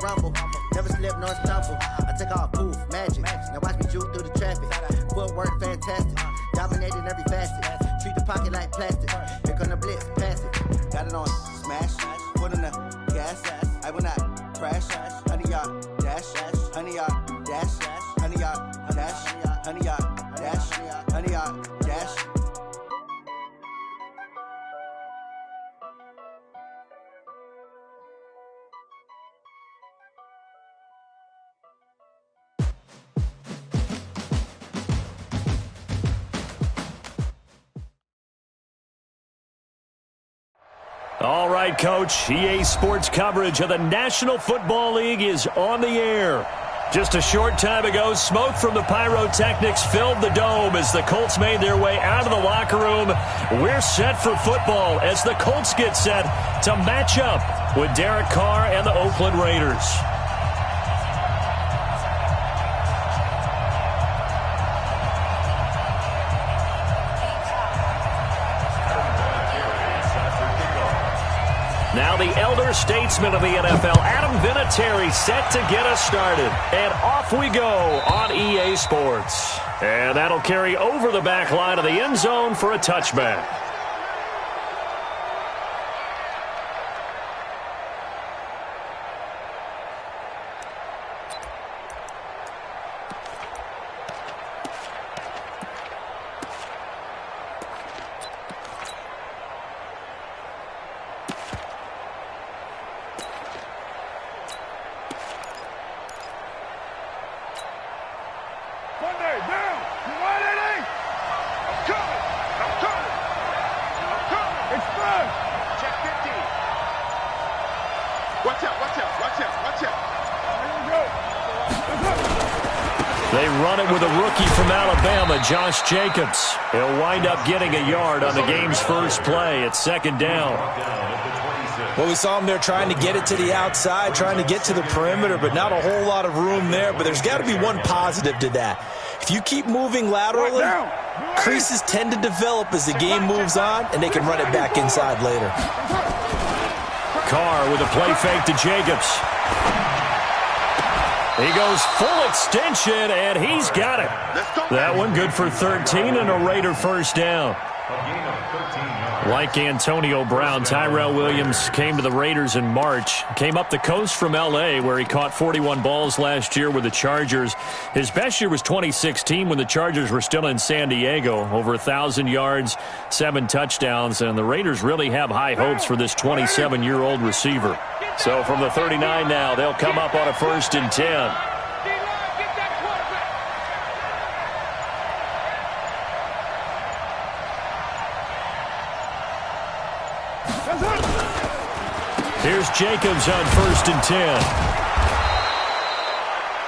rumble. Never slip nor stumble. I take off, poof, magic. Now watch me juke through the traffic. Footwork fantastic. Dominating every facet. Treat the pocket like plastic. Here come the blitz, pass it. Got it on, smash. Foot on the gas. I will not crash. 100-yard dash. 100-yard dash. 100-yard dash. 100-yard dash. 100-yard dash. All right, Coach. EA Sports coverage of the National Football League is on the air. Just a short time ago, smoke from the pyrotechnics filled the dome as the Colts made their way out of the locker room. We're set for football as the Colts get set to match up with Derek Carr and the Oakland Raiders. Now the elder statesman of the NFL, Adam Vinatieri, set to get us started. And off we go on EA Sports. And that'll carry over the back line of the end zone for a touchback. They run it with a rookie from Alabama, Josh Jacobs. He'll wind up getting a yard on the game's first play. It's second down. Well, we saw him there trying to get it to the outside, trying to get to the perimeter, but not a whole lot of room there. But there's got to be one positive to that. If you keep moving laterally, creases tend to develop as the game moves on, and they can run it back inside later. Carr with a play fake to Jacobs. He goes full extension, and he's got it. That one good for 13 and a Raider first down. Like Antonio Brown, Tyrell Williams came to the Raiders in March. Came up the coast from L.A., where he caught 41 balls last year with the Chargers. His best year was 2016 when the Chargers were still in San Diego. Over 1,000 yards, 7 touchdowns, and the Raiders really have high hopes for this 27-year-old receiver. So from the 39 now, they'll come up on a 1st and 10. Here's Jacobs on 1st and 10.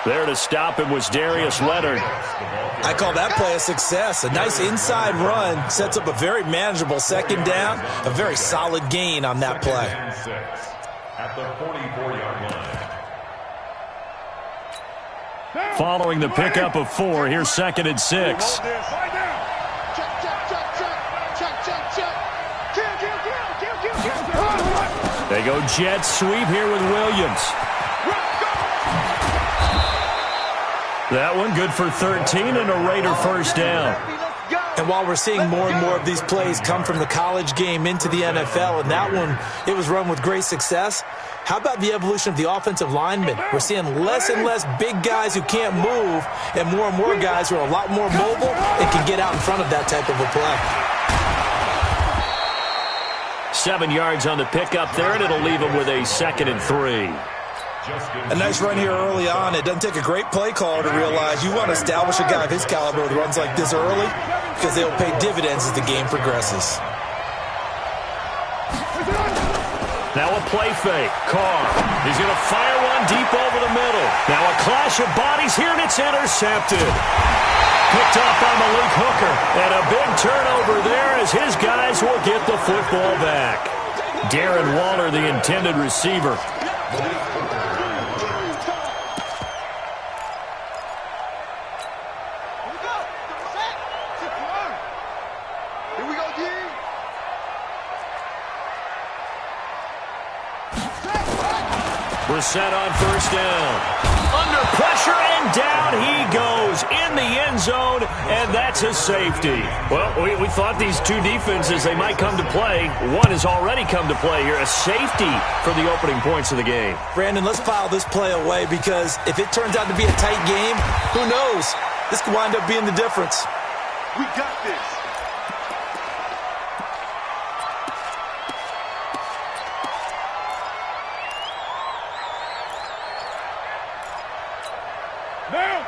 There to stop him was Darius Leonard. I call that play a success. A nice inside run sets up a very manageable second down. A very solid gain on that play. At the 44-yard line. Following the pickup of 4, here's 2nd and 6. They go jet sweep here with Williams. That one good for 13 and a Raider first down. And while we're seeing more and more of these plays come from the college game into the NFL, and that one, it was run with great success, how about the evolution of the offensive linemen? We're seeing less and less big guys who can't move and more guys who are a lot more mobile and can get out in front of that type of a play. 7 yards on the pickup there, and it'll leave him with a 2nd and 3. A nice run here early on. It doesn't take a great play caller to realize you want to establish a guy of his caliber with runs like this early because they'll pay dividends as the game progresses. Now a play fake. Carr. He's going to fire one deep over the middle. Now a clash of bodies here, and it's intercepted. Picked off by Malik Hooker. And a big turnover there as his guys will get the football back. Darren Waller, the intended receiver. Brissett on first down. Under pressure, and down he goes in the end zone, and that's a safety. Well, we thought these two defenses, they might come to play. One has already come to play here, a safety for the opening points of the game. Brandon, let's file this play away because if it turns out to be a tight game, who knows? This could wind up being the difference. We got this.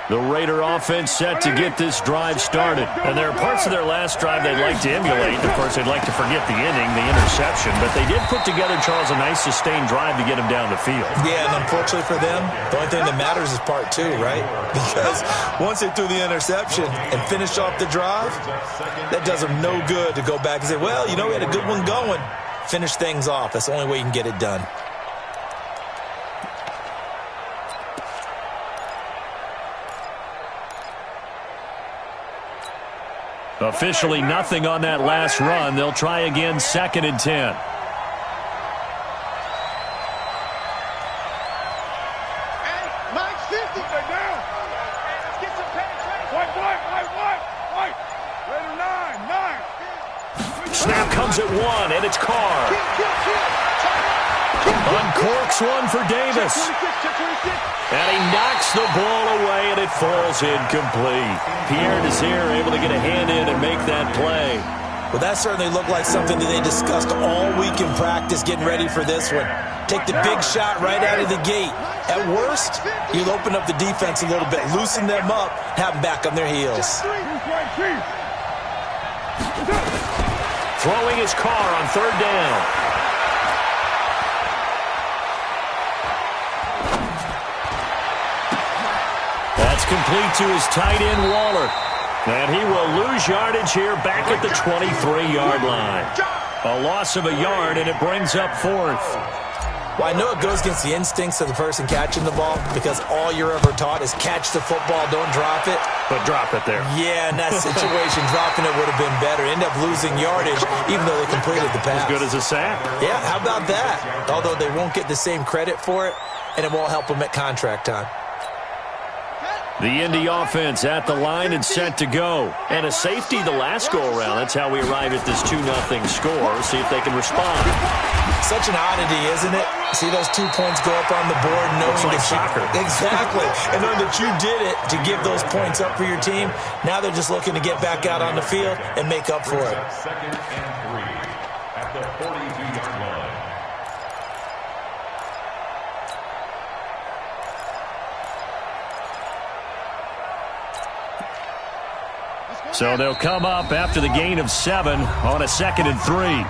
The Raider offense set to get this drive started. And there are parts of their last drive they'd like to emulate. Of course, they'd like to forget the inning, the interception. But they did put together, Charles, a nice sustained drive to get him down the field. Yeah, and unfortunately for them, the only thing that matters is part two, right? Because once they threw the interception and finished off the drive, that does them no good to go back and say, well, you know, we had a good one going. Finish things off. That's the only way you can get it done. Officially nothing on that last run. They'll try again, 2nd and 10. Hey, Mike's 50. They're down. Let's get some penetration. White. Raider 9. Snap comes at 1, and it's Carr. Uncorks one for Davis. And he knocks the ball away, and it falls incomplete. Pierre Desir able to get a hand in and make that play. Well, that certainly looked like something that they discussed all week in practice getting ready for this one. Take the big shot right out of the gate. At worst, you'll open up the defense a little bit, loosen them up, have them back on their heels. Throwing his Carr on 3rd down. That's complete to his tight end, Waller. And he will lose yardage here back at the 23-yard line. A loss of a yard, and it brings up 4th. Well, I know it goes against the instincts of the person catching the ball because all you're ever taught is catch the football, don't drop it. But drop it there. Yeah, in that situation, dropping it would have been better. End up losing yardage, even though they completed the pass. As good as a sack. Yeah, how about that? Although they won't get the same credit for it, and it won't help them at contract time. The Indy offense at the line and set to go. And a safety the last go-around. That's how we arrive at this 2-0 score. See if they can respond. Such an oddity, isn't it? See those 2 points go up on the board knowing Looks like that soccer. Exactly. And knowing that you did it to give those points up for your team. Now they're just looking to get back out on the field and make up for it. 2nd and 3 at the 42-yard line. So they'll come up after the gain of 7 on a 2nd and 3.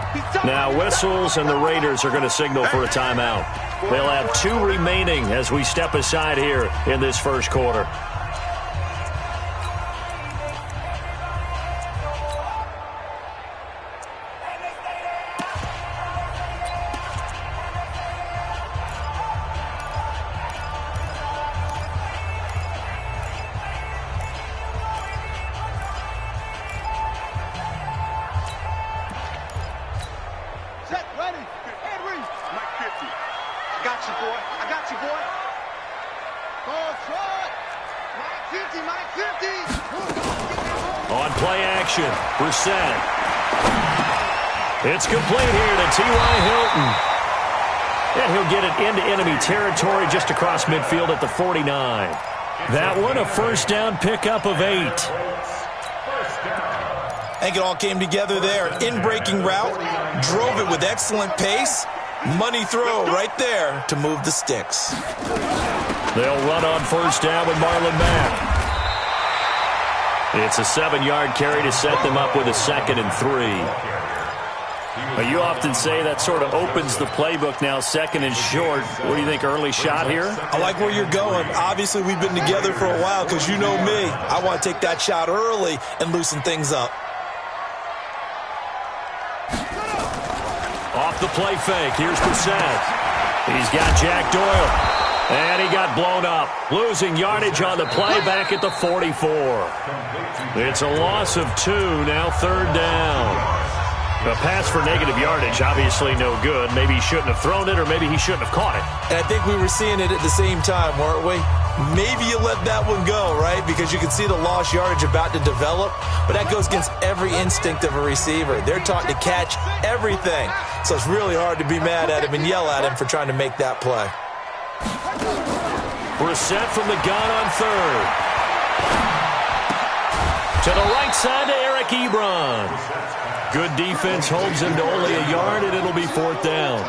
Now whistles, and the Raiders are going to signal for a timeout. They'll have 2 remaining as we step aside here in this first quarter. On play action, Brissett. It's complete here to T.Y. Hilton. And he'll get it into enemy territory just across midfield at the 49. That one, a first down pickup of 8. I think it all came together there. In-breaking route, drove it with excellent pace. Money throw right there to move the sticks. They'll run on first down with Marlon Mack. It's a 7-yard carry to set them up with a 2nd and 3. You often say that sort of opens the playbook now, 2nd and short. What do you think, early shot here? I like where you're going. Obviously, we've been together for a while because you know me. I want to take that shot early and loosen things up. Off the play fake, here's Brissett. He's got Jack Doyle. And he got blown up. Losing yardage on the play back at the 44. It's a loss of 2, now 3rd down. A pass for negative yardage, obviously no good. Maybe he shouldn't have thrown it, or maybe he shouldn't have caught it. And I think we were seeing it at the same time, weren't we? Maybe you let that one go, right? Because you can see the lost yardage about to develop, but that goes against every instinct of a receiver. They're taught to catch everything. So it's really hard to be mad at him and yell at him for trying to make that play. Brissett from the gun on third. To the right side to Eric Ebron. Good defense holds him to only a yard, and it'll be fourth down.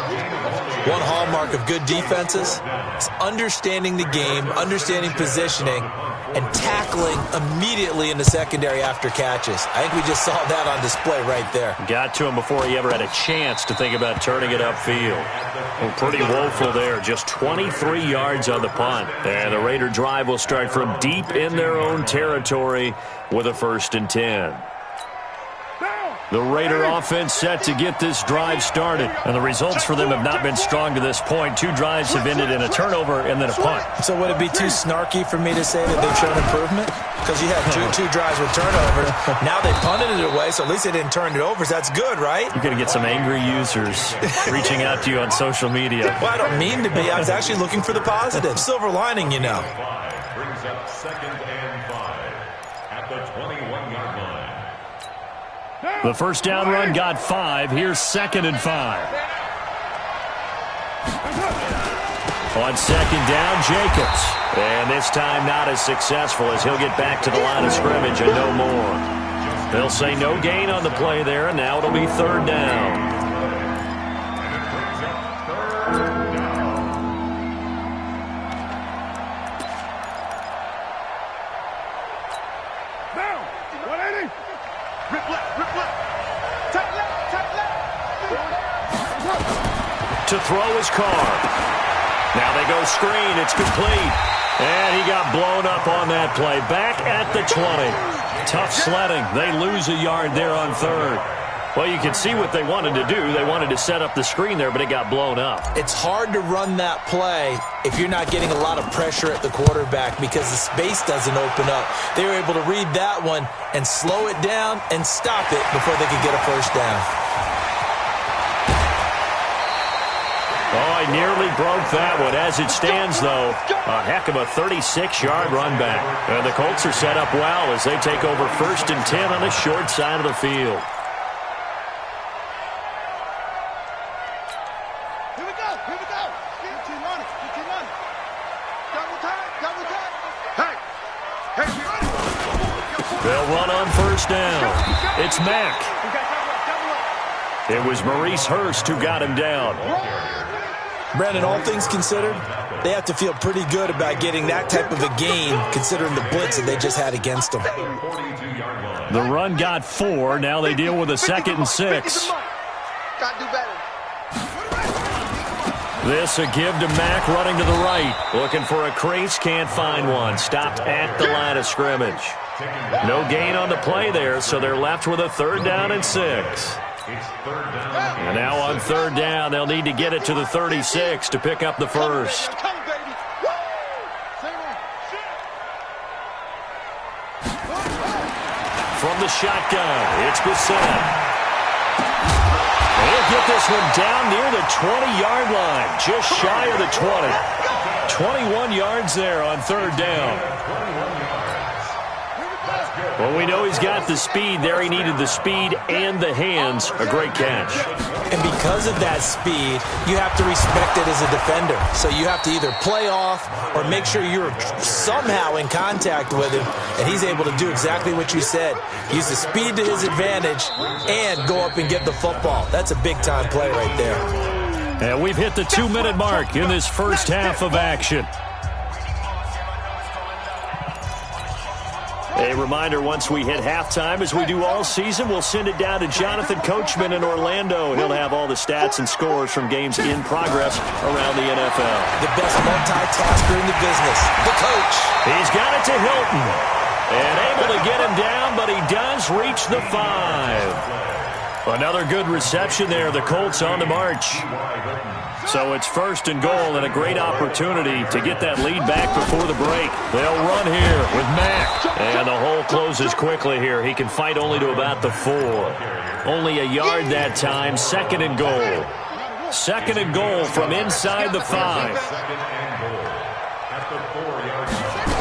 One hallmark of good defenses is understanding the game, understanding positioning, and tackling immediately in the secondary after catches. I think we just saw that on display right there. Got to him before he ever had a chance to think about turning it upfield. Well, pretty woeful there. Just 23 yards on the punt. And the Raider drive will start from deep in their own territory with a 1st and 10. The Raider offense set to get this drive started. And the results for them have not been strong to this point. 2 drives have ended in a turnover and then a punt. So would it be too snarky for me to say that they've shown improvement? Because you had two drives with turnovers. Now they punted it away, so at least they didn't turn it over. So that's good, right? You're going to get some angry users reaching out to you on social media. Well, I don't mean to be. I was actually looking for the positive. Silver lining, you know. Brings up 2nd and 5 at the 21-yard line. The first down run got 5. Here's 2nd and 5. On 2nd down, Jacobs. And this time not as successful as he'll get back to the line of scrimmage and no more. They'll say no gain on the play there, and now it'll be 3rd down. To throw his Carr. Now they go screen. It's complete. And he got blown up on that play. Back at the 20. Tough sledding. They lose a yard there on 3rd. Well, you can see what they wanted to do. They wanted to set up the screen there, but it got blown up. It's hard to run that play if you're not getting a lot of pressure at the quarterback because the space doesn't open up. They were able to read that one and slow it down and stop it before they could get a 1st down. Oh, I nearly broke that one. As it stands, though, a heck of a 36-yard run back. And the Colts are set up well as they take over 1st and 10 on the short side of the field. Here we go. Keep running. Double time. Hey. They'll run on 1st down. It's Mack. It was Maurice Hurst who got him down. Brandon, all things considered, they have to feel pretty good about getting that type of a gain considering the blitz that they just had against them. The run got 4. Now they deal with a 2nd and 6. Gotta do better. This a give to Mack running to the right. Looking for a crease, can't find one. Stopped at the line of scrimmage. No gain on the play there, so they're left with a 3rd down and 6. And now on 3rd down, they'll need to get it to the 36 to pick up the 1st. From the shotgun, it's Brissett. He'll get this one down near the 20-yard line, just shy of the 20. 21 yards there on 3rd down. Well, we know he's got the speed there. He needed the speed and the hands. A great catch. And because of that speed, you have to respect it as a defender. So you have to either play off or make sure you're somehow in contact with him, and he's able to do exactly what you said. Use the speed to his advantage and go up and get the football. That's a big-time play right there. And we've hit the 2-minute mark in this first half of action. A reminder, once we hit halftime, as we do all season, we'll send it down to Jonathan Coachman in Orlando. He'll have all the stats and scores from games in progress around the NFL. The best multitasker in the business, the coach. He's got it to Hilton. And able to get him down, but he does reach the 5. Another good reception there. The Colts on the march. So it's 1st and goal and a great opportunity to get that lead back before the break. They'll run here with Mack. And the hole closes quickly here. He can fight only to about the 4. Only a yard that time. 2nd and goal. 2nd and goal from inside the 5. 2nd and goal at the 4-yard line.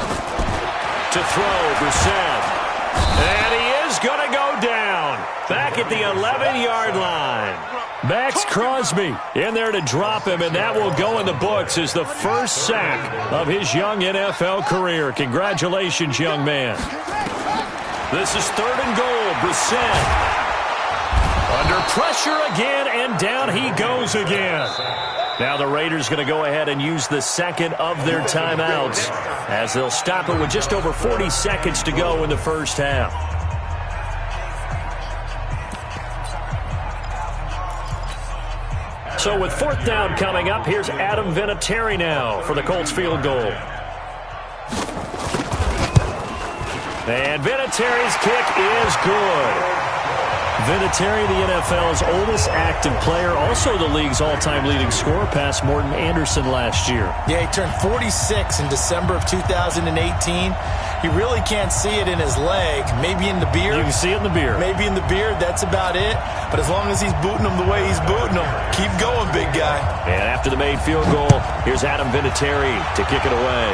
To throw, Brissett. And he is going to go down. Back at the 11-yard line. Max Crosby in there to drop him, and that will go in the books as the first sack of his young NFL career. Congratulations, young man. This is 3rd and goal. Brissett under pressure again, and down he goes again. Now the Raiders going to go ahead and use the 2nd of their timeouts as they'll stop it with just over 40 seconds to go in the first half. So with 4th down coming up, here's Adam Vinatieri now for the Colts field goal. And Vinatieri's kick is good. Vinatieri, the NFL's oldest active player, also the league's all-time leading scorer, past Morton Anderson last year. Yeah, he turned 46 in December of 2018. You really can't see it in his leg. Maybe in the beard. You can see it in the beard. Maybe in the beard. That's about it. But as long as he's booting him the way he's booting him, keep going, big guy. And after the made field goal, here's Adam Vinatieri to kick it away.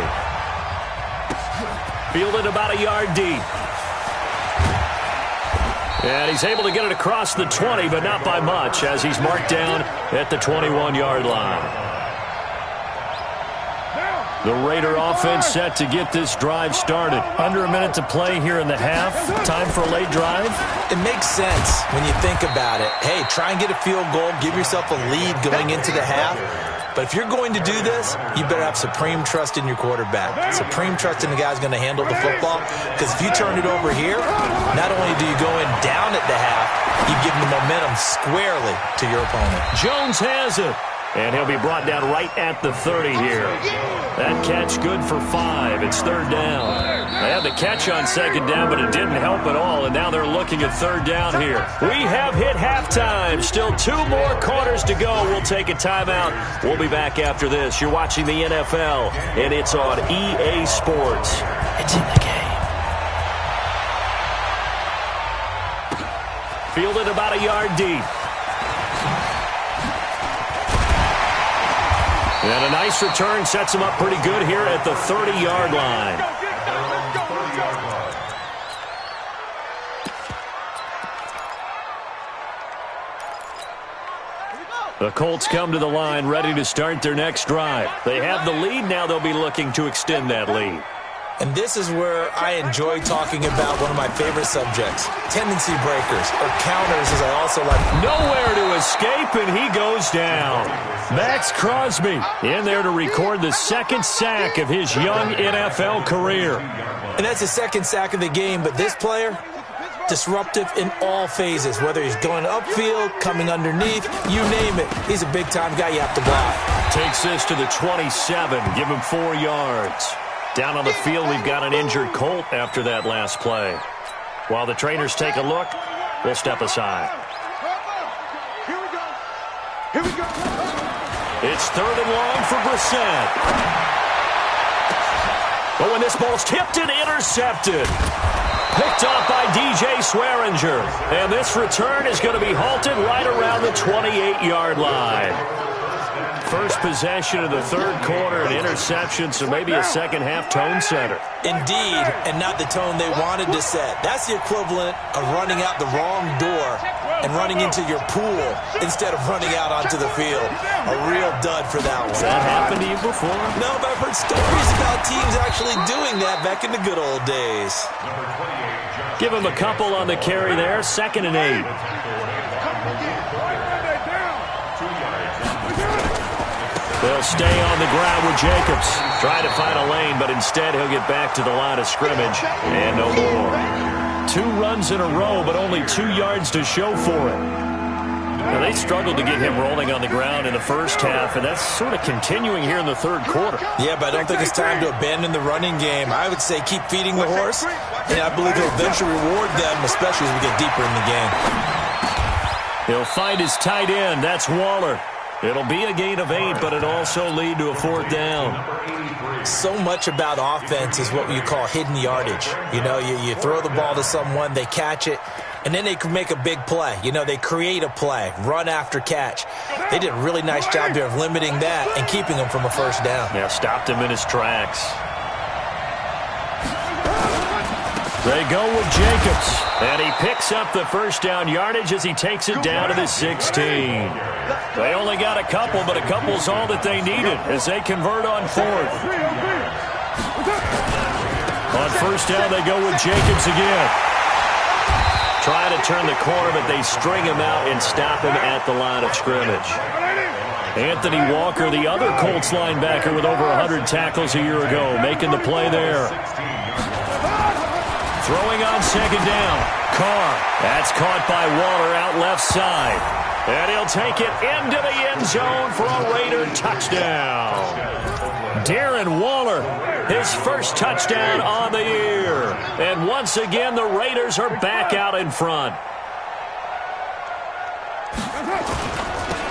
Fielded about a yard deep. And he's able to get it across the 20, but not by much, as he's marked down at the 21-yard line. The Raider offense set to get this drive started. Under a minute to play here in the half. Time for a late drive. It makes sense when you think about it. Hey, try and get a field goal. Give yourself a lead going into the half. But if you're going to do this, you better have supreme trust in your quarterback. Supreme trust in the guy who's going to handle the football. Because if you turn it over here, not only do you go in down at the half, you give the momentum squarely to your opponent. Jones has it. And he'll be brought down right at the 30 here. That catch good for 5. It's 3rd down. They had the catch on 2nd down, but it didn't help at all. And now they're looking at 3rd down here. We have hit halftime. Still 2 more quarters to go. We'll take a timeout. We'll be back after this. You're watching the NFL, and it's on EA Sports. It's in the game. Fielded about a yard deep. And a nice return sets him up pretty good here at the 30-yard line. The Colts come to the line ready to start their next drive. They have the lead. Now they'll be looking to extend that lead. And this is where I enjoy talking about one of my favorite subjects, tendency breakers, or counters, as I also like. Nowhere to escape, and he goes down. Max Crosby in there to record the 2nd sack of his young NFL career. And that's the 2nd sack of the game, but this player, disruptive in all phases, whether he's going upfield, coming underneath, you name it. He's a big-time guy you have to block. Takes this to the 27, give him 4 yards. Down on the field, we've got an injured Colt after that last play. While the trainers take a look, we'll step aside. Here we go. Here we go. It's 3rd and long for Brissett. But when this ball's tipped and intercepted. Picked off by DJ Swearinger. And this return is going to be halted right around the 28-yard line. First possession of the 3rd quarter, an interception, so maybe a second-half tone setter. Indeed, and not the tone they wanted to set. That's the equivalent of running out the wrong door and running into your pool instead of running out onto the field. A real dud for that one. Has that happened to you before? No, but I've heard stories about teams actually doing that back in the good old days. Give him a couple on the carry there, 2nd and 8. They'll stay on the ground with Jacobs. Trying to find a lane, but instead he'll get back to the line of scrimmage. And no more. 2 runs in a row, but only 2 yards to show for it. Now, they struggled to get him rolling on the ground in the first half, and that's sort of continuing here in the 3rd quarter. Yeah, but I don't think it's time to abandon the running game. I would say keep feeding the horse, and I believe he'll eventually reward them, especially as we get deeper in the game. He'll find his tight end. That's Waller. It'll be a gain of 8, but it also lead to a 4th down. So much about offense is what you call hidden yardage. You know, you throw the ball to someone, they catch it, and then they can make a big play. You know, they create a play, run after catch. They did a really nice job there of limiting that and keeping him from a 1st down. Yeah, stopped him in his tracks. They go with Jacobs, and he picks up the 1st down yardage as he takes it down to the 16. They only got a couple, but a couple's all that they needed as they convert on 4th. On 1st down, they go with Jacobs again. Try to turn the corner, but they string him out and stop him at the line of scrimmage. Anthony Walker, the other Colts linebacker with over 100 tackles a year ago, making the play there. Throwing on 2nd down. Carr. That's caught by Waller out left side. And he'll take it into the end zone for a Raider touchdown. Darren Waller, his 1st touchdown on the year. And once again, the Raiders are back out in front.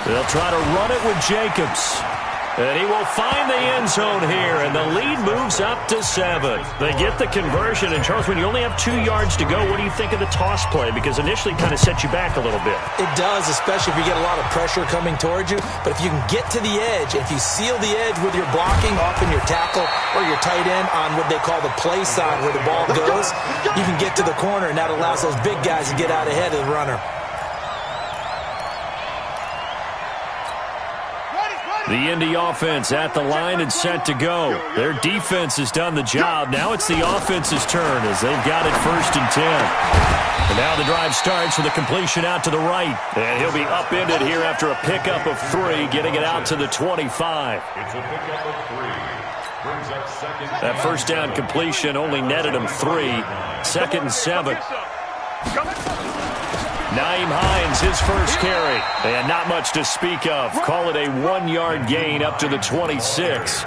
They'll try to run it with Jacobs. And he will find the end zone here, and the lead moves up to 7. They get the conversion, and Charles, when you only have 2 yards to go, what do you think of the toss play? Because initially it kind of sets you back a little bit. It does, especially if you get a lot of pressure coming towards you. But if you can get to the edge, if you seal the edge with your blocking, often your tackle or your tight end on what they call the play side where the ball goes, you can get to the corner, and that allows those big guys to get out ahead of the runner. The Indy offense at the line and set to go. Their defense has done the job. Now it's the offense's turn as they've got it 1st and 10. And now the drive starts with a completion out to the right. And he'll be upended here after a pickup of 3, getting it out to the 25. It's a pickup of 3. Brings up 2nd. That 1st down completion only netted him 3. 2nd and 7. Naeem Hines, his 1st carry. And not much to speak of. Call it a 1-yard gain up to the 26.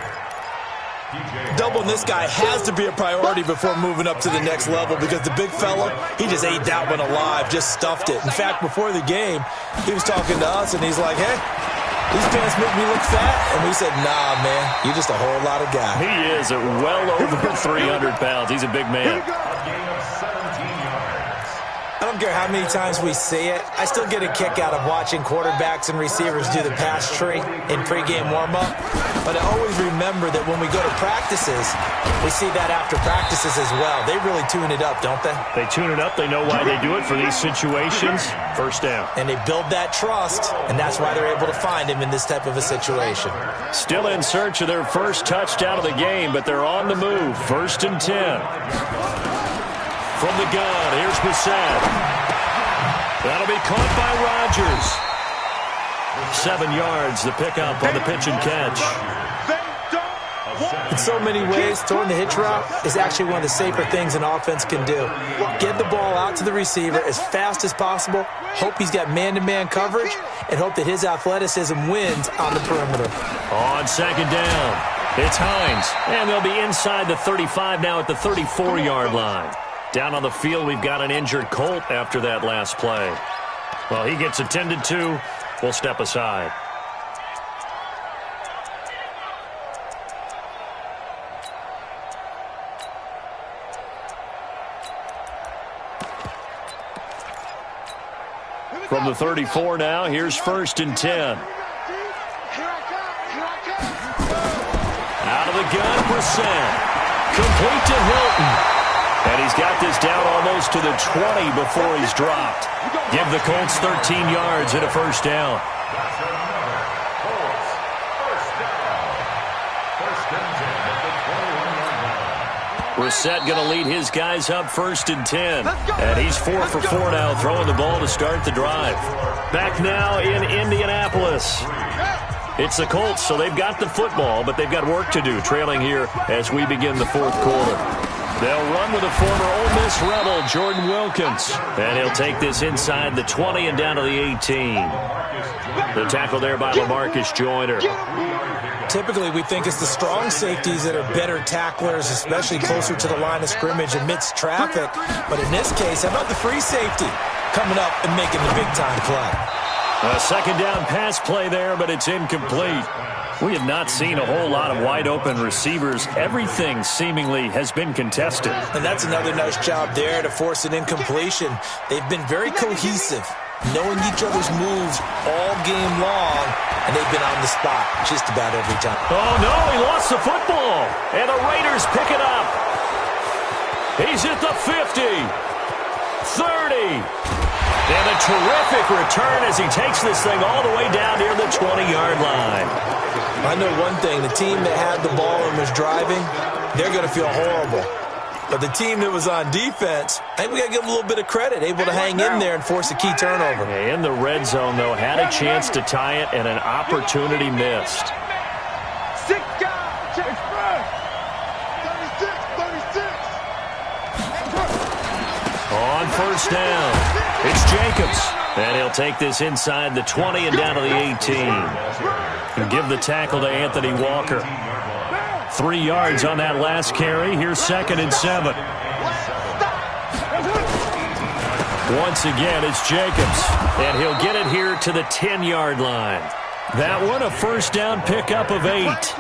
Doubling this guy has to be a priority before moving up to the next level because the big fella, he just ate that one alive, just stuffed it. In fact, before the game, he was talking to us, and he's like, hey, these pants make me look fat. And we said, nah, man, you're just a whole lot of guy. He is at well over 300 pounds. He's a big man. I don't care how many times we see it. I still get a kick out of watching quarterbacks and receivers do the pass tree in pregame warm-up. But I always remember that when we go to practices, we see that after practices as well. They really tune it up, don't they? They tune it up. They know why they do it for these situations. 1st down. And they build that trust, and that's why they're able to find him in this type of a situation. Still in search of their 1st touchdown of the game, but they're on the move. 1st and 10. From the gun, here's Bissett. That'll be caught by Rodgers. 7 yards, the pickup on the pitch and catch. In so many ways, throwing the hitch route is actually one of the safer things an offense can do. Get the ball out to the receiver as fast as possible, hope he's got man-to-man coverage, and hope that his athleticism wins on the perimeter. On 2nd down, it's Hines, and they'll be inside the 35 now at the 34-yard line. Down on the field, we've got an injured Colt after that last play. Well, he gets attended to. We'll step aside. From the 34 now, here's 1st and 10. Out of the gun, Brissett. Complete to Hilton. And he's got this down almost to the 20 before he's dropped. Give the Colts 13 yards and a 1st down. Brissett going to lead his guys up 1st and 10. And he's 4 for 4 now, throwing the ball to start the drive. Back now in Indianapolis. It's the Colts, so they've got the football, but they've got work to do, trailing here as we begin the 4th quarter. They'll run with a former Ole Miss Rebel, Jordan Wilkins. And he'll take this inside the 20 and down to the 18. The tackle there by LaMarcus Joyner. Typically, we think it's the strong safeties that are better tacklers, especially closer to the line of scrimmage amidst traffic. But in this case, how about the free safety coming up and making the big-time play? A second down pass play there, but it's incomplete. We have not seen a whole lot of wide-open receivers. Everything seemingly has been contested. And that's another nice job there to force an incompletion. They've been very cohesive, knowing each other's moves all game long, and they've been on the spot just about every time. Oh, no, he lost the football, and the Raiders pick it up. He's at the 50, 30, and a terrific return as he takes this thing all the way down near the 20-yard line. I know one thing, the team that had the ball and was driving, they're going to feel horrible. But the team that was on defense, I think we got to give them a little bit of credit, able to hang in there and force a key turnover. In the red zone, though, had a chance to tie it and an opportunity missed. 6 guys, 36. On first down, it's Jacobs. And he'll take this inside the 20 and down to the 18. And give the tackle to Anthony Walker. 3 yards on that last carry. Here's 2nd and 7. Once again, it's Jacobs. And he'll get it here to the 10-yard line. That one, a first down pickup of 8.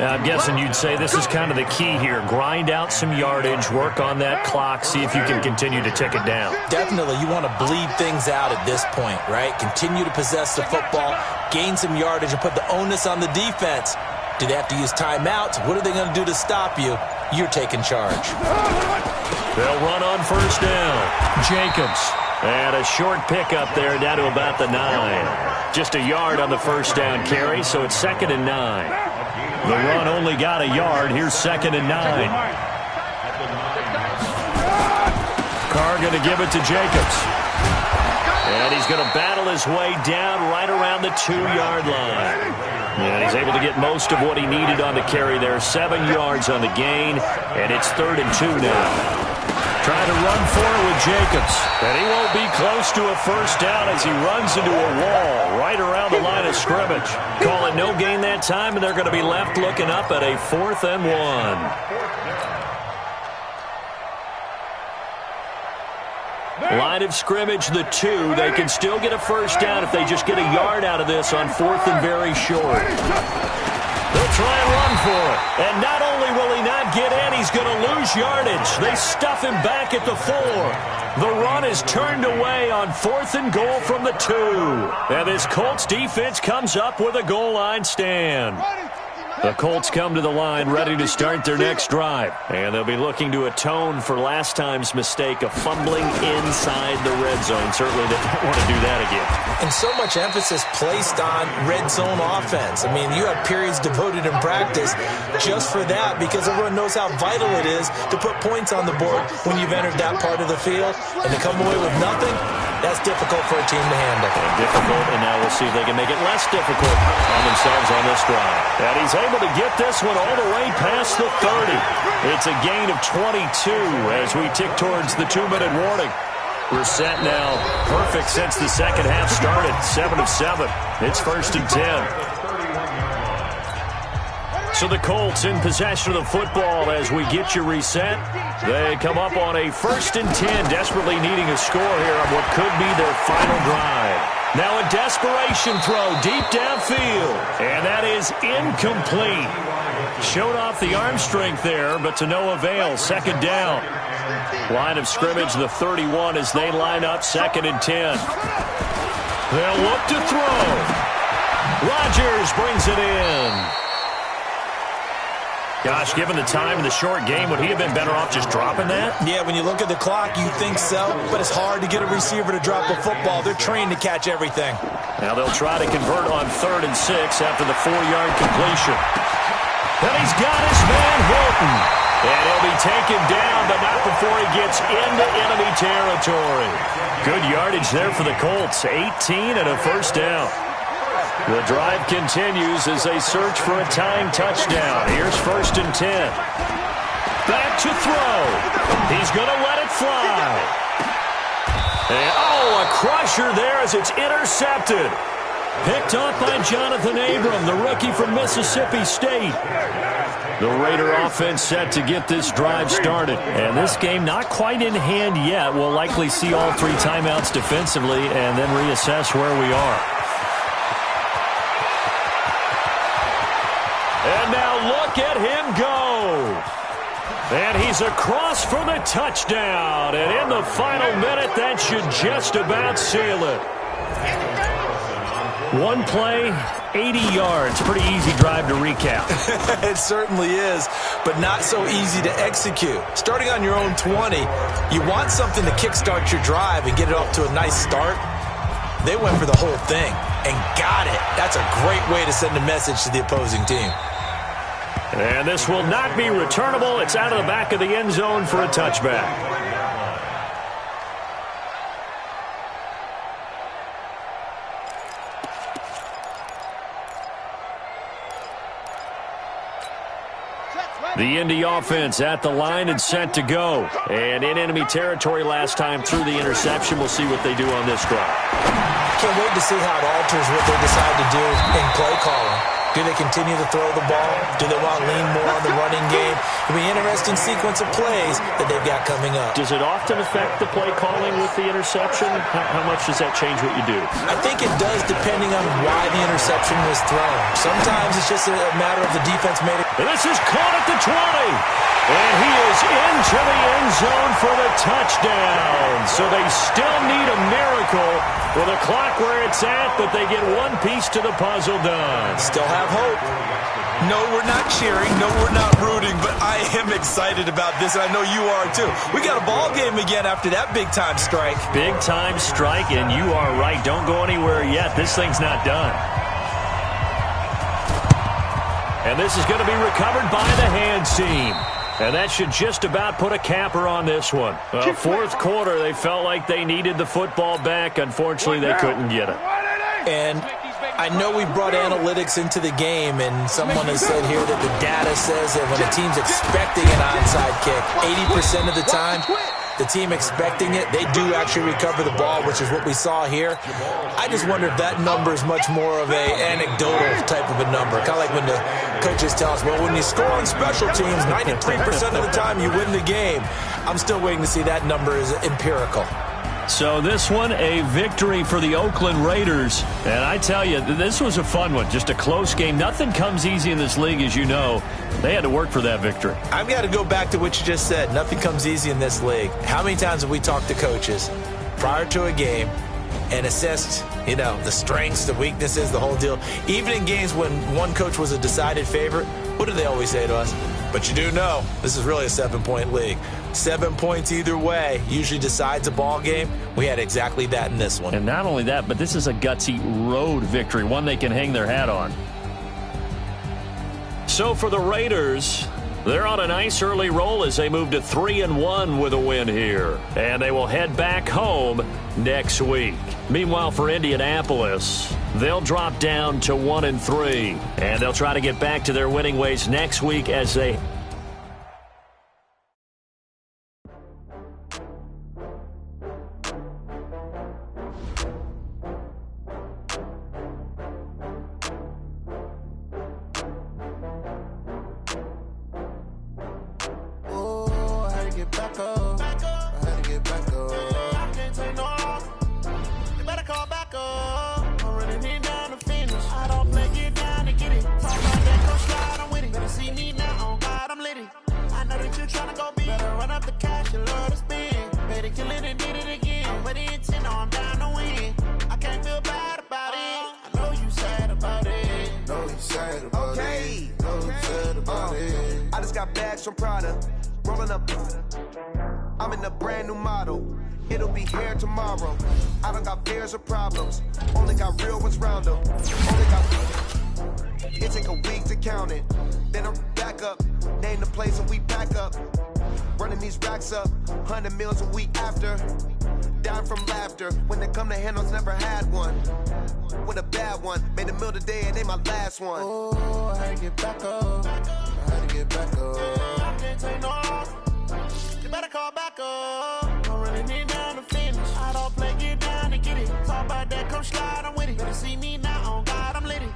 I'm guessing you'd say this is kind of the key here. Grind out some yardage, work on that clock, see if you can continue to tick it down. Definitely, you want to bleed things out at this point, right? Continue to possess the football, gain some yardage, and put the onus on the defense. Do they have to use timeouts? What are they going to do to stop you? You're taking charge. They'll run on first down. Jacobs. And a short pickup there down to about the 9. Just a yard on the first down carry, so it's 2nd and 9. The run only got a yard. Here's 2nd and 9. Carr going to give it to Jacobs. And he's going to battle his way down right around the 2-yard line. And he's able to get most of what he needed on the carry there. 7 yards on the gain, and it's 3rd and 2 now. Trying to run for it with Jacobs. And he won't be close to a first down as he runs into a wall right around the line of scrimmage. Call it no gain that time, and they're going to be left looking up at a 4th and 1. Line of scrimmage, the 2. They can still get a first down if they just get a yard out of this on 4th and very short. They'll try and run for it. And not only will he not get in, he's going to lose yardage. They stuff him back at the 4. The run is turned away on 4th and goal from the 2. And this Colts defense comes up with a goal line stand. The Colts come to the line ready to start their next drive. And they'll be looking to atone for last time's mistake of fumbling inside the red zone. Certainly they don't want to do that again. And so much emphasis placed on red zone offense. I mean, you have periods devoted in practice just for that because everyone knows how vital it is to put points on the board when you've entered that part of the field. And to come away with nothing, that's difficult for a team to handle. And difficult, and now we'll see if they can make it less difficult on themselves on this drive. And he's able to get this one all the way past the 30. It's a gain of 22 as we tick towards the 2-minute warning. We're set now. Perfect since the second half started. 7 of 7. It's 1st and 10. So the Colts in possession of the football as we get you reset. They come up on a 1st and 10, desperately needing a score here on what could be their final drive. Now a desperation throw deep downfield, and that is incomplete. Showed off the arm strength there, but to no avail. 2nd down. Line of scrimmage, the 31 as they line up 2nd and 10. They'll look to throw. Rodgers brings it in. Gosh, given the time in the short game, would he have been better off just dropping that? Yeah, when you look at the clock, you think so, but it's hard to get a receiver to drop a football. They're trained to catch everything. Now they'll try to convert on 3rd and 6 after the 4-yard completion. And he's got his man Hilton. And he'll be taken down, but not before he gets into enemy territory. Good yardage there for the Colts. 18 and a first down. The drive continues as they search for a tying touchdown. Here's 1st and 10. Back to throw. He's going to let it fly. And, a crusher there as it's intercepted. Picked off by Jonathan Abram, the rookie from Mississippi State. The Raider offense set to get this drive started. And this game not quite in hand yet. We'll likely see all 3 timeouts defensively and then reassess where we are. Look at him go. And he's across for the touchdown. And in the final minute, that should just about seal it. One play, 80 yards. Pretty easy drive to recap. It certainly is, but not so easy to execute. Starting on your own 20, you want something to kickstart your drive and get it off to a nice start. They went for the whole thing and got it. That's a great way to send a message to the opposing team. And this will not be returnable. It's out of the back of the end zone for a touchback. The Indy offense at the line and set to go. And in enemy territory last time through the interception. We'll see what they do on this drive. Can't wait to see how it alters what they decide to do in play calling. Do they continue to throw the ball? Do they want to lean more on the running game? It'll be an interesting sequence of plays that they've got coming up. Does it often affect the play calling with the interception? How much does that change what you do? I think it does depending on why the interception was thrown. Sometimes it's just a matter of the defense made it. And this is caught at the 20. And he is into the end zone for the touchdown. So they still need a miracle with a clock where it's at, but they get one piece to the puzzle done. Still have hope. No, we're not cheering. No, we're not rooting, but I am excited about this, and I know you are too. We got a ball game again after that big-time strike. Big-time strike, and you are right. Don't go anywhere yet. This thing's not done. And this is going to be recovered by the hands team. And that should just about put a capper on this one. Well, fourth quarter, they felt like they needed the football back. Unfortunately, they couldn't get it. And I know we brought analytics into the game, and someone has said here that the data says that when a team's expecting an onside kick, 80% of the time, the team expecting it, they do actually recover the ball, which is what we saw here. I just wonder if that number is much more of a anecdotal type of a number. Kind of like when the coaches tell us, well, when you score on special teams, 93% of the time you win the game. I'm still waiting to see that number is empirical. So this one, a victory for the Oakland Raiders. And I tell you, this was a fun one. Just a close game. Nothing comes easy in this league, as you know. They had to work for that victory. I've got to go back to what you just said. Nothing comes easy in this league. How many times have we talked to coaches prior to a game and assessed, the strengths, the weaknesses, the whole deal? Even in games when one coach was a decided favorite, what do they always say to us? But you do know, this is really a 7-point league. 7 points either way usually decides a ball game. We had exactly that in this one. And not only that, but this is a gutsy road victory, one they can hang their hat on. So for the Raiders, they're on a nice early roll as they move to 3-1 with a win here. And they will head back home next week. Meanwhile, for Indianapolis, they'll drop down to 1-3. And they'll try to get back to their winning ways next week as they... I'm in a brand new model. It'll be here tomorrow. I don't got fears or problems. Only got real ones round them. It take a week to count it. Then I'm back up. Name the place and we pack up. Running these racks up. 100 meals a week after. Dying from laughter. When they come to handles, never had one. With a bad one. Made a meal today and they my last one. Oh, I had to get back up. I had to get back up. I can't take no loss. You better call back up. I'm running it down to finish. I don't play, get down and get it. Talk about that, come slide, I'm with it. Better see me now, on God, I'm lit it.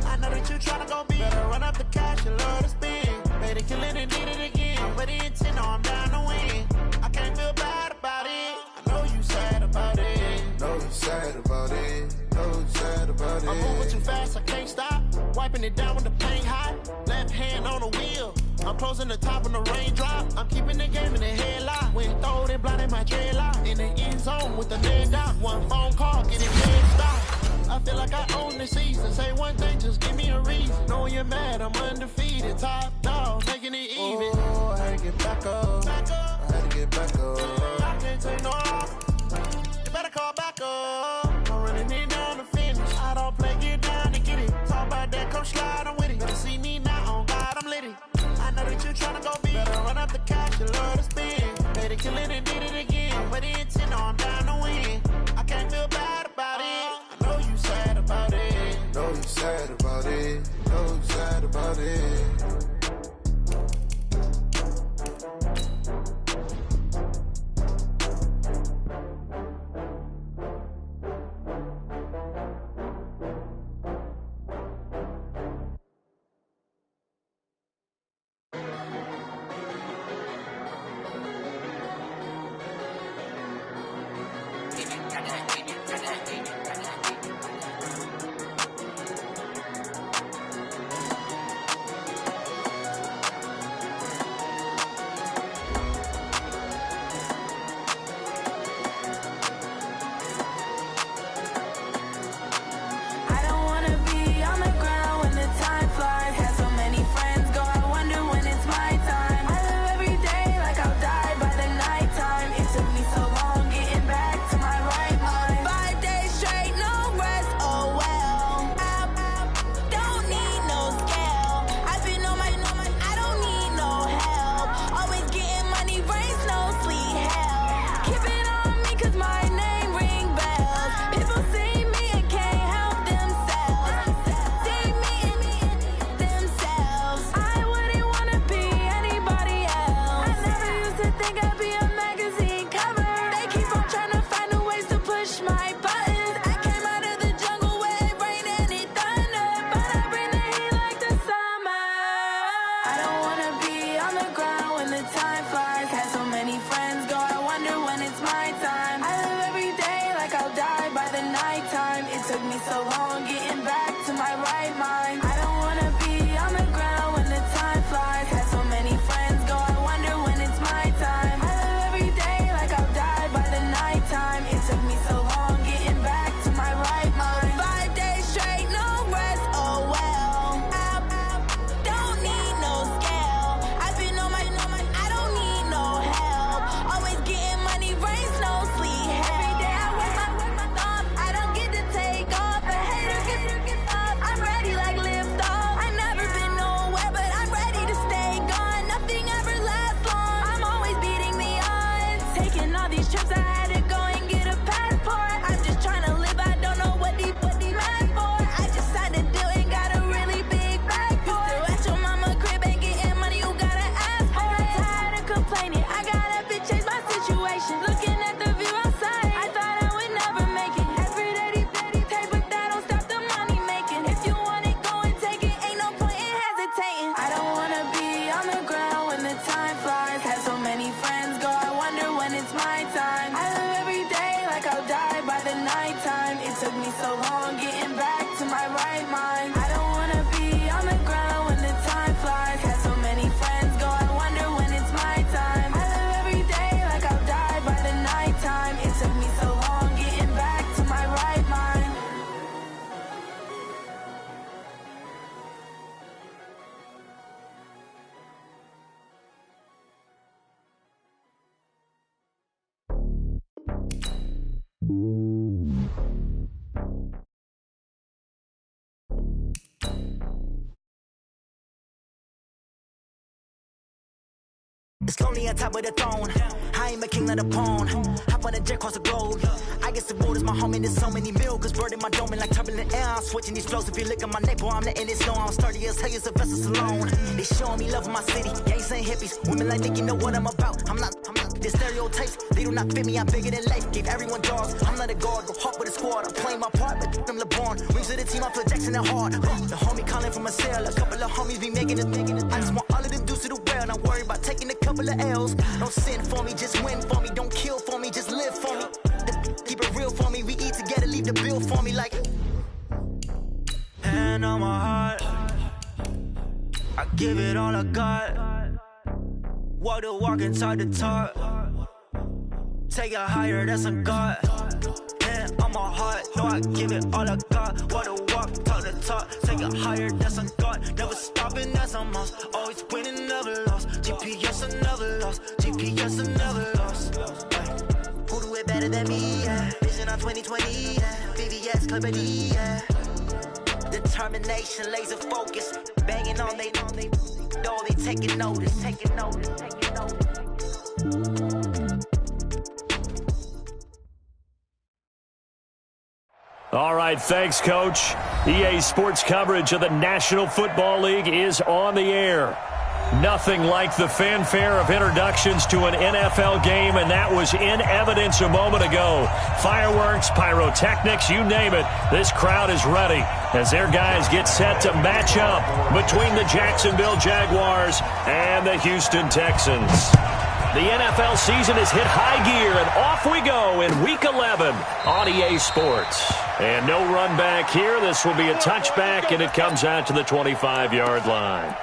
I know that you tryna go big. Better run up the cash, you love to spend. Better kill it and did it again. I'm ready intent, no, I'm down to win. I can't feel bad about it. I know you sad about it. Know you sad about it. Know you sad about it. I'm moving too fast, I can't stop. wiping it down with the paint hot. Left hand on the wheel. I'm closing the top on the raindrop. I'm keeping the game in the headlock. When throwed and blinded my dreadlock. In the end zone with the leg dot. One phone call, get it dead stop. I feel like I own the season. Say one thing, just give me a reason. Knowing you're mad, I'm undefeated. Top dog, making it even. Oh, I had to get back up. I had to get back up. I can't take no off. You better call back up. I'm running it down to finish. I don't play, get down to get it. Talk about that, come slide, I'm with it. Better see me now, on God, I'm litty. I know that you're tryna go big. Better run up the cash, you love to spend. Made it, kill it, and did it again. But the intent, I'm down to win. I can't feel bad about it. I know you sad about it. Know you sad about it. Know you sad about it. It's lonely on top of the throne. I ain't a king of the pawn. Hop on a jet across the globe. I guess the world is my home and there's so many milkers birding my dome like turbulent air. I'm switching these flows. If you look at my neck, boy, I'm letting it snow. I'm sturdy as hell, a vessel alone. They showing me love in my city. Gangs ain't hippies. Women like Nick, you know what I'm about. I'm not. The stereotypes, they do not fit me. I'm bigger than life. Gave everyone jaws. I'm not a guard. Go hard with a squad. I'm playing my part, but them LeBron. Rings to the team, I feel Jackson and hard. The homie calling from a cell. A couple of homies be making it. I just want all of them dudes to do well. Not worry about taking a couple of L's. Don't sin for me, just win for me. Don't kill for me, just live for me. Keep it real for me. We eat together, leave the bill for me like. Hand on my heart. give it all I got. Walk the walk and talk the talk. Take it higher, that's a God. Man, I'm a heart, no, I give it all I got. Walk the walk, talk the talk. Take it higher, that's a God. Never stopping, that's a must. Always winning, never lost. GPS, I never lost. GPS, I never lost. Who do it better than me? Yeah. Vision on 2020. Yeah. VVS, Clarity. Yeah. Determination, laser focus. Banging on they know they taking notice. Taking notice. Taking notice. All right, thanks, Coach. EA Sports coverage of the National Football League is on the air. Nothing like the fanfare of introductions to an NFL game, and that was in evidence a moment ago. Fireworks, pyrotechnics, you name it. This crowd is ready as their guys get set to match up between the Jacksonville Jaguars and the Houston Texans. The NFL season has hit high gear, and off we go in Week 11 on EA Sports. And no run back here. This will be a touchback, and it comes out to the 25-yard line.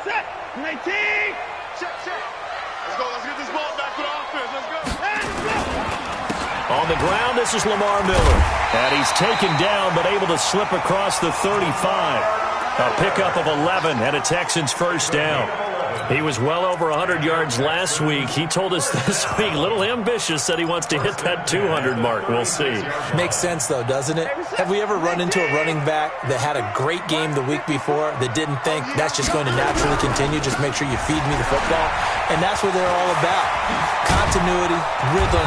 Set. 19. Check. Let's go. Let's get this ball back to the offense. Let's go. On the ground, this is Lamar Miller. And he's taken down, but able to slip across the 35. A pickup of 11 and a Texans first down. He was well over 100 yards last week. He told us this week, a little ambitious, said he wants to hit that 200 mark. We'll see. Makes sense, though, doesn't it? Have we ever run into a running back that had a great game the week before that didn't think that's just going to naturally continue? Just make sure you feed me the football. And that's what they're all about. Continuity, rhythm,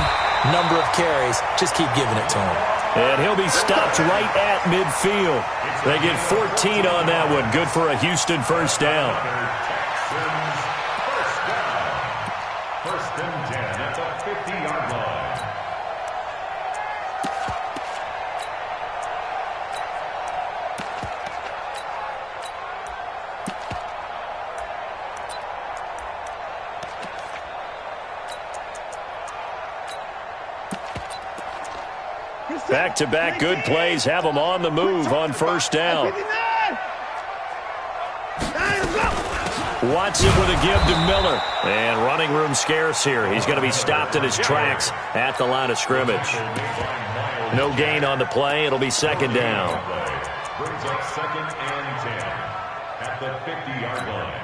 number of carries. Just keep giving it to him. And he'll be stopped right at midfield. They get 14 on that one. Good for a Houston first down. First and 10 at the 50-yard line. Back-to-back good plays have them on the move on first down. Watson with a give to Miller. And running room scarce here. He's going to be stopped in his tracks at the line of scrimmage. No gain on the play. It'll be second down. Brings up second and 10 at the 50-yard line.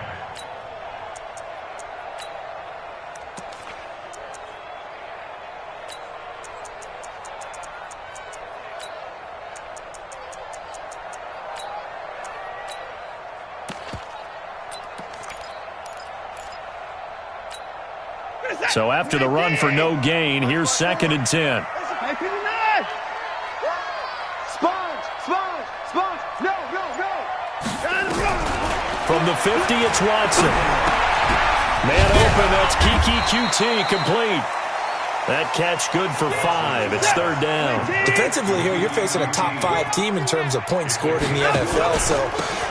So after the run for no gain, here's second and 10. From the 50, it's Watson. Man open, that's Kiki QT complete. That catch good for 5. It's third down. Defensively here, you're facing a top 5 team in terms of points scored in the NFL. So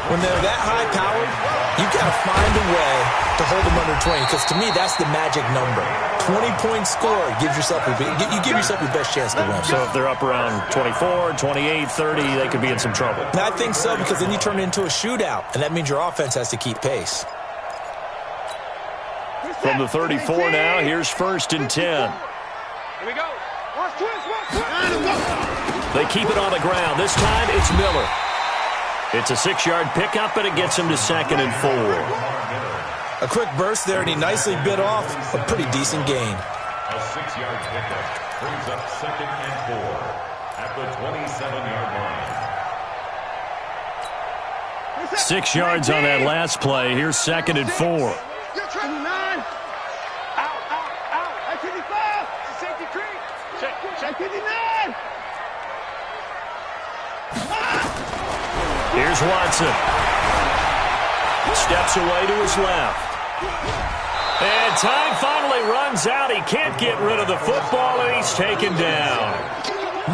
when they're that high-powered, you've got to find a way to hold them under 20. Because to me, that's the magic number. 20 points scored gives yourself you give yourself your best chance to win. So if they're up around 24, 28, 30, they could be in some trouble. I think so, because then you turn it into a shootout, and that means your offense has to keep pace. From the 34 now, here's first and 10. Here we go. They keep it on the ground. This time it's Miller. It's a 6-yard pickup, and it gets him to second and 4. A quick burst there, and he nicely bit off a pretty decent gain. A 6-yard pickup brings up second and 4 at the 27-yard line. 6 yards on that last play. Here's second and 4. Here's Watson. Steps away to his left. And time finally runs out. He can't get rid of the football, and he's taken down.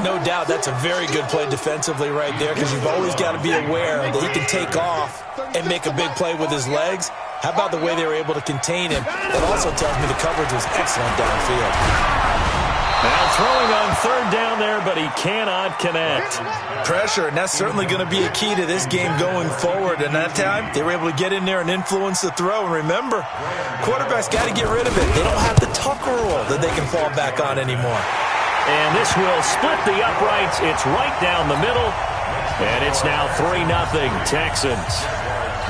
No doubt that's a very good play defensively right there, because you've always got to be aware that he can take off and make a big play with his legs. How about the way they were able to contain him? It also tells me the coverage was excellent downfield. Now throwing on third down there, but he cannot connect. Pressure, and that's certainly going to be a key to this game going forward. And that time, they were able to get in there and influence the throw. And remember, quarterbacks got to get rid of it. They don't have the tucker roll that they can fall back on anymore. And this will split the uprights. It's right down the middle. And it's now 3-0 Texans.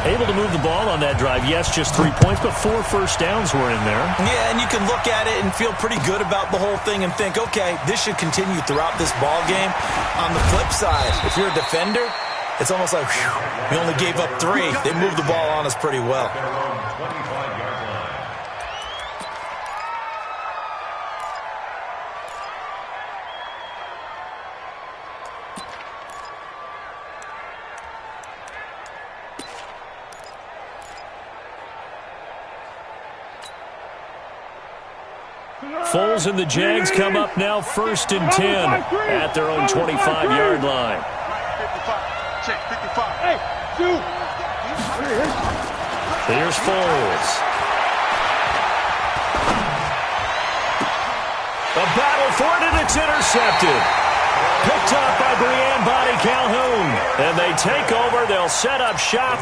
Able to move the ball on that drive. Yes, just 3 points, but 4 first downs were in there. Yeah, and you can look at it and feel pretty good about the whole thing and think, okay, this should continue throughout this ball game. On the flip side, if you're a defender, it's almost like, whew, we only gave up 3. They moved the ball on us pretty well. Foles and the Jags come up now 1st and 10 at their own 25-yard line. 55. Check, 55. Hey, shoot. Here's Foles. A battle for it, and it's intercepted. Picked up by Brianne Body Calhoun. And they take over. They'll set up shop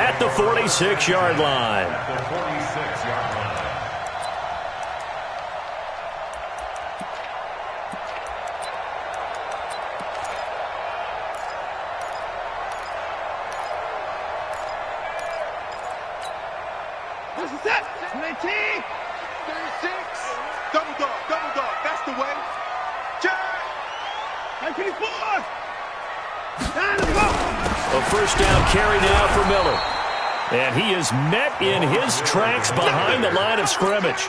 at the 46-yard line. The 46-yard line. This is it. 19. 36. Double dog. That's the way. Check. 94. Down the ball. A first down carry now for Miller. And he is met in his tracks behind the line of scrimmage.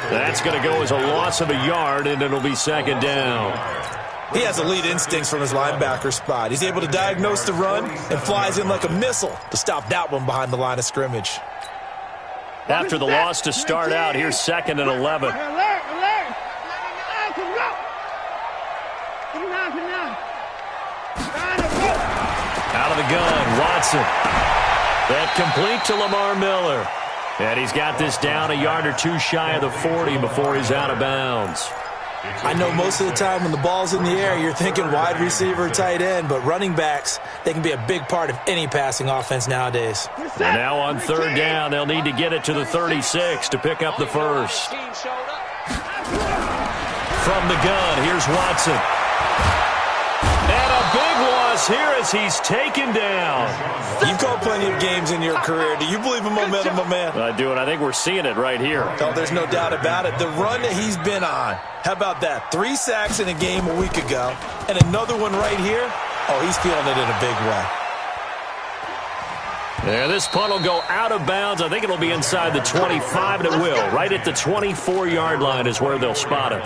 That's going to go as a loss of a yard, and it'll be 2nd down. He has elite instincts from his linebacker spot. He's able to diagnose the run and flies in like a missile to stop that one behind the line of scrimmage. After the loss to start out, here's 2nd and 11. Out of the gun, Watson. That complete to Lamar Miller. And he's got this down a yard or 2 shy of the 40 before he's out of bounds. I know most of the time when the ball's in the air, you're thinking wide receiver, tight end, but running backs, they can be a big part of any passing offense nowadays. And now on 3rd down, they'll need to get it to the 36 to pick up the first. From the gun, here's Watson. And a big loss here as he's taken down. You've called plenty of games in your career. Do you believe in momentum, my man? I do, and I think we're seeing it right here. Oh, there's no doubt about it. The run that he's been on. How about that? 3 sacks in a game a week ago, and another one right here. Oh, he's feeling it in a big way. Yeah, this punt will go out of bounds. I think it'll be inside the 25, and it will. Right at the 24-yard line is where they'll spot it.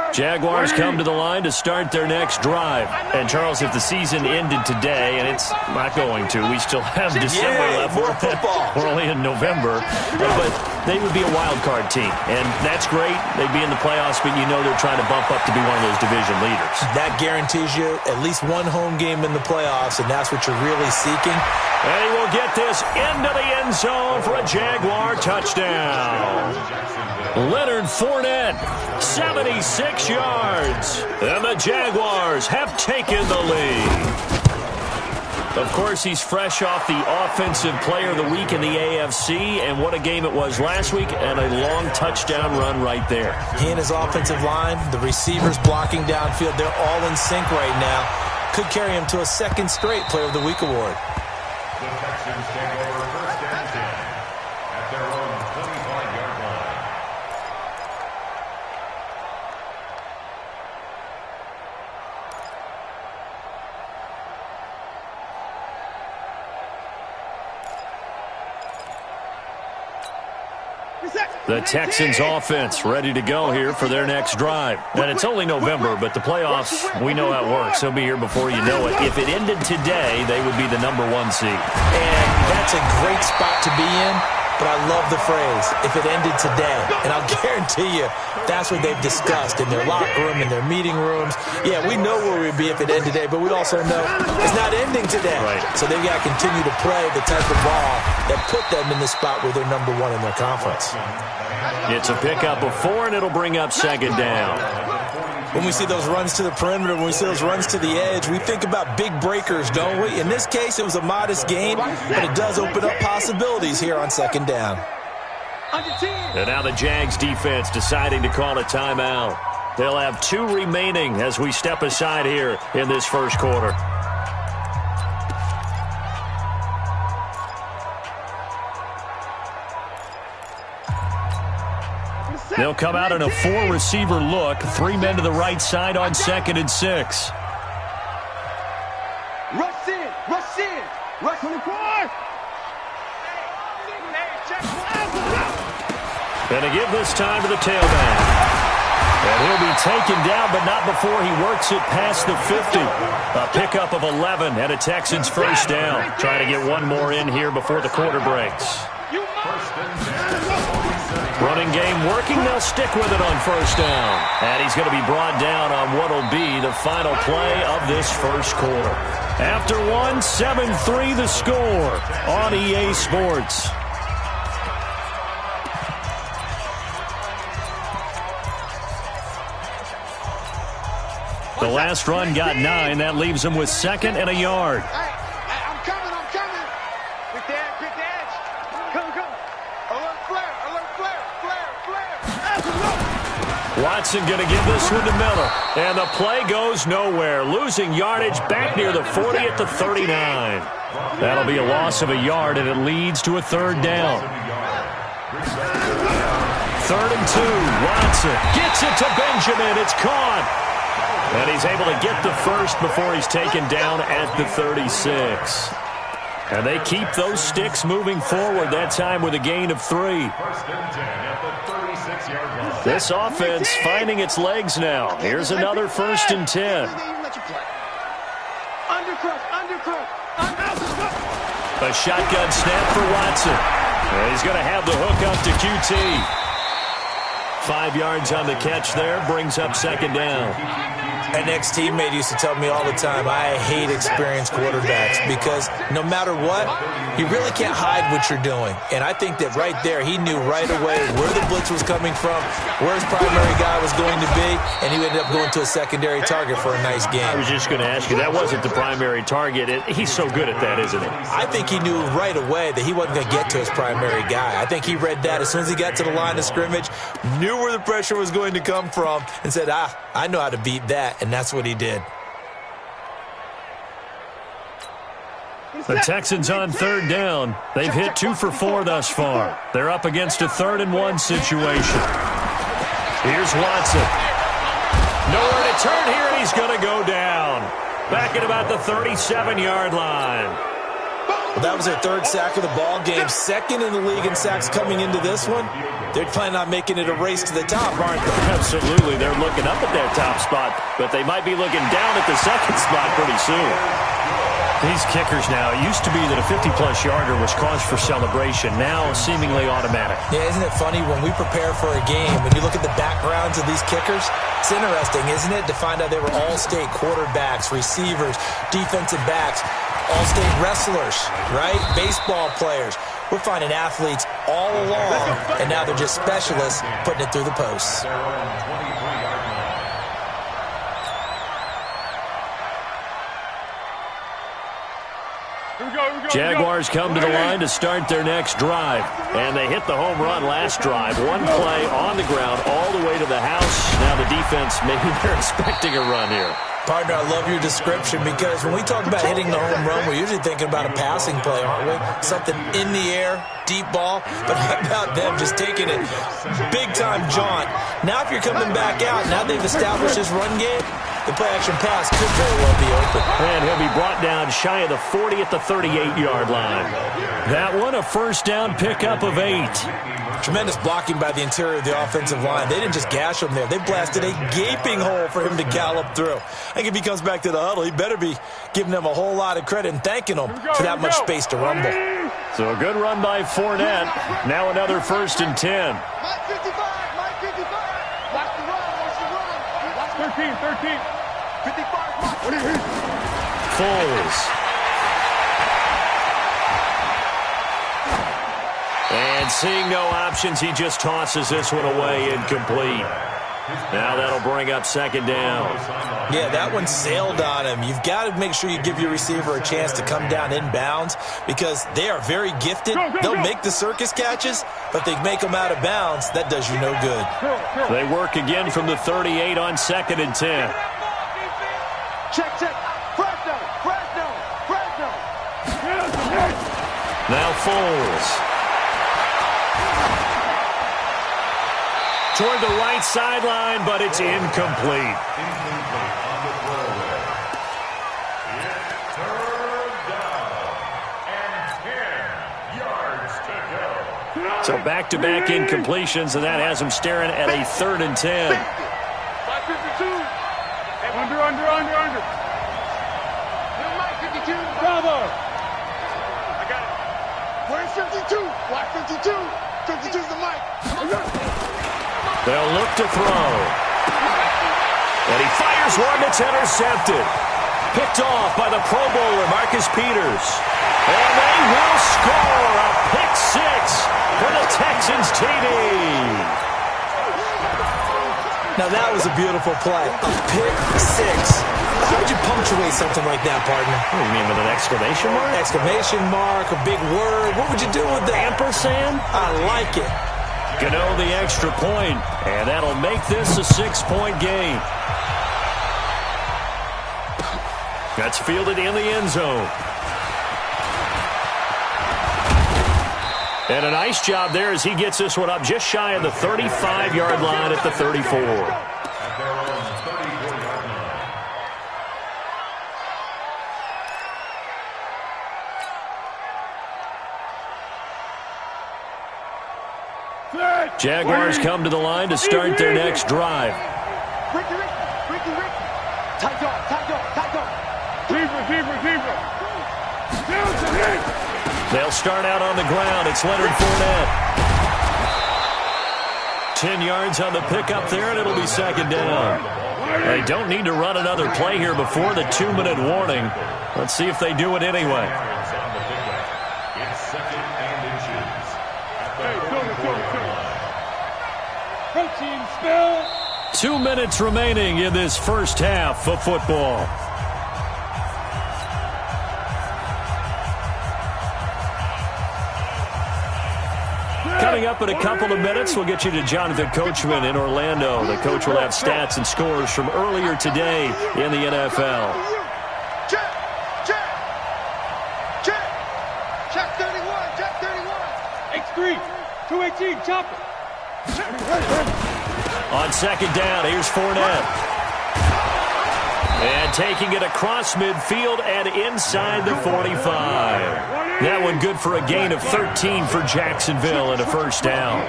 Jaguars come to the line to start their next drive. And, Charles, if the season ended today, and it's not going to, we still have December left. More football. We're only in November. But they would be a wild card team. And that's great. They'd be in the playoffs, but you know they're trying to bump up to be one of those division leaders. That guarantees you at least one home game in the playoffs, and that's what you're really seeking. And he will get this into the end zone for a Jaguar touchdown. Leonard Fournette, 76 yards. And the Jaguars have taken the lead. Of course, he's fresh off the Offensive Player of the Week in the AFC, and what a game it was last week, and a long touchdown run right there. He and his offensive line, the receivers blocking downfield, they're all in sync right now. Could carry him to a 2nd straight Player of the Week award. The Texans take over 1st and 10 at their own 25-yard line. The Texans offense ready to go here for their next drive. And it's only November, but the playoffs, we know how it works. They'll be here before you know it. If it ended today, they would be the #1 seed. And that's a great spot to be in. but I love the phrase, if it ended today. And I'll guarantee you that's what they've discussed in their locker room, in their meeting rooms. Yeah, we know where we'd be if it ended today, but we also know it's not ending today. Right. So they've got to continue to play the type of ball that put them in the spot where they're number one in their conference. It's a pickup of 4, and it'll bring up second down. When we see those runs to the perimeter, when we see those runs to the edge, we think about big breakers, don't we? In this case, it was a modest gain, but it does open up possibilities here on second down. And now the Jags defense deciding to call a timeout. They'll have 2 remaining as we step aside here in this first quarter. They'll come out in a 4-receiver look. 3 men to the right side on 2nd and 6. Rush in, rush in, rush 24. And to give this time to the tailback. And he'll be taken down, but not before he works it past the 50. A pickup of 11 and a Texans first down. Trying to get one more in here before the quarter breaks. Running game working. They'll stick with it on first down. And he's going to be brought down on what will be the final play of this first quarter. After 1, 7-3 the score on EA Sports. The last run got 9. That leaves him with 2nd and a yard. I'm coming. Quick the edge. Come. Alert flare. Watson going to give this one to Miller. And the play goes nowhere. Losing yardage back near the 40 at the 39. That'll be a loss of a yard, and it leads to a 3rd down. 3rd and 2. Watson gets it to Benjamin. It's caught. And he's able to get the first before he's taken down at the 36. And they keep those sticks moving forward, that time with a gain of 3. This offense finding its legs now. Here's another 1st and 10. A shotgun snap for Watson. And he's going to have the hook up to QT. 5 yards on the catch there, brings up 2nd down. An ex-teammate used to tell me all the time, I hate experienced quarterbacks because no matter what, you really can't hide what you're doing. And I think that right there, he knew right away where the blitz was coming from, where his primary guy was going to be, and he ended up going to a secondary target for a nice game. I was just going to ask you, that wasn't the primary target. He's so good at that, isn't he? I think he knew right away that he wasn't going to get to his primary guy. I think he read that as soon as he got to the line of scrimmage, knew where the pressure was going to come from, and said, I know how to beat that. And that's what he did. The Texans on 3rd down. They've hit 2 for 4 thus far. They're up against a 3rd and 1 situation. Here's Watson. Nowhere to turn here, and he's going to go down. Back at about the 37-yard line. Well, that was their 3rd sack of the ball game. 2nd in the league in sacks coming into this one. They're planning on making it a race to the top, aren't they? Absolutely. They're looking up at that top spot, but they might be looking down at the 2nd spot pretty soon. These kickers now, it used to be that a 50-plus yarder was cause for celebration. Now, seemingly automatic. Yeah, isn't it funny when we prepare for a game, when you look at the backgrounds of these kickers, it's interesting, isn't it, to find out they were all-state quarterbacks, receivers, defensive backs, all-state wrestlers, right? Baseball players. We're finding athletes all along, and now they're just specialists putting it through the posts. Jaguars come to the line to start their next drive. And they hit the home run last drive. One play on the ground all the way to the house. Now the defense, maybe they're expecting a run here. Partner, I love your description because when we talk about hitting the home run, we're usually thinking about a passing play, aren't we? Something in the air, deep ball. But how about them just taking it big-time jaunt? Now if you're coming back out, now they've established this run game, the play-action pass could very well be open. And he'll be brought down shy of the 40 at the 38-yard line. That one, a first down pickup of 8. Tremendous blocking by the interior of the offensive line. They didn't just gash him there. They blasted a gaping hole for him to gallop through. I think if he comes back to the huddle, he better be giving them a whole lot of credit and thanking them for that much space to rumble. So a good run by Fournette. Now another 1st and 10. Mike 55, Mike 55. Watch the run, watch the run. Watch 13, 13. 55, what are you? Foles. And seeing no options, he just tosses this one away incomplete. Now that'll bring up 2nd down. Yeah, that one sailed on him. You've got to make sure you give your receiver a chance to come down inbounds because they are very gifted. They'll make the circus catches, but if they make them out of bounds, that does you no good. They work again from the 38 on 2nd and 10. Check, check. Fresno, Fresno, Fresno. Now Foles. Toward the right sideline, but it's incomplete. So back-to-back incompletions, and that has him staring at a 3rd and 10. 552. Under. Mike 52. Bravo. I got it. Where's 52? Watch 52. 52's the mic. They'll look to throw. And he fires one that's intercepted. Picked off by the Pro Bowler, Marcus Peters. And they will score a pick 6 for the Texans TD. Now that was a beautiful play. A pick 6. How would you punctuate something like that, partner? What do you mean, with an exclamation mark? Exclamation mark, a big word. What would you do with that? Ampersand? I like it. Gano the extra point, and that'll make this a 6-point game. That's fielded in the end zone. And a nice job there as he gets this one up just shy of the 35-yard line at the 34. Jaguars come to the line to start their next drive. Ricky. Tight dog. Receiver. They'll start out on the ground. It's Leonard Fournette. 10 yards on the pickup there, and it'll be 2nd down. They don't need to run another play here before the 2-minute warning. Let's see if they do it anyway. It's 2nd and inches. Protein spill. 2 minutes remaining in this first half of football. Coming up in a couple of minutes, we'll get you to Jonathan Coachman in Orlando. The coach will have stats and scores from earlier today in the NFL. Check 31. X3. 218. Chopper. On 2nd down, here's Fournette. And taking it across midfield and inside the 45. That one good for a gain of 13 for Jacksonville and a 1st down.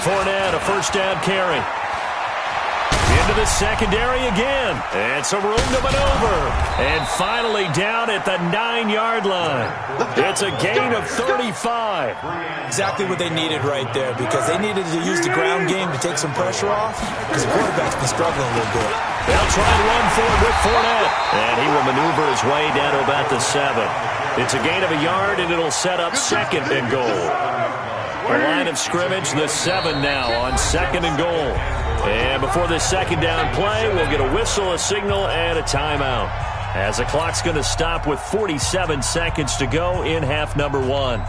Fournette, a 1st down carry. Into the secondary again. And some room to maneuver. And finally down at the 9-yard line. It's a gain of 35. Exactly what they needed right there because they needed to use the ground game to take some pressure off because the quarterback's been struggling a little bit. They'll try and run for it with Fournette. And he will maneuver his way down to about the 7. It's a gain of a yard, and it'll set up 2nd and goal. The line of scrimmage, the 7 now on 2nd and goal. And before this 2nd down play, we'll get a whistle, a signal, and a timeout. As the clock's going to stop with 47 seconds to go in half number 1.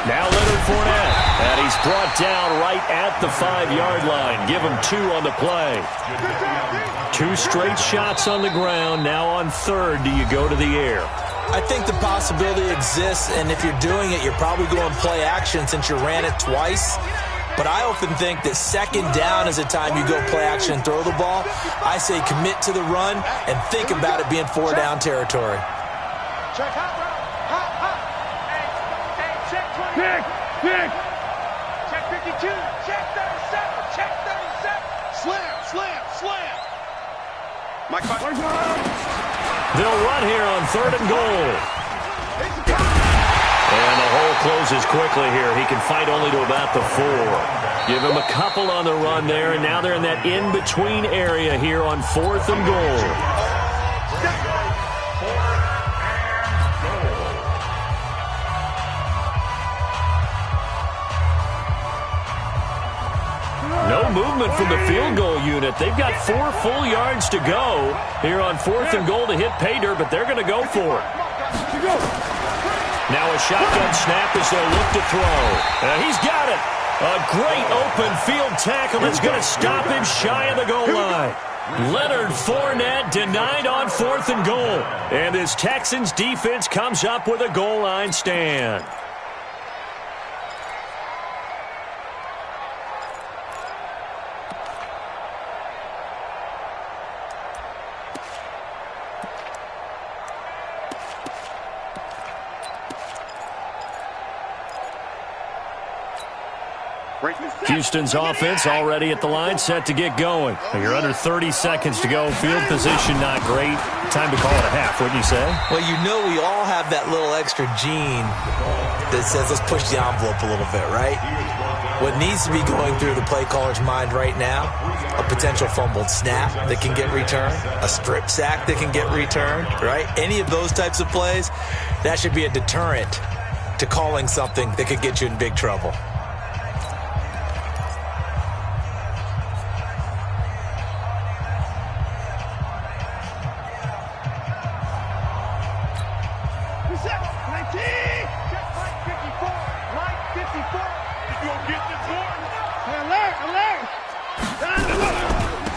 Now Leonard Fournette, and he's brought down right at the 5-yard line. Give him 2 on the play. 2 straight shots on the ground. Now on 3rd, do you go to the air? I think the possibility exists, and if you're doing it, you're probably going play action since you ran it twice. But I often think that 2nd down is a time you go play action and throw the ball. I say commit to the run and think about it being 4-down territory. Check hot, hot. Hey, check 20. Pick. Check 52. Check 37. Check 37. Slam. Mike, They'll run here on 3rd and goal. And the hole closes quickly here. He can fight only to about the 4. Give him a couple on the run there, and now they're in that in-between area here on 4th and goal. No movement from the field goal unit. They've got 4 full yards to go here on 4th and goal to hit pay dirt, but they're going to go for it. Now a shotgun snap as they'll look to throw. He's got it. A great open field tackle that's going to stop him shy of the goal line. Leonard Fournette denied on 4th and goal. And this Texans defense comes up with a goal line stand. Houston's offense already at the line, set to get going. You're under 30 seconds to go. Field position not great. Time to call it a half, wouldn't you say? Well, you know we all have that little extra gene that says let's push the envelope a little bit, right? What needs to be going through the play caller's mind right now, a potential fumbled snap that can get returned, a strip sack that can get returned, right? Any of those types of plays, that should be a deterrent to calling something that could get you in big trouble.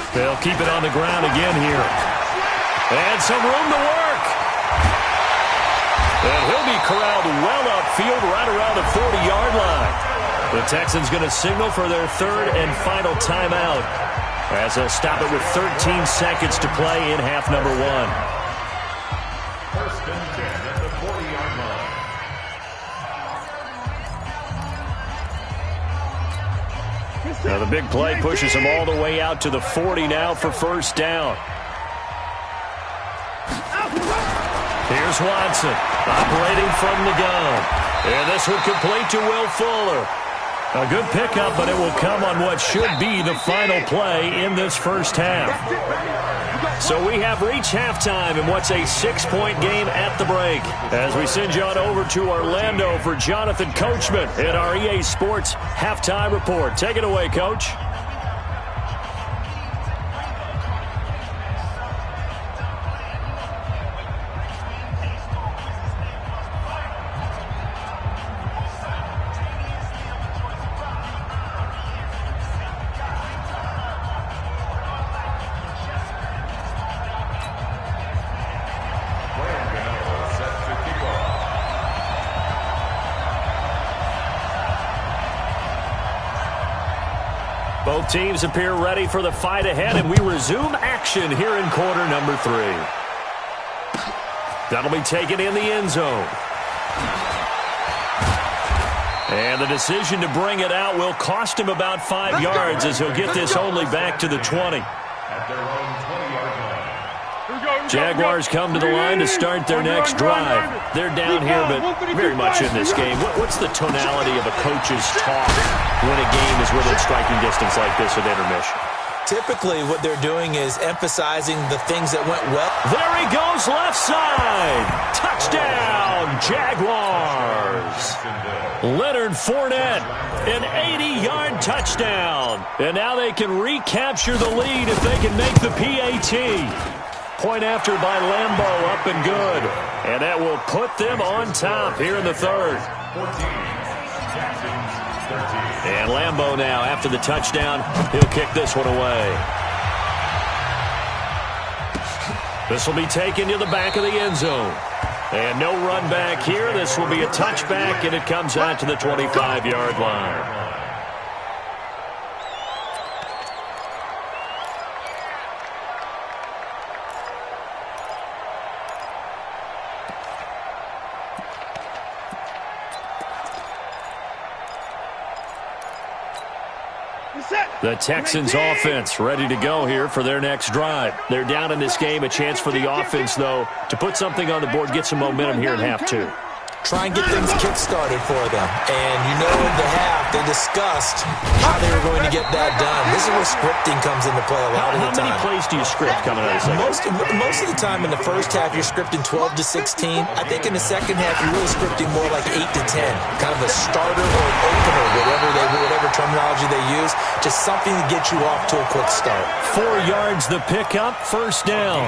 They'll keep it on the ground again here. And some room to work. And he'll be corralled well upfield right around the 40-yard line. The Texans going to signal for their 3rd and final timeout as they'll stop it with 13 seconds to play in half number 1. 1st and 10 at the 40-yard line. Now the big play pushes him all the way out to the 40 now for 1st down. Here's Watson operating from the gun. And this one complete to Will Fuller. A good pickup, but it will come on what should be the final play in this first half. So we have reached halftime in what's a 6-point game at the break. As we send you on over to Orlando for Jonathan Coachman at our EA Sports Halftime Report. Take it away, Coach. Both teams appear ready for the fight ahead, and we resume action here in quarter number 3. That'll be taken in the end zone. And the decision to bring it out will cost him about 5 yards as he'll get this only back to the 20. At their own 20-yard line. Jaguars come to the line to start their next drive. They're down here, but very much in this game. What's the tonality of a coach's talk when a game is within striking distance like this at intermission? Typically, what they're doing is emphasizing the things that went well. There he goes, left side. Touchdown, Jaguars. Leonard Fournette, an 80-yard touchdown. And now they can recapture the lead if they can make the PAT. Point after by Lambeau, up and good. And that will put them on top here in the third. 14, Jackson's 13. And Lambeau now, after the touchdown, he'll kick this one away. This will be taken to the back of the end zone. And no run back here. This will be a touchback, and it comes out to the 25-yard line. The Texans offense ready to go here for their next drive. They're down in this game. A chance for the offense, though, to put something on the board, get some momentum here in half two. Try and get things kick-started for them. And you know in the half, they discussed how they were going to get that done. This is where scripting comes into play a lot of the time. How many plays do you script coming out of the second? Most of the time in the first half, you're scripting 12 to 16. I think in the second half, you're really scripting more like 8 to 10. Kind of a starter or an opener, whatever terminology they use. Just something to get you off to a quick start. 4 yards the pickup, first down.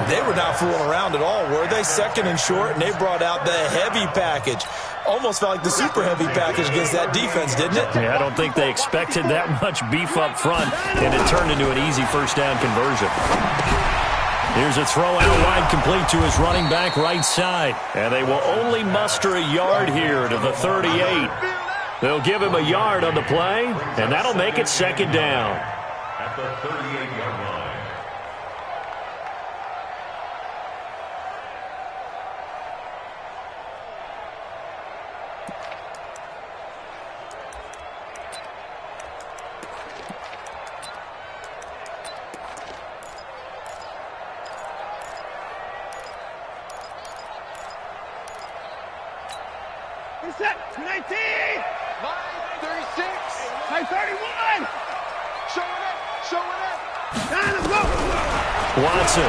They were not fooling around at all, were they? Second and short, and they brought out the heavy package. Almost felt like the super heavy package against that defense, didn't it? Yeah, I don't think they expected that much beef up front, and it turned into an easy first down conversion. Here's a throw out wide, complete to his running back right side. And they will only muster a yard here to the 38. They'll give him a yard on the play, and that'll make it second down. At the 38-yard line. Set, 19, 9, 36, 9, 31. Showing it. Time to go. Watson.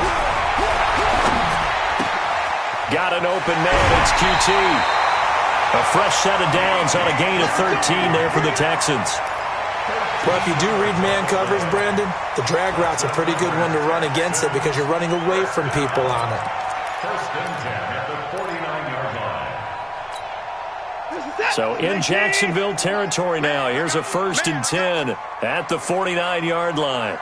Got an open man. It's QT. A fresh set of downs on a gain of 13 there for the Texans. Well, if you do read man coverage, Brandon, the drag route's a pretty good one to run against it because you're running away from people on it. First and 10 at the 49-yard line. So in Jacksonville territory now. Here's a first and 10 at the 49-yard line.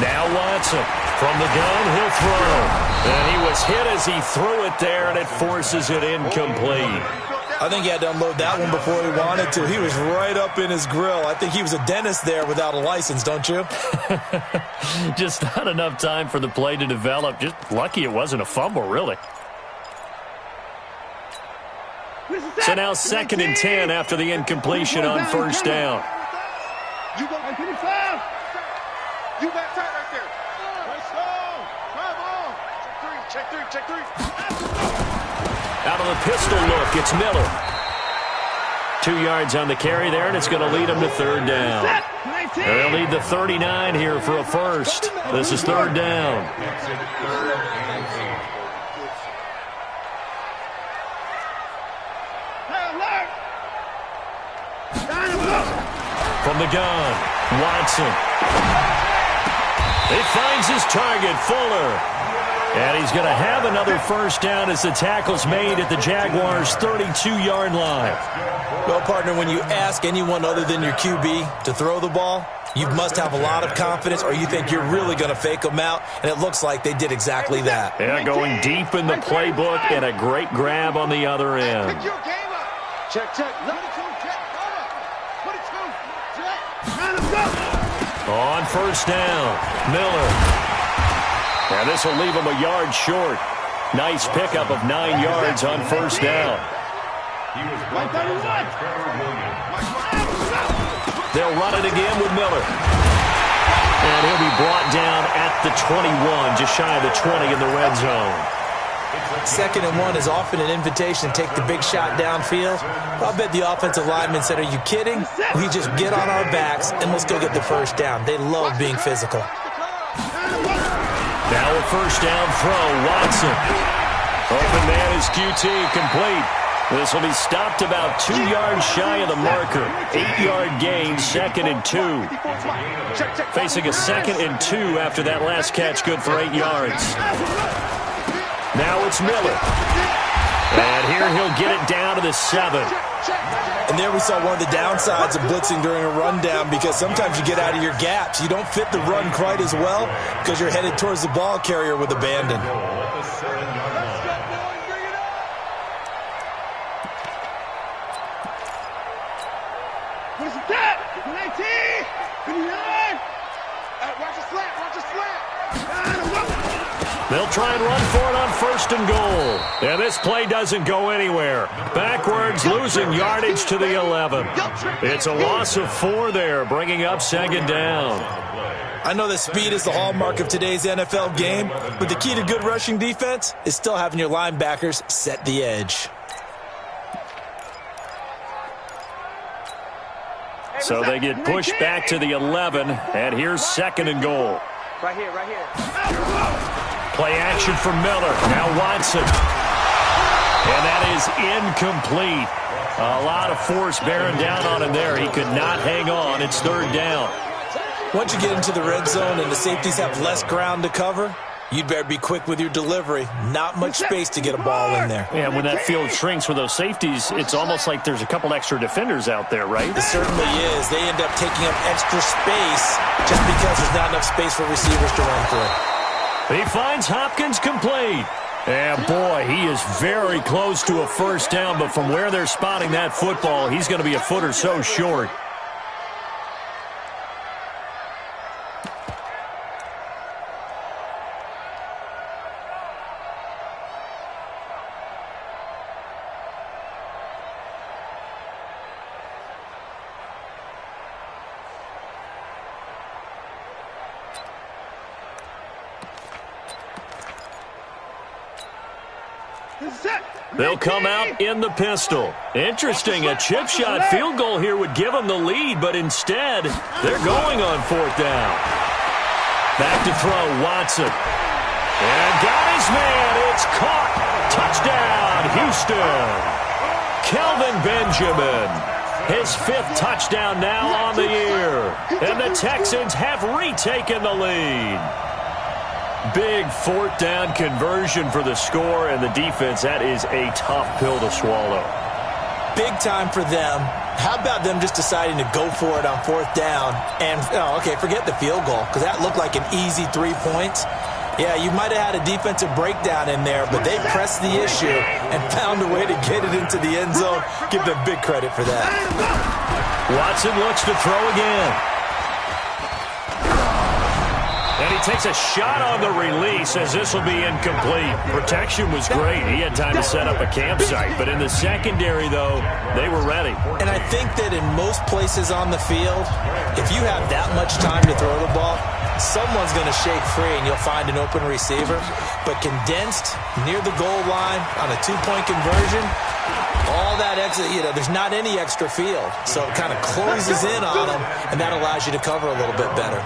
Now Watson from the gun, he'll throw. And he was hit as he threw it there, and it forces it incomplete. I think he had to unload that one before he wanted to. He was right up in his grill. I think he was a dentist there without a license, don't you? Just not enough time for the play to develop. Just lucky it wasn't a fumble, really. So now second and 10 after the incompletion on first down. You got 25. You got tight right there. Let's go. Come on. Check three. Out of the pistol look, it's Miller. 2 yards on the carry there, and it's going to lead him to third down. They'll need the 39 here for a first. This is third down. From the gun, Watson. He finds his target, Fuller. And he's going to have another first down as the tackle's made at the Jaguars' 32-yard line. Well, partner, when you ask anyone other than your QB to throw the ball, you must have a lot of confidence or you think you're really going to fake them out, and it looks like they did exactly that. Yeah, going deep in the playbook and a great grab on the other end. Check. On first down, Miller. And this will leave him a yard short. Nice pickup of 9 yards on first down. They'll run it again with Miller. And he'll be brought down at the 21, just shy of the 20 in the red zone. Second and 1 is often an invitation to take the big shot downfield. I'll bet the offensive lineman said, are you kidding? We just get on our backs and let's go get the first down. They love being physical. Now a first down throw, Watson. Open man is QT, complete. This will be stopped about 2 yards shy of the marker. 8-yard gain, second and 2. Facing a second and 2 after that last catch, good for 8 yards. Now it's Miller. And here he'll get it down to the 7. And there we saw one of the downsides of blitzing during a rundown because sometimes you get out of your gaps. You don't fit the run quite as well because you're headed towards the ball carrier with abandon. What's that? 19, 29. Watch a slant. They'll try and run for it on 1st and goal. And this play doesn't go anywhere. Backwards, losing yardage to the 11. It's a loss of 4 there, bringing up 2nd down. I know that speed is the hallmark of today's NFL game, but the key to good rushing defense is still having your linebackers set the edge. So they get pushed back to the 11, and here's 2nd and goal. Right here, right here. Play action for Miller. Now Watson. And that is incomplete. A lot of force bearing down on him there. He could not hang on. It's 3rd down. Once you get into the red zone and the safeties have less ground to cover, you'd better be quick with your delivery. Not much space to get a ball in there. Yeah, when that field shrinks with those safeties, it's almost like there's a couple extra defenders out there, right? It certainly is. They end up taking up extra space just because there's not enough space for receivers to run through. He finds Hopkins complete. And boy, he is very close to a 1st down, but from where they're spotting that football, he's going to be a foot or so short. They'll come out in the pistol. Interesting, a chip shot field goal here would give them the lead, but instead, they're going on 4th down. Back to throw, Watson. And got his man. It's caught. Touchdown, Houston. Kelvin Benjamin. His 5th touchdown now on the year. And the Texans have retaken the lead. Big 4th down conversion for the score, and the defense, that is a tough pill to swallow. Big time for them. How about them just deciding to go for it on 4th down? And, forget the field goal, because that looked like an easy 3 points. Yeah, you might have had a defensive breakdown in there, but they pressed the issue and found a way to get it into the end zone. Give them big credit for that. Watson looks to throw again. And he takes a shot on the release as this will be incomplete. Protection was great. He had time to set up a campsite. But in the secondary, though, they were ready. And I think that in most places on the field, if you have that much time to throw the ball, someone's going to shake free and you'll find an open receiver. But condensed near the goal line on a 2-point conversion, all that extra, there's not any extra field. So it kind of closes in on them, and that allows you to cover a little bit better.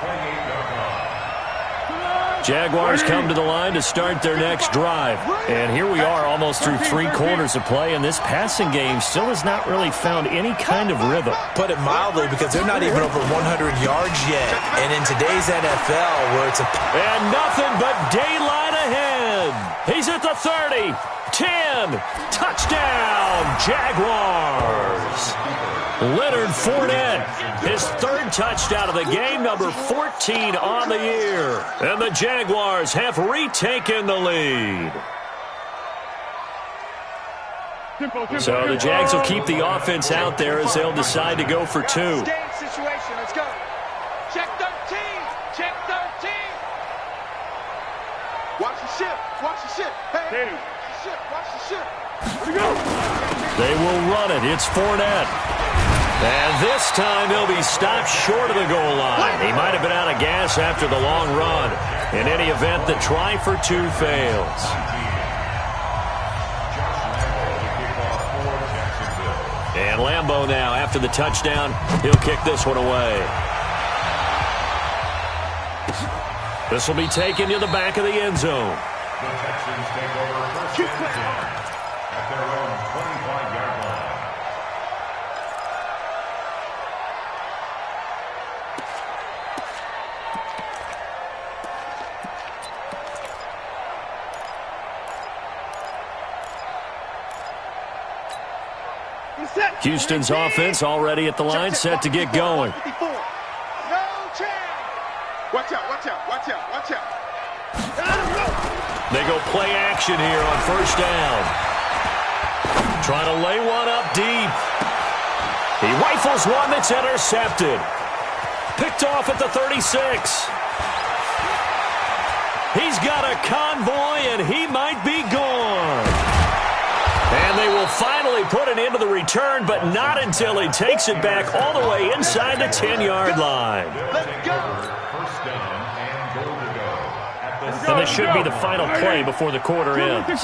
Jaguars come to the line to start their next drive. And here we are almost through 3 quarters of play, and this passing game still has not really found any kind of rhythm. Put it mildly, because they're not even over 100 yards yet. And in today's NFL, where it's a... And nothing but daylight ahead. He's at the 30. 10. Touchdown, Jaguars. Leonard Fournette, his 3rd touchdown of the game, number 14 on the year. And the Jaguars have retaken the lead. So the Jags will keep the offense out there as they'll decide to go for 2. Situation, let's go. Check 13. Check 13. Watch the ship. Watch the ship. Hey, watch the ship. Watch the ship. Here we go. They will run it. It's Fournette. And this time he'll be stopped short of the goal line. He might have been out of gas after the long run. In any event, the try for 2 fails. And Lambeau now, after the touchdown, he'll kick this one away. This will be taken to the back of the end zone. The Texans take over 1st and 10 at their own 25-yard line. Houston's offense already at the line, set to get going. No chance. Watch out, watch out, watch out, watch out. They go play action here on 1st down. Trying to lay one up deep. He rifles one that's intercepted. Picked off at the 36. He's got a convoy, and he might be gone. And they will finally put an end to the return, but not until he takes it back all the way inside the 10-yard line. And this should be the final play before the quarter ends.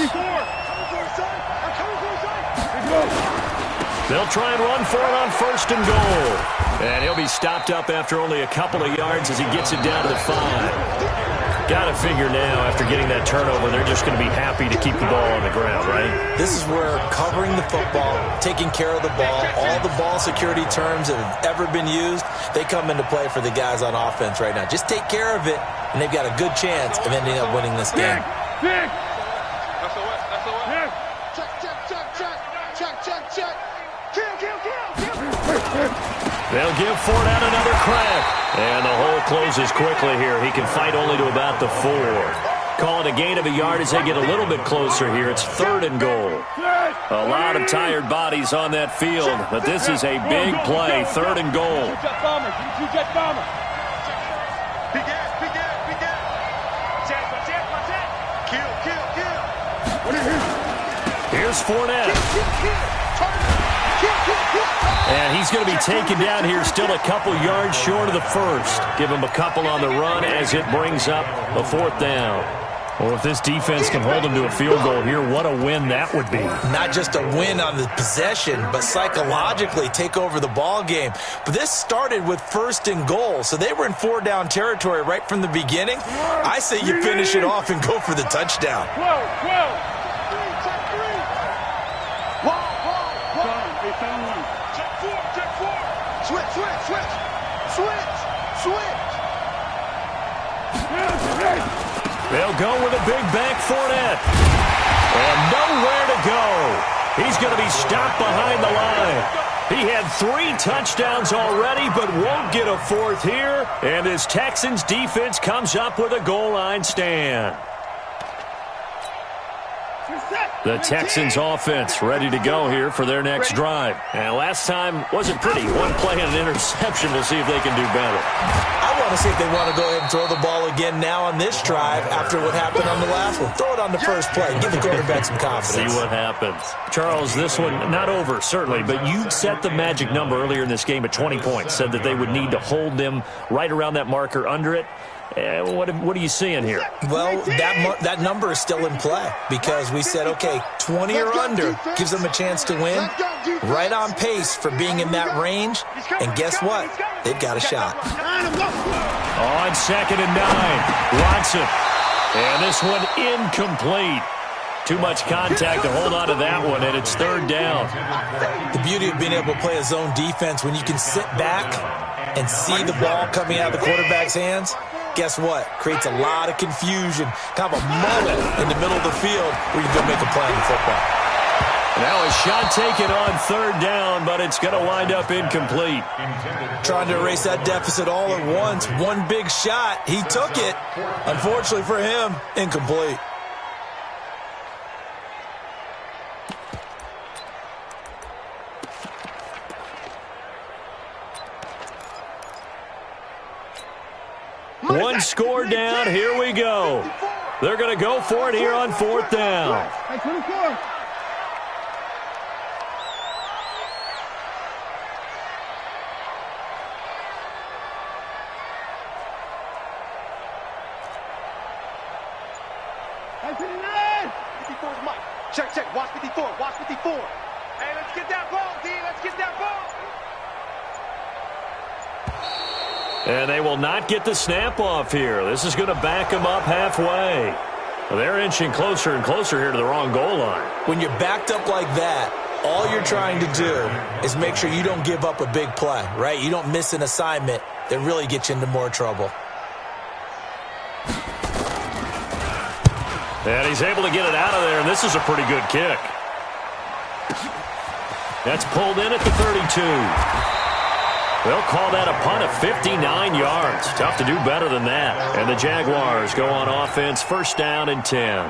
They'll try and run for it on 1st and goal. And he'll be stopped up after only a couple of yards as he gets it down to the 5. Got to figure now, after getting that turnover, they're just going to be happy to keep the ball on the ground, right? This is where covering the football, taking care of the ball, all the ball security terms that have ever been used, they come into play for the guys on offense right now. Just take care of it, and they've got a good chance of ending up winning this game. That's the way. Check. Kill. They'll give Fournette another crack. And the hole closes quickly here. He can fight only to about the 4. Call it a gain of a yard as they get a little bit closer here. It's 3rd and goal. A lot of tired bodies on that field, but this is a big play. 3rd and goal. Here's Fournette. And he's going to be taken down here, still a couple yards short of the 1st. Give him a couple on the run as it brings up a 4th down. Well, if this defense can hold him to a field goal here, what a win that would be. Not just a win on the possession, but psychologically take over the ball game. But this started with 1st and goal, so they were in 4-down territory right from the beginning. I say you finish it off and go for the touchdown. They'll go with a big back Fournette. And nowhere to go. He's going to be stopped behind the line. He had 3 touchdowns already, but won't get a 4th here. And his Texans defense comes up with a goal line stand. The Texans offense ready to go here for their next drive. And last time wasn't pretty. 1 play and an interception. We'll see if they can do better. I want to see if they want to go ahead and throw the ball again now on this drive after what happened on the last one. Throw it on the first play. Give the quarterback some confidence. See what happens. Charles, this one not over, certainly, but you set the magic number earlier in this game at 20 points. Said that they would need to hold them right around that marker under it. What are you seeing here? Well, that number is still in play because we said, okay, 20 or under gives them a chance to win. Right on pace for being in that range. And guess what? They've got a shot. On 2nd and 9, Watson. And this one incomplete. Too much contact to hold on to that one, and it's 3rd down. The beauty of being able to play a zone defense when you can sit back and see the ball coming out of the quarterback's hands, guess what? Creates a lot of confusion, kind of a mullet in the middle of the field where you can go make a play in football. Now a shot taken on 3rd down, but it's going to wind up incomplete. Trying to erase that deficit all at once. One big shot. He took it. Unfortunately for him, incomplete. One score down. Here we go. They're going to go for it here on 4th down. Check. Watch 54. Hey, let's get that ball, D. Let's get that ball. And they will not get the snap off here. This is going to back them up halfway. They're inching closer and closer here to the wrong goal line. When you're backed up like that, all you're trying to do is make sure you don't give up a big play, right? You don't miss an assignment that really gets you into more trouble. And he's able to get it out of there, and this is a pretty good kick. That's pulled in at the 32. They'll call that a punt of 59 yards. Tough to do better than that. And the Jaguars go on offense, 1st down and 10.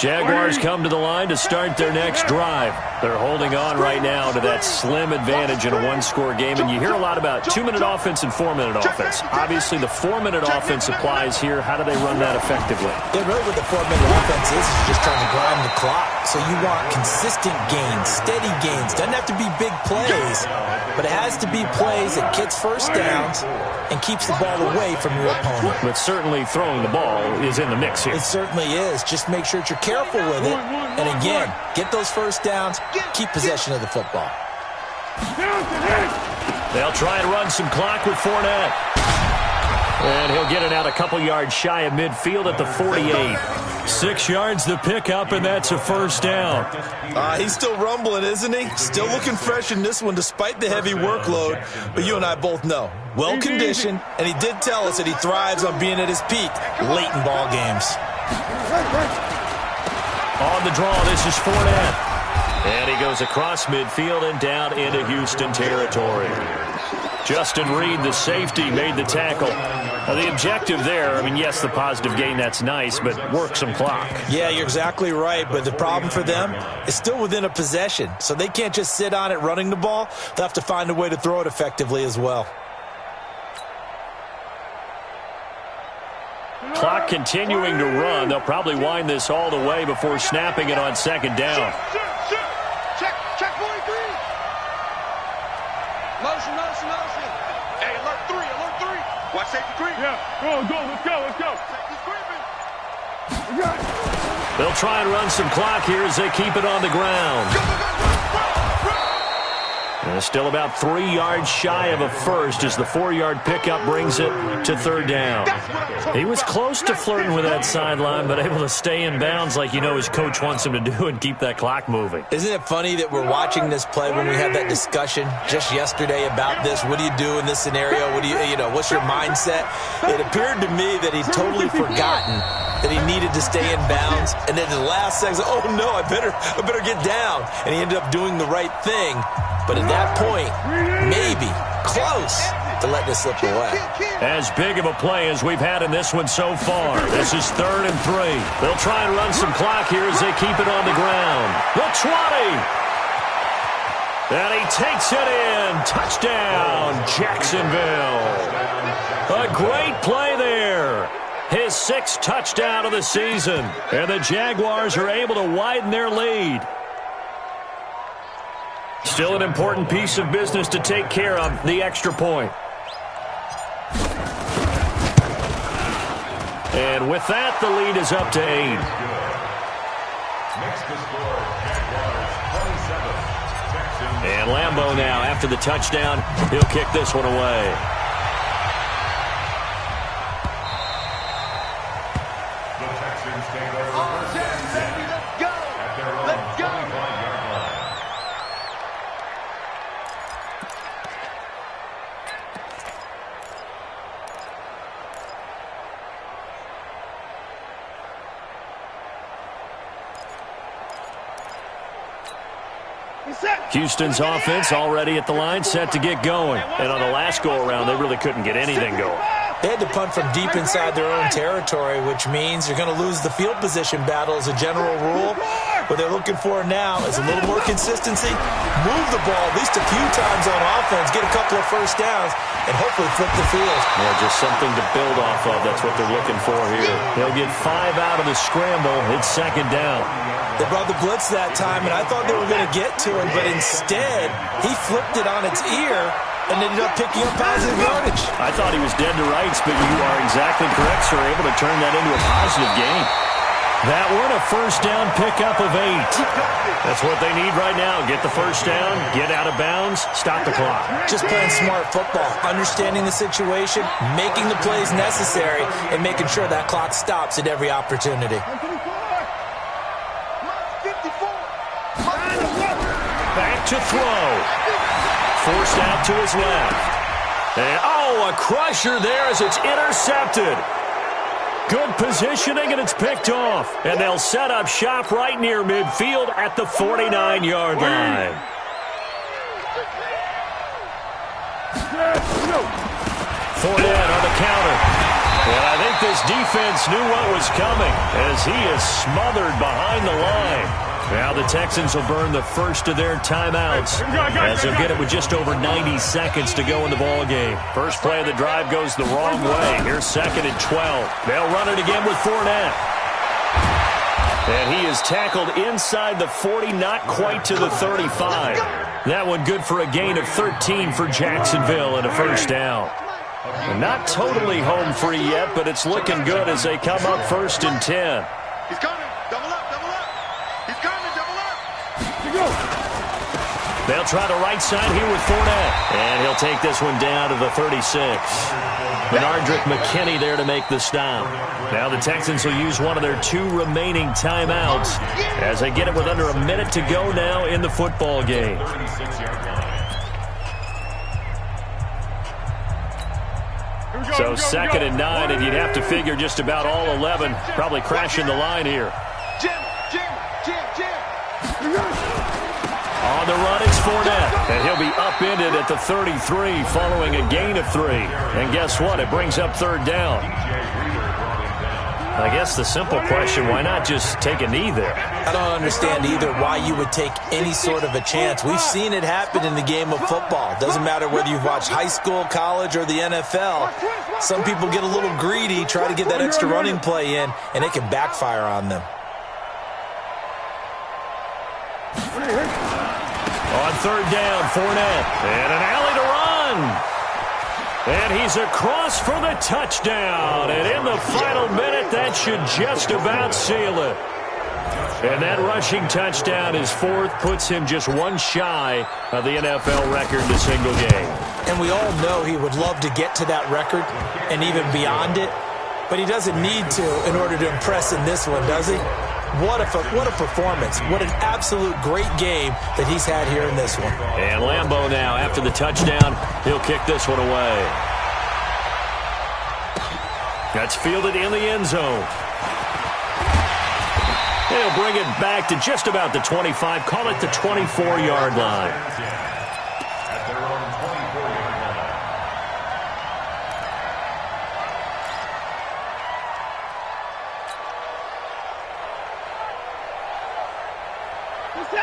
Jaguars come to the line to start their next drive. They're holding on right now to that slim advantage in a one-score game, and you hear a lot about 2-minute offense and 4-minute offense. Obviously, the 4-minute offense applies here. How do they run that effectively? Yeah, really what the 4-minute offense is just trying to grind the clock. So you want consistent gains, steady gains. Doesn't have to be big plays, but it has to be plays that gets first downs and keeps the ball away from your opponent. But certainly throwing the ball is in the mix here. It certainly is. Just make sure that you're careful with it. And again, get those first downs, keep possession of the football. They'll try and run some clock with Fournette. And he'll get it out a couple yards shy of midfield at the 48. 6 yards the pickup, and that's a first down. He's still rumbling, isn't he? Still looking fresh in this one despite the heavy workload. But you and I both know, well-conditioned, and he did tell us that he thrives on being at his peak late in ball games. On the draw, this is Fournette. And he goes across midfield and down into Houston territory. Justin Reed, the safety, made the tackle. The objective there, I mean, yes, the positive gain, that's nice, but work some clock. Yeah, you're exactly right, but the problem for them is still within a possession, so they can't just sit on it running the ball. They'll have to find a way to throw it effectively as well. Clock continuing to run. They'll probably wind this all the way before snapping it on second down. Check 43. Motion. Hey, alert 3. Watch safety creep. Yeah, let's go. Safety creeping. They'll try and run some clock here as they keep it on the ground. Go. And still about 3 yards shy of a first as the 4-yard pickup brings it to third down. He was close to flirting with that sideline, but able to stay in bounds like you know his coach wants him to do and keep that clock moving. Isn't it funny that we're watching this play when we had that discussion just yesterday about this? What do you do in this scenario? What's your mindset? It appeared to me that he'd totally forgotten that he needed to stay in bounds, and then the last second, oh no, I better get down. And he ended up doing the right thing. But at that point, maybe close to let this slip away. As big of a play as we've had in this one so far. This is 3rd and 3. They'll try and run some clock here as they keep it on the ground. The 20. And he takes it in. Touchdown, Jacksonville. A great play there. His 6th touchdown of the season. And the Jaguars are able to widen their lead. Still an important piece of business to take care of, the extra point. And with that, the lead is up to 8. And Lambeau now, after the touchdown, he'll kick this one away. Houston's offense already at the line, set to get going. And on the last go-around, they really couldn't get anything going. They had to punt from deep inside their own territory, which means you're going to lose the field position battle as a general rule. What they're looking for now is a little more consistency, move the ball at least a few times on offense, get a couple of first downs, and hopefully flip the field. Yeah, just something to build off of. That's what they're looking for here. They'll get 5 out of the scramble. It's second down. They brought the blitz that time, and I thought they were going to get to him, but instead, he flipped it on its ear and ended up picking up positive yardage. I thought he was dead to rights, but you are exactly correct, sir. Able to turn that into a positive gain. That one, a first down pickup of 8. That's what they need right now. Get the first down, get out of bounds, stop the clock. Just playing smart football, understanding the situation, making the plays necessary, and making sure that clock stops at every opportunity. Back to throw. Forced out to his left. And, a crusher there as it's intercepted. Good positioning, and it's picked off. And they'll set up shop right near midfield at the 49-yard line. Fournette on the counter. And I think this defense knew what was coming as he is smothered behind the line. Now the Texans will burn the first of their timeouts as they'll get it with just over 90 seconds to go in the ballgame. First play of the drive goes the wrong way. Here's 2nd and 12. They'll run it again with Fournette. And he is tackled inside the 40, not quite to the 35. That one good for a gain of 13 for Jacksonville and a first down. Not totally home free yet, but it's looking good as they come up 1st and 10. He's coming. Double up, double up. He's coming, double up. Here you go. They'll try the right side here with Fournette. And he'll take this one down to the 36. Benardrick McKinney there to make the stop. Now the Texans will use one of their 2 remaining timeouts as they get it with under a minute to go now in the football game. So 2nd and 9, and you'd have to figure just about all 11 probably crashing the line here. Jim. On the run, it's Fournette, and he'll be upended at the 33 following a gain of 3. And guess what? It brings up 3rd down. I guess the simple question, why not just take a knee there? I don't understand either why you would take any sort of a chance. We've seen it happen in the game of football. Doesn't matter whether you've watched high school, college, or the NFL. Some people get a little greedy, try to get that extra running play in, and it can backfire on them. On 3rd down, Fournette, and an alley to run. And he's across for the touchdown. And in the final minute, that should just about seal it. And that rushing touchdown, his 4th, puts him just 1 shy of the NFL record in a single game. And we all know he would love to get to that record and even beyond it. But he doesn't need to in order to impress in this one, does he? What a performance. What an absolute great game that he's had here in this one. And Lambeau now, after the touchdown, he'll kick this one away. That's fielded in the end zone. He'll bring it back to just about the 25, call it the 24-yard line. At their own 24-yard line.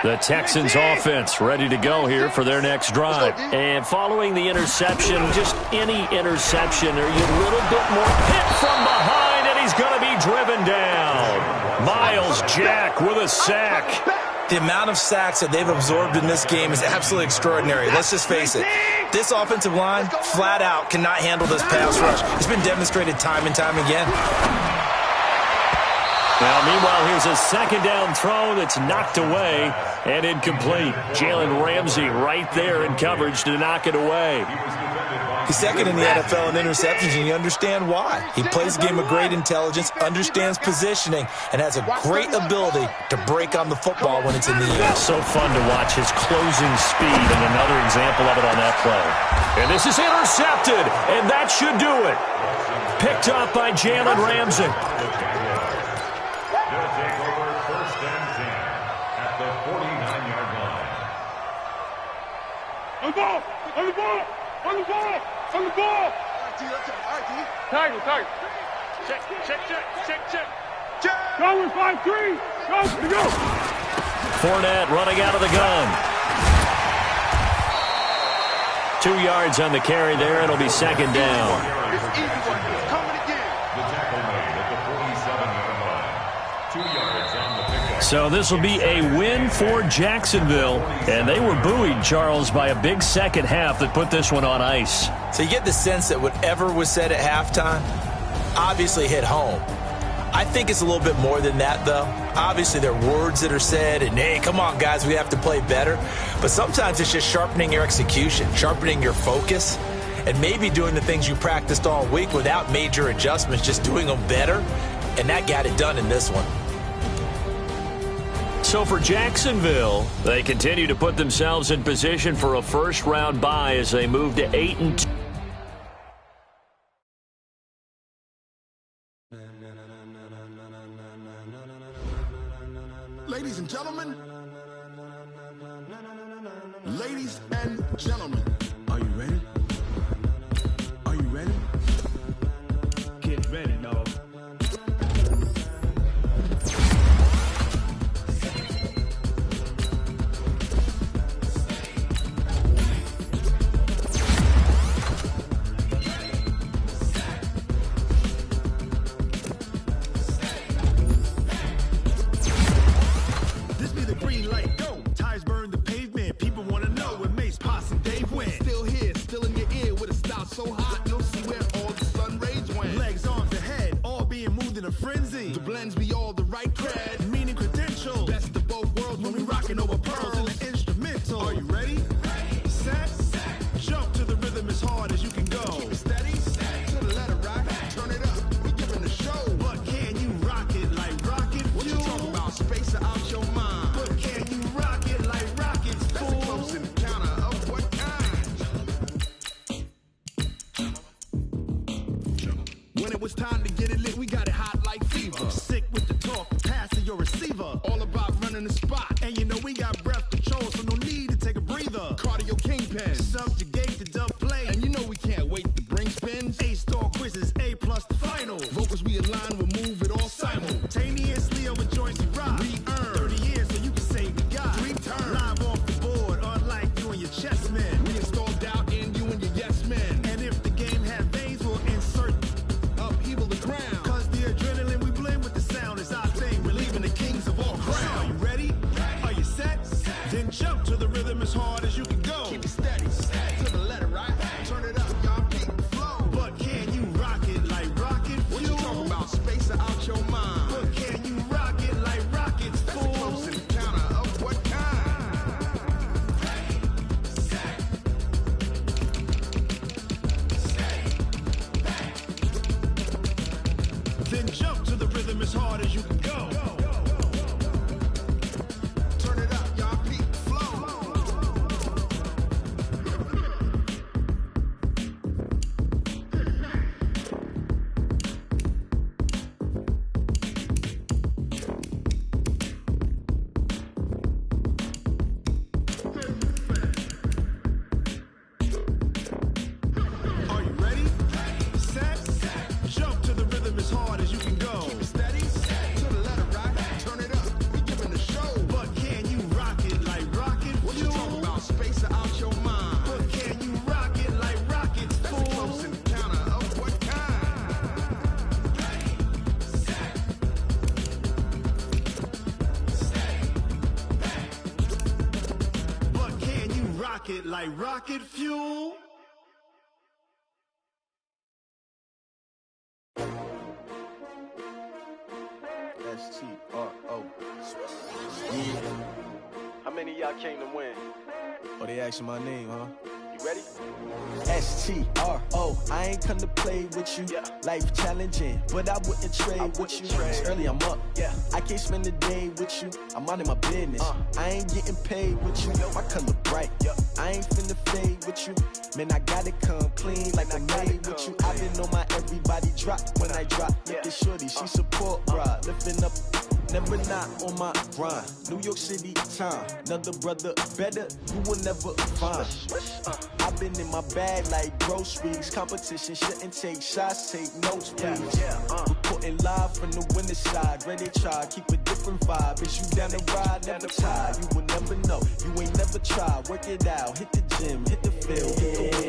The Texans offense ready to go here for their next drive. And following the interception, just any interception, are you a little bit more hit from behind, and he's going to be driven down. Miles Jack with a sack. The amount of sacks that they've absorbed in this game is absolutely extraordinary. Let's just face it. This offensive line, flat out, cannot handle this pass rush. It's been demonstrated time and time again. Well, meanwhile, here's a 2nd down throw that's knocked away and incomplete. Jalen Ramsey right there in coverage to knock it away. He's 2nd in the NFL in interceptions, and you understand why. He plays a game of great intelligence, understands positioning, and has a great ability to break on the football when it's in the air. So fun to watch his closing speed, and another example of it on that play. And this is intercepted, and that should do it. Picked up by Jalen Ramsey. They'll take over 1st and 10 at the 49-yard line. On the ball! On the ball! On the ball! On the ball! All right, D. Tiger. Check. Go with 5-3. Go. Fournette running out of the gun. 2 yards on the carry there. It'll be 2nd down. This easy one is coming again. The tackle made at the 47-yard line. 2 yards on the pickup. So this will be a win for Jacksonville. And they were buoyed, Charles, by a big second half that put this one on ice. So you get the sense that whatever was said at halftime obviously hit home. I think it's a little bit more than that, though. Obviously, there are words that are said, and, hey, come on, guys, we have to play better. But sometimes it's just sharpening your execution, sharpening your focus, and maybe doing the things you practiced all week without major adjustments, just doing them better. And that got it done in this one. So for Jacksonville, they continue to put themselves in position for a first-round bye as they move to 8-2. Ladies and gentlemen, are you ready? Are you ready? Get ready. you'll see where all the sun rays went. Legs, arms, and head, all being moved in a frenzy. The blends be all the right cred. Meaning credentials. Best of both worlds when we rockin' over pearls. In the instrumental. Are you ready? Set. Jump to the rhythm as hard as you can go. Keep it steady. To the letter right. Turn it up. We giving the show. But can you rock it like rocket fuel? What you talking about? Space out your mind. But can you rock it like rockets, fool? That's a close encounter of what kind? When it was time to get it lit, we got it hot like fever. Sick with the talk, pass to your receiver. All about running the spot. And you know we got breath control, so no need to take a breather. Cardio kingpin. Subjugate the dub play. And you know we can't wait to bring spins. A-star quizzes, A+ the final. Vocals we align, we'll move it all simultaneously over joints we rock. We earn 30 years so you can say we got 3 turns. Live off the board, unlike you and your chess men. We install doubt in you and your yes men. And if the game had veins, we'll insert upheaval the crown. Cause the adrenaline we blend with the sound is our thing. We're leaving the kings of all crowns. Are you ready? Are you set? Then jump to the rhythm as hard as you can go. Keep it steady. To the letter right. Turn it up, y'all beat the flow. But can you rock it like rocket fuel? What you talking about? Space out your mind. But can you rock it like rockets, That's fool? a close encounter of what kind? Then jump to the rhythm as hard as you can go. Turn it up, y'all beat the flow. Are you ready? Set. Jump to the rhythm as hard as you can go. Keep it steady. To the letter right. Turn it up. We giving the show. But can you rock it like rocket What you fuel? talking about? Space out your mind. But can you rock it like rockets, That's a close fool? encounter of what kind? But can you rock it like rocket fuel? STRO. How many of y'all came to win? Oh, they asking my name, huh? You ready? STRO. I ain't come to play with you. Yeah. Life challenging, but I wouldn't trade with you. It's early, I'm up. Yeah. I can't spend the day with you. I'm minding my business. I ain't getting paid with you. My color bright. I ain't finna fade with you. Man, I gotta come clean like I made with you. I've been on my everybody drop when I drop. Look at shorty, she support ride. Lifting up, never not on my grind. New York City time. Another brother better, you will never find. I've been in my bag like groceries. Competition shouldn't take shots, take notes, please. Reporting live from the winter side. Ready to try, keep a different vibe. Is you down the ride, never tired. You will never know, you ain't never tried. Work it out, hit the gym, hit the field.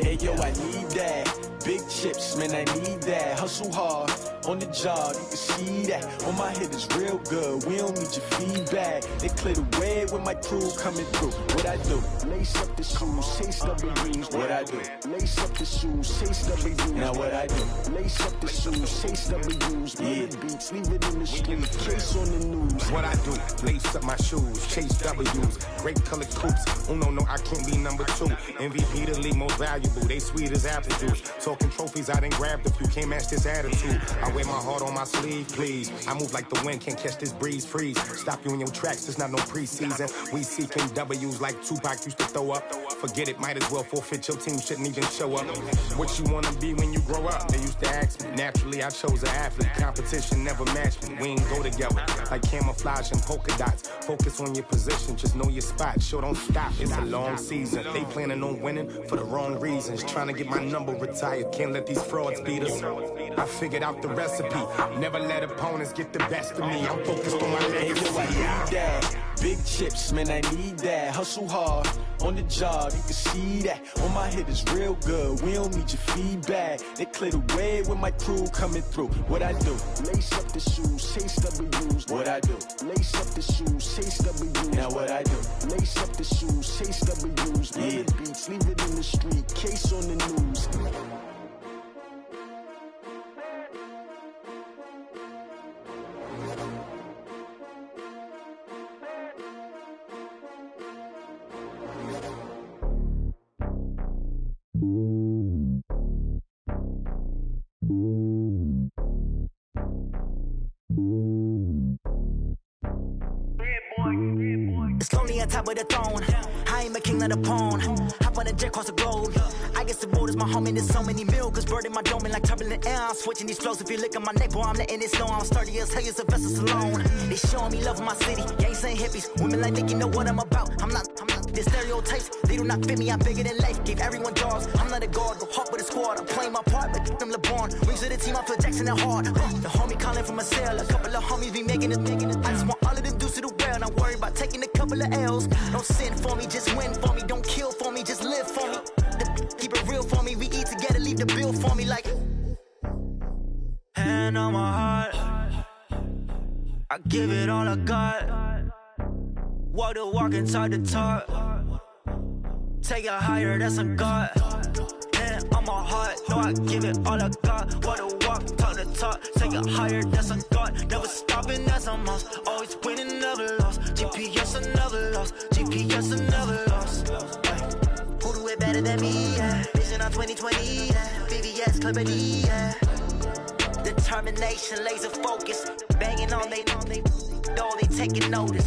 Hey yo, I need that. Big chips, man, I need that. Hustle hard, on the job, you can see that. On my head is real good, we don't need your feedback. They clear the way when my crew coming through. What I do? Lace up the shoes, chase W's. What I do? Lace up the shoes, chase W's. Now what I do? Lace up the shoes, chase W's. Yeah. Beats, leave it in the street, case on the news. What I do? Lace up my shoes, chase W's. Great colored coops. Oh no, I can't be number 2. MVP the league most valuable. They sweet as apple juice. Talking trophies, I done grabbed a few. Can't match this attitude. I wear my heart on my sleeve, please. I move like the wind, can't catch this breeze. Freeze. Stop you in your tracks. There's not no preseason. We seeking W's like Tupac used to throw up. Forget it, might as well forfeit. Your team shouldn't even show up. What you wanna be when you grow up? They used to ask me. Naturally, I chose an athlete. Competition never matched me. We ain't go together like camouflage and polka dots. Focus on your position, just know your spot. Show don't stop. It's a long season. They planning on winning for the wrong reasons. Trying to get my number retired. Can't let these frauds beat us. I figured out the recipe. Never let opponents get the best of me. I'm focused on my legacy. I need that. Big chips, man, I need that. Hustle hard, on the job, you can see that. On my head is real good, we don't need your feedback. They clear the way when my crew coming through. What I do? Lace up the shoes, chase W's. What I do? Lace up the shoes, chase W's. Now what I do? Lace up the shoes, chase W's. Yeah. Beats, leave it in the street, case on the news. It's lonely on top of the throne. I ain't a king of the pawn. Hop on a jet across the globe. I guess the road is my home and there's so many milk. Bird in my dome and like turbulent air. I'm switching these flows. If you look at my neck, boy, I'm letting it snow. I'm sturdy as hell, as a vessel alone. They showing me love in my city. Gangs ain't hippies. Women like Nick, you know what I'm about. I'm not the stereotypes. They do not fit me. I'm bigger than life. Gave everyone jobs. I'm not a guard. Go hard with a squad. I'm playing my part, but them LeBron. Wings of the team, I feel Jackson and hard. The homie calling from a cell. A couple of homies be making it. I just want all of them dudes to do well. Not worry about taking a couple of L's. Don't sin for me, just win for me. Don't kill for me, just live for me. Keep it real for me. We eat together, leave the bill for me like. Hand on my heart, I give it all I got. Walk the walk inside the talk. Take it higher, that's a God. Hand on my heart, no, I give it all I got. Walk the walk, talk the talk. Take it higher, that's a God. Never stopping, that's a must. Always winning, never lost. GPS, I never lost. GPS, I never lost. Who do it better than me? Yeah. Vision on 2020. Yeah. VVS, Clippity. Yeah. Determination, laser focus, banging on they know they taking notice.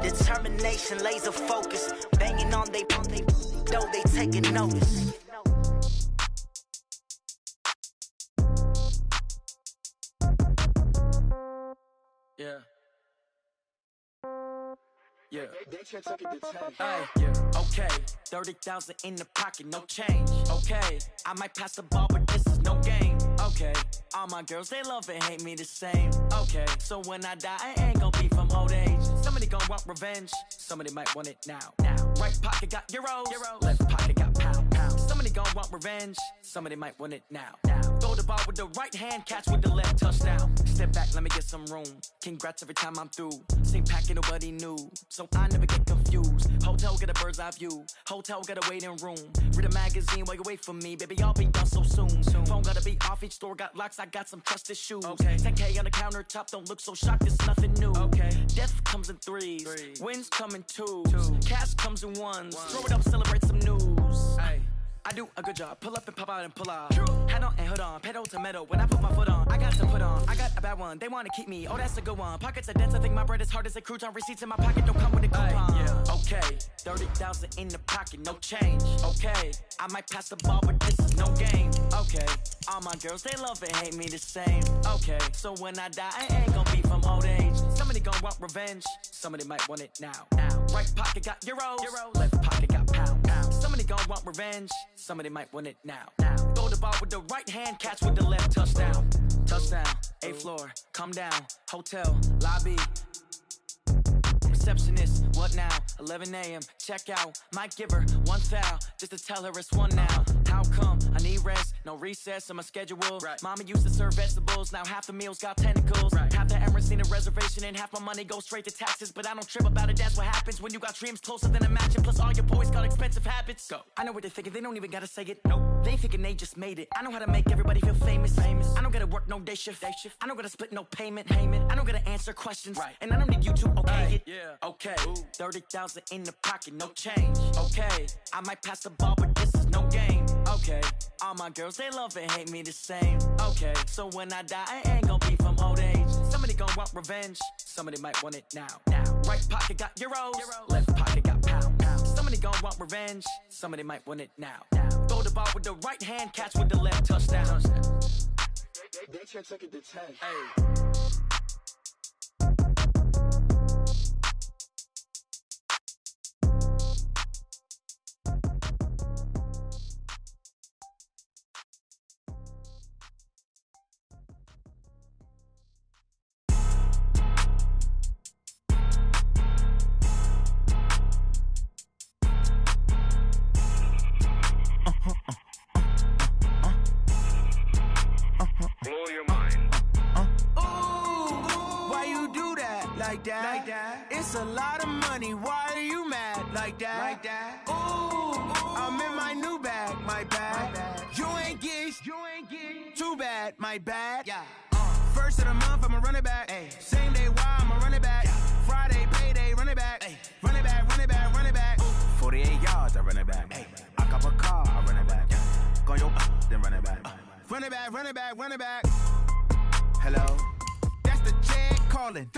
Determination, laser focus, banging on they know they taking notice. Yeah. Yeah. Hey, yeah. Okay. 30,000 in the pocket, no change. Okay. I might pass the ball, but this is no game. Okay. All my girls, they love and hate me the same. Okay. So when I die, I ain't gon' be from old age. Somebody gon' want revenge. Somebody might want it now. Right pocket got euros. Left pocket got pound. Somebody gon' want revenge. Somebody might want it now. Throw the ball with the right hand, catch with the left, touchdown. Step back, let me get some room. Congrats every time I'm through. Same packet, nobody knew. So I never get confused. Hotel get a bird's eye view. Hotel got a waiting room. Read a magazine while you wait for me. Baby, I'll be done so soon. Phone gotta be off, each store got locks. I got some trusted shoes. Okay. 10K on the countertop, don't look so shocked, it's nothing new. Okay. Death comes in threes. Wins come in twos. Cash comes in ones. Throw it up, celebrate some news. Ay. I do a good job. Pull up and pop out and pull out. Hat on and hood on. Pedal to metal. When I put my foot on, I got to put on. I got a bad one. They want to keep me. Oh, that's a good one. Pockets are dense. I think my bread is hard as a crouton. Receipts in my pocket don't come with a coupon. Yeah. Okay. 30,000 in the pocket. No change. Okay. I might pass the ball, but this is no game. Okay. All my girls, they love and hate me the same. Okay. So when I die, I ain't gonna be from old age. Somebody gonna want revenge. Somebody might want it now. Right pocket got euros. Left pocket got pound. Somebody gonna want revenge. Somebody might want it now. Throw the ball with the right hand, catch with the left, touchdown. Touchdown, 8th floor, come down, hotel, lobby. Receptionist, what now? 11 a.m., check out. Might give her one foul, just to tell her it's one now. How come? I need rest, no recess in my schedule. Right. Mama used to serve vegetables, now half the meals got tentacles. Right. Half the Emirates need a reservation and half my money goes straight to taxes. But I don't trip about it, that's what happens when you got dreams closer than a mansion. Plus all your boys got expensive habits. Go. I know what they're thinking, they don't even gotta say it. Nope. They thinking they just made it. I know how to make everybody feel famous. I don't gotta work no day shift. I don't gotta split no payment. I don't gotta answer questions. Right. And I don't need you to okay it. Yeah. Okay. 30,000 in the pocket, no change. Okay. I might pass the ball, but this is no game. Okay. All my girls, they love and hate me the same. Okay. So when I die, I ain't gonna be from old age. Somebody gonna want revenge. Somebody might want it now. Right pocket got euros. Left pocket got pound. Somebody gonna want revenge. Somebody might want it now. Throw the ball with the right hand, catch with the left, touchdown. They took it to 10. Hey. Blow your mind. Ooh, why you do that like that? It's a lot of money. Why are you mad like that? Ooh, I'm in my new bag, my bad. You ain't getting too bad, my bad. Yeah. First of the month, I'ma run it back. Ay. Same day, why I'ma run it back. Yeah. Friday, payday, run it back. Ay. Run it back, run it back, run it back. 48 yards, I run it back. Ay. I cop a car, I run it back. Go yo, then run it back. Run it back, run it back, run it back. Hello? That's the jag calling.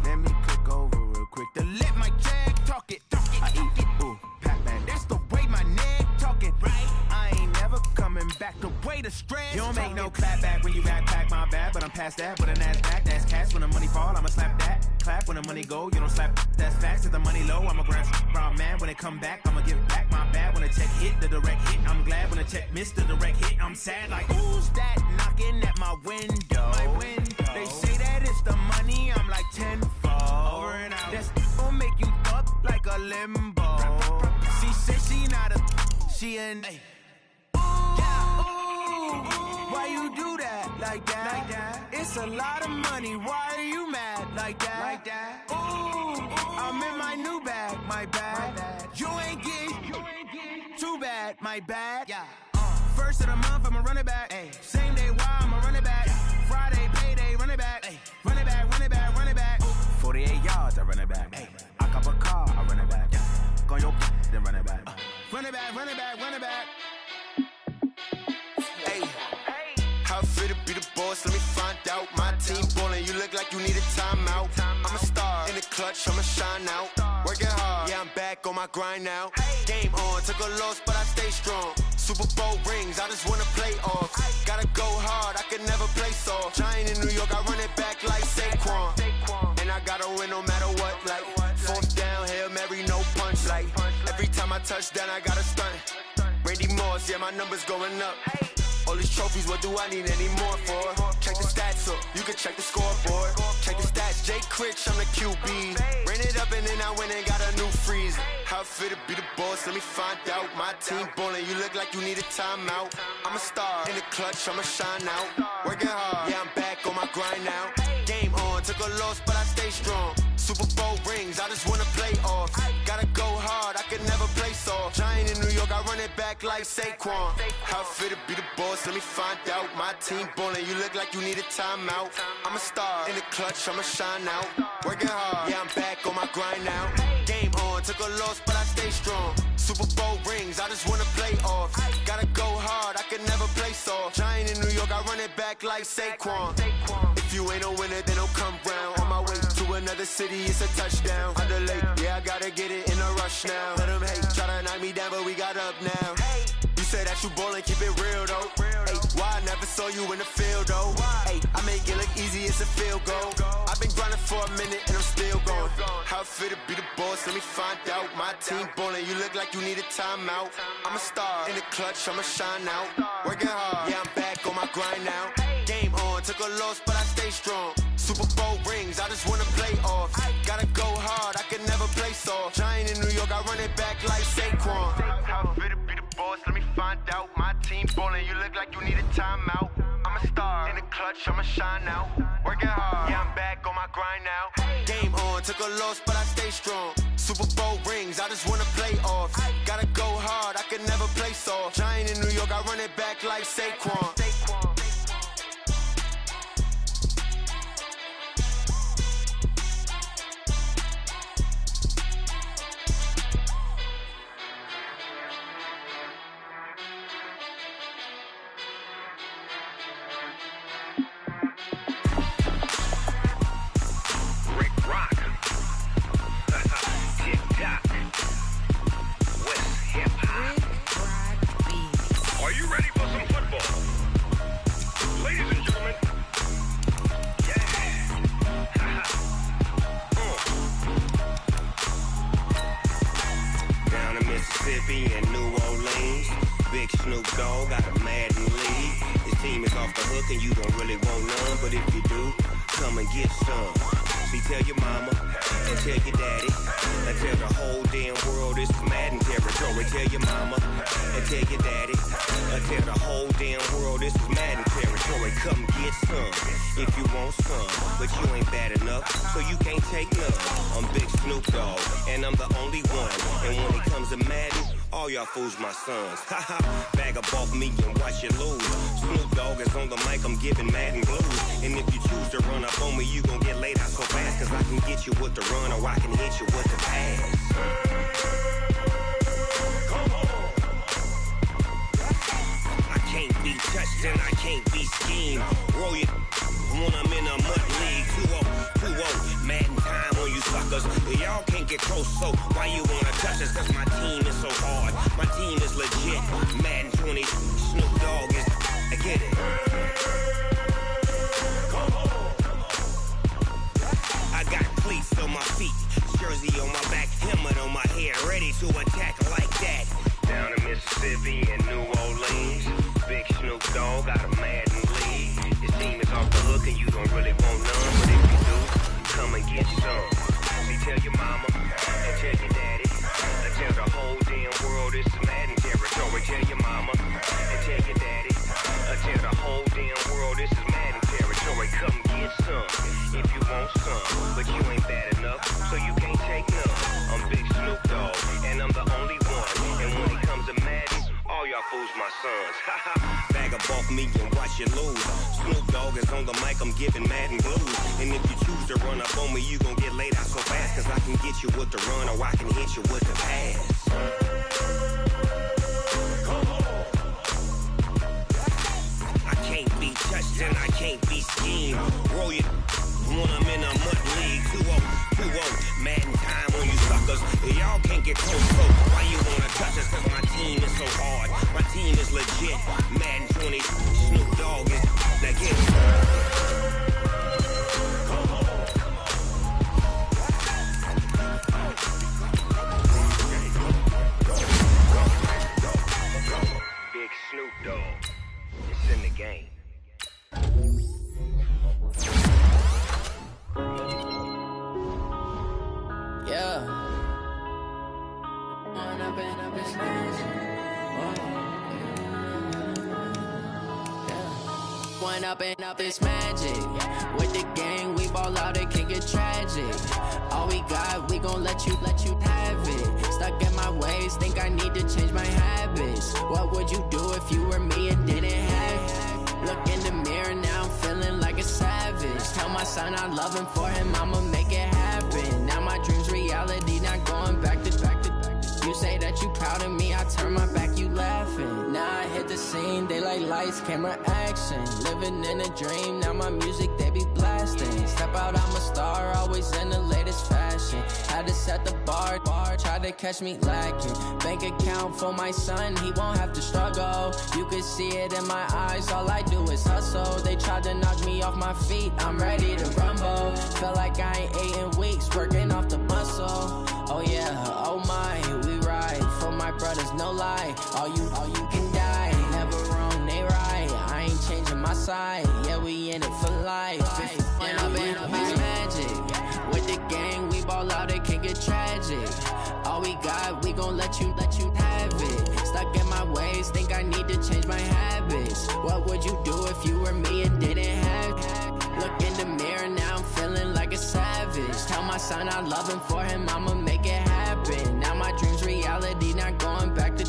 Let me click over real quick to let my jag talk it. I eat it. Ooh, Pac-Man. That's the way my neck talking. Right? I ain't never coming back the way the stress. You don't make no clap back when you backpack, my bad. But I'm past that with an ass back. That's cash. When the money fall, I'ma slap that. Clap when the money go, you don't slap. That's facts. If the money low, I'ma grab brown man. When it come back, I'ma give back my bad. When the check hit, the direct hit, I'm glad. When the check missed the direct hit, I'm sad. Like, who's that knocking at my window? They say that it's the money, I'm like tenfold. Over and out. That's gon' make you up like a limbo. She said she not a, she an. Why you do that like that? It's a lot of money. Why are you mad like that? Ooh, I'm in my new bag, my bad. You ain't getting too bad, my bad. First of the month, I'ma run it back. Same day, why I'ma run it back. Friday, payday, run it back. Run it back, run it back, run it back. 48 yards, I run it back. I cop a car, I run it back. Go your then run it back. Run it back, run it back, run it back. How fit to be the boss? Let me find out. My team ballin', you look like you need a timeout. I'm a star in the clutch, I'ma shine out. Working hard, yeah, I'm back on my grind now. Game on, took a loss, but I stay strong. Super Bowl rings, I just wanna play off. Gotta go hard, I can never play soft. Giant in New York, I run it back like Saquon. And I gotta win no matter what, like fourth down, Hail Mary, no punch. Like every time I touch down, I gotta stunt. Randy Moss, yeah, my numbers going up. All these trophies, what do I need any more for? Check the stats up, you can check the scoreboard. Check the stats, Jay Critch, I'm the QB. Ran it up and then I went and got a new freeze. How fit to be the boss, let me find out. My team ballin', you look like you need a timeout. I'm a star in the clutch, I'ma shine out. Working hard, yeah, I'm back on my grind now. Game on, took a loss, but I stay strong. Super Bowl rings, I just wanna play off. Gotta go hard, I can never play soft. Giant in New York, I run it back like Saquon. How fit to be the boss, let me find out. My team ballin', you look like you need a timeout. I'm a star in the clutch, I'ma shine out. Working hard, yeah, I'm back on my grind now. Game on, took a loss, but I stay strong. Super Bowl rings, I just wanna play off. Gotta go hard, I can never play soft. Giant in New York, I run it back like Saquon. If you ain't a winner, then don't come round. On my way to another city, it's a touchdown. Underlay, yeah, I gotta get it in a rush now. Let them hate, try to knock me down, but we got up now. You say that you ballin', keep it real though. Hey, why I never saw you in the field though? Hey, I make it look easy, it's a field goal. I've been grinding for a minute and I'm still going. How fit to be the boss, let me find out. My team ballin', you look like you need a timeout. I'm a star in the clutch, I'ma shine out. Working hard, yeah, I'm back on my grind now. Game on, took a loss, but I stay strong. Super Bowl rings, I just wanna play off. Gotta go hard, I can never play soft. Giant in New York, I run it back like Saquon. How fit to be the boss, let me find out. My team ballin', you look like you need a timeout. I'm a star in the clutch, I'ma shine out. Working hard, yeah, I'm back on my grind now. Game on, took a loss, but I stay strong. Super Bowl rings, I just wanna play off. Gotta go hard, I can never play soft. Giant in New York, I run it back like Saquon. Are you ready for some football? Ladies and gentlemen, yeah. Down in Mississippi and New Orleans, Big Snoop Dogg got a Madden league. His team is off the hook and you don't really want none, but if you do, come and get some. See, tell your mama and tell your daddy and tell the whole damn world this is Madden territory. Tell your mama and tell your daddy and tell the whole damn world this is Madden territory. Come get some if you want some, but you ain't bad enough, so you can't take none. I'm Big Snoop Dogg and I'm the only one. And when it comes to Madden, all y'all fools my sons. Haha, bag up off me and watch you lose. Snoop Dogg is on the mic, I'm giving Madden blues. And if you choose to run up on me, you gon' get laid out so fast. Cause I can get you with the run or I can hit you with the pass. Come on. I can't be touched and I can't scheme. Roll it when I'm in a mud league. 2-0, Madden time on you suckers. Y'all can't get close, so why you wanna touch us? Cause my team is so hard. My team is legit. Madden 20, Snoop Dogg is, I get it. I got cleats on my feet, jersey on my back, helmet on my head, ready to attack like that. Down in Mississippi and New Orleans, Big Snoop Dogg got a Madden league. His team is off the hook and you don't really want none, but if you do, come and get some. See, tell your mama and tell your daddy, and tell the whole damn world it's Madden territory. Tell your mama and tell your daddy, and tell the whole damn world this is Madden territory. Come get some if you want some, but you ain't bad enough, so you can't take none. I'm Big Snoop Dogg, and I'm the only one. And when it comes to Madden, all y'all fools my sons. Bag up off me and watch you lose. Snoop Dogg is on the mic, I'm giving Madden blues. And if you choose to run up on me, you gon' get laid out so fast. Cause I can get you with the run or I can hit you with the pass. I can't be touched and I can't be schemed. Roll it when I'm in a mud league. 2-0, Madden time on you suckers. Y'all can't get close, so why you wanna touch us? Cause my team is so hard. My team is legit. Madden 20, Snoop Dogg is, now get it. Big Snoop Dogg, it's in the game. Yeah. One up and up is magic. With the gang, we ball out, it can get tragic. All we got, we gon' let you have it. Stuck in my ways, think I need to change my habits. What would you do if you were me and didn't have it? Look in the mirror, now I'm feeling like a savage. Tell my son I love him, for him I'ma make it happen. Now my dream's reality, not going back to. You say that you proud of me, I turn my back, you laughing. Now I hit the scene, they like lights, camera, action. Living in a dream, now my music, they be blasting. Step out, I'm a star, always in the latest fashion. Had to set the bar, try to catch me lacking. Bank account for my son, he won't have to struggle. You can see it in my eyes, all I do is hustle. They tried to knock me off my feet, I'm ready to rumble. Feel like I ain't ate in weeks, working off the muscle. Oh yeah, oh my, we ride for my brothers, no lie. All you can die, never wrong, they right. I ain't changing my side, yeah, we in it for life. When up is magic. With the gang, we ball out, it can get tragic. All we got, we gon' let you have it. Stuck in my ways, think I need to change my habits. What would you do if you were me and didn't have it? Look in the mirror, now I'm feeling like a savage. Tell my son I love him, for him I'ma make it happen. Now my dream's reality, not going back to.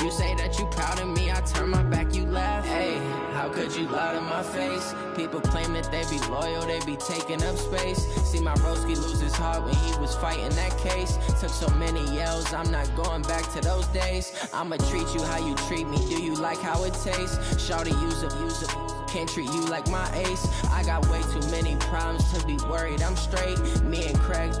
You say that you proud of me, I turn my back, you laugh. Hey, how could you lie to my face? People claim that they be loyal, they be taking up space. See my broski lose his heart when he was fighting that case. Took so many yells, I'm not going back to those days. I'ma treat you how you treat me, do you like how it tastes? Shawty, use it. Can't treat you like my ace. I got way too many problems to be worried, I'm straight. Me and Craig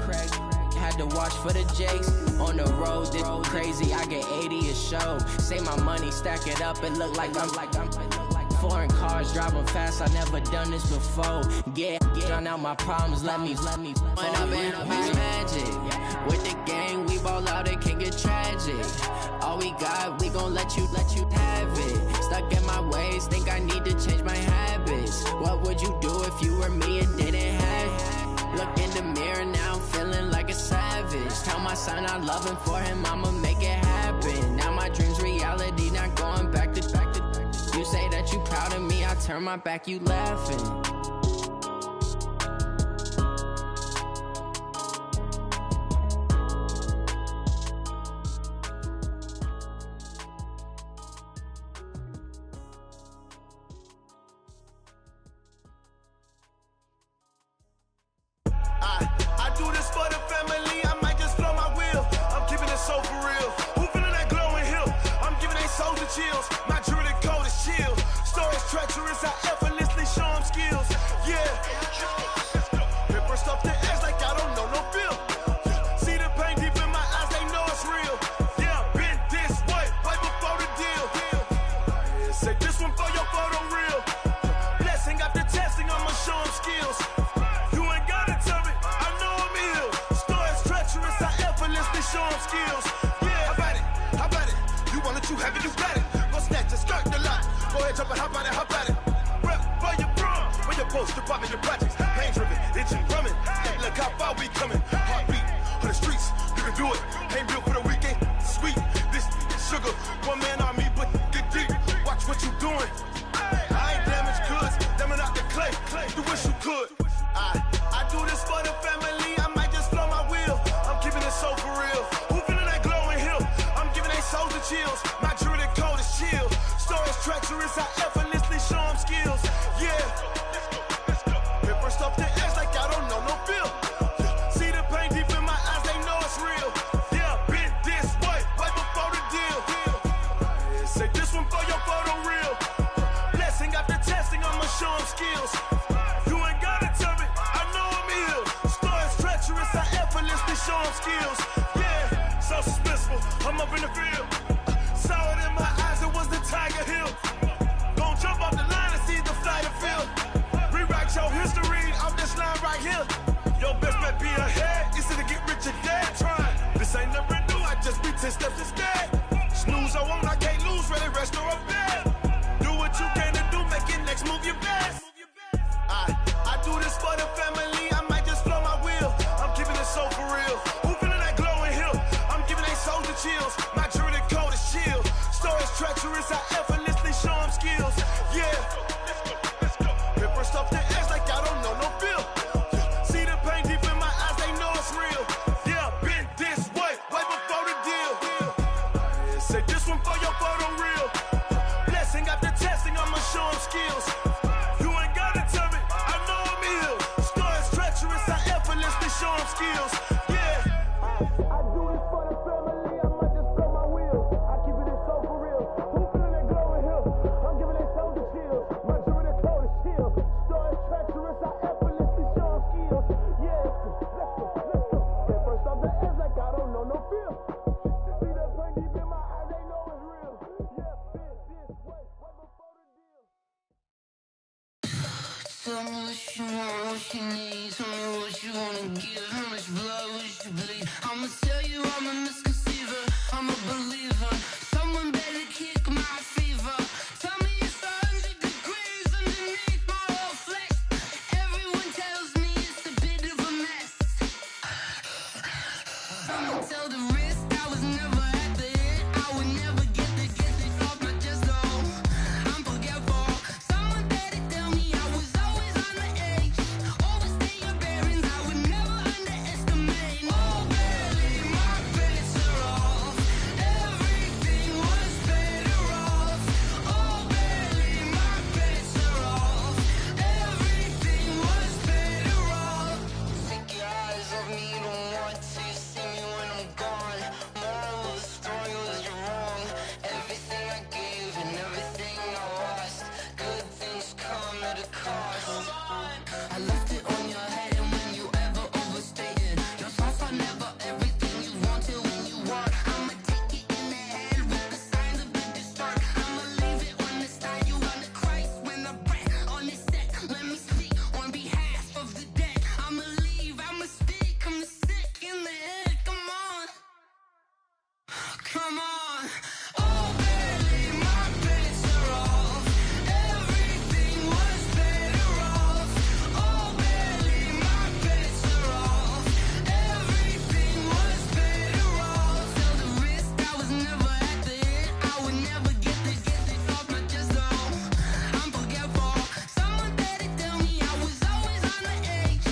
had to watch for the Jakes. On the road, this crazy, I get 80 a show. Say my money, stack it up, it look like I'm foreign cars, driving fast, I never done this before. Get drown out my problems, let me When up is magic. With the gang, we ball out, it can get tragic. All we got, we gon' let you have it. Stuck in my ways, think I need to change my habits. What would you do if you were me and didn't have it? Look in the mirror, now I'm feeling like a savage. Tell my son I love him, for him I'ma make it happen. Now my dream's reality, not going back to. You say that you proud of me, I turn my back, you laughing. I do this for the family, I might just blow my wheel. I'm keeping it so for real. Who feeling that glowing hill? I'm giving they souls the chills. My jewelry cold is chill. Storage treacherous, I show them skills. Yeah, how about it? How about it? You want it, you have it, you got it. Go snatch it, skirt the lot. Go ahead, jump it, how about it? How about it? Rep for your brum. When your post, you're popping your projects. Pain driven, itching, drumming. Look how far we coming. Heartbeat on the streets, you can do it. Ain't built for the weekend. Sweet, this sugar. One man army, but get deep. Watch what you doing. I ain't damaged goods, damn it out the clay. You wish you could. I do this for the family. I might just blow my wheel. I'm keeping it so for real. Who feeling that glowing hill? I'm giving they souls the chills. My jewelry code is chill. Stories treacherous, I effortlessly show them skills. Yeah. Hit first off the edge like I don't know no feel. See the pain deep in my eyes, they know it's real. Yeah, been this way, right before the deal. Say this one for your photo reel. Blessing after testing, I'ma show them skills. You ain't gotta tell me, I know I'm ill. Stories treacherous, I effortlessly show them skills. Yeah, so suspenseful, I'm up in the field. Saw it in my eyes, it was the Tiger Hill. Gon' jump off the line and see the flight of field. Rewrite your history off this line right here. Your best bet be ahead, it's to get rich or dead trying. This ain't never new, I just be 10 steps instead. Snooze I won't, I can't lose, ready, rest or a bed. Do what you can to do, make your next move your best. I do this for the family, I might just blow my wheel. I'm keeping it so for real. Who feeling that glowing hill? I'm giving they souls the chills. My jewelry code is chill. Stories treacherous, I effortlessly show them skills. Yeah. Hit first off the edge like I don't know no feel. See the pain deep in my eyes, they know it's real. Yeah, been this way, way before the deal. Say this one for your photo reel. Blessing after testing, I'ma show them skills. You ain't gotta tell me, I know I'm ill. Stories treacherous, I effortlessly show them skills. Yeah. I do this for the family, I might just blow my wheel. I keep it so for real. Who feeling that glowing hill? I'm giving they souls the chills. My jewelry code is chill. Stories treacherous, I effortlessly show them skills. Yeah, let's go. Hit first off the edge like I don't know no feel. See that pain deep in my eyes, they know it's real. Yeah, been this way, way before the deal. Tell me what you want, what you need. Tell me what you wanna give. How much blood would you bleed? I'ma tell you I'm a misconceiver. I'm a believer. Someone better kick my fever. Tell me it's 100 degrees underneath my whole flesh. Everyone tells me it's a bit of a mess. I'ma tell the risk I was never at the end. I would never get it off my chest though. I'm forgetful. Someone better tell me I was always on the edge. Overstay your bearings, I would never underestimate. Oh, barely, my bets are off. Everything was better off. Oh, barely, my bets are off. Everything was better off. Take your eyes off me, don't want to see me when I'm gone. Moral of the story was you're wrong. Everything I gave and everything I lost. Good things come at a cost. I left it on your head, and when you ever overstated your thoughts are never everything you wanted when you want. I'ma take it in the head with the signs of the distort. I'ma leave it on the side. You on the Christ when the breath on this set. Let me speak on behalf of the dead. I'ma leave, I'ma speak. I'm sick in the head. Come on, come on. Oh, barely, my bets are off. Everything was better off. Oh, barely, my bets are off. Everything was better off. Tell the risk I was never at the end. I would never get it off my chest though. I'm forgetful. Someone better tell me I was always on the edge.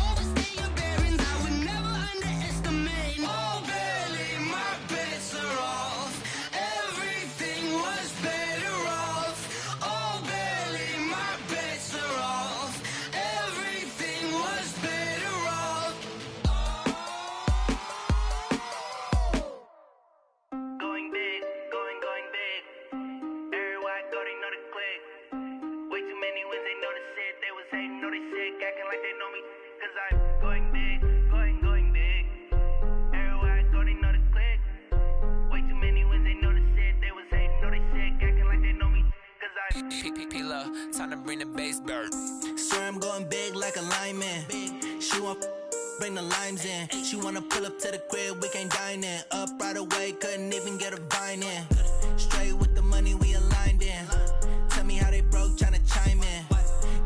Overstay your bearings, I would never underestimate. Oh, barely, my bets are off. Everything was better off. Oh, barely, my bets are off. Everything was better off. Going big, going big. Everywhere I go, they know the click. Way too many wins, they know the shit. They was hating, know they sick, acting like they know me. Cause I'm going big, going big. Everywhere I go, they know the click. Way too many wins, they know the shit. They was hating, know they sick, acting like they know me. Cause I'm P-Lo, time to bring the bass bird. Swear I'm going big like a lineman. Shoe up bring the limes in. She wanna pull up to the crib, we can't dine in. Up right away, couldn't even get a vine in. Straight with the money, we aligned in. Tell me how they broke, tryna chime in.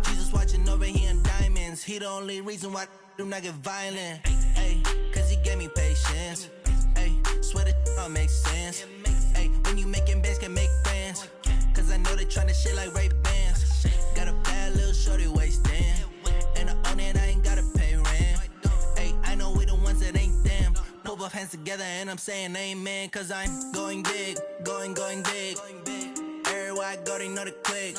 Jesus watching over, he in diamonds. He the only reason why I do not get violent. Ay, cause he gave me patience. Ay, swear that all makes sense. Ay, when you making bands, can make friends. Cause I know they tryna shit like Ray-Bans. Got a bad little shorty wasting. And I own it, I ain't gotta pay rent. Ay, I know we the ones that ain't them. Pull both hands together and I'm saying amen. Cause I'm going big, going big. Everywhere I go, they know the click.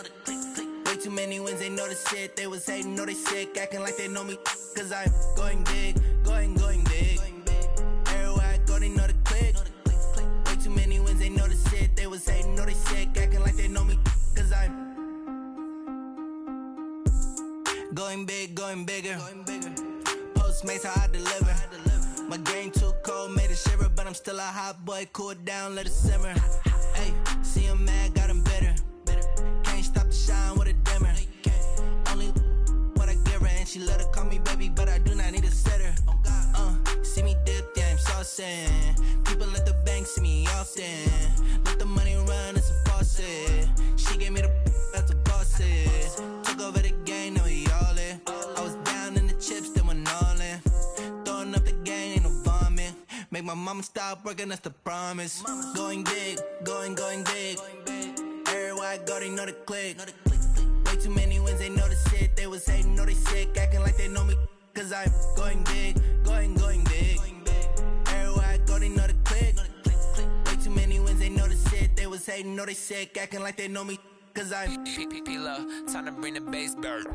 Way too many wins, they know the shit. They was hating, know they sick, acting like they know me. Cause I'm going big, going big. Everywhere I go, they know the click. Way too many wins, they know the shit. They was hating, know they sick, acting like they know me. Cause I'm going big, going bigger. Postmates, how I deliver. My game too cold, made it shiver. But I'm still a hot boy, cool it down, let it simmer. Hey, see him mad, got him bitter. Can't stop the shine with a dimmer. Only what I give her, and she let her call me baby, but I do not need a sitter. See me dip, yeah, I'm saucing. People at the bank see me often. Let the money run, it's a faucet. She gave me the that's a faucet. Took over the game, now we all in. I was down in the chips, then went all in. Throwing up the game, ain't no vomit. Make my mama stop working, that's the promise. Going big, going big. Everywhere I go, they know the click. Way too many wins, they know the shit. They was hating, know they sick, acting like they know me. Cause I'm going big, going big. Everywhere I go, they know the click. Way too many wins, they know the shit. They was hating, know they sick, acting like they know me. Cause I'm P-P-P-Love, time to bring the bass bird.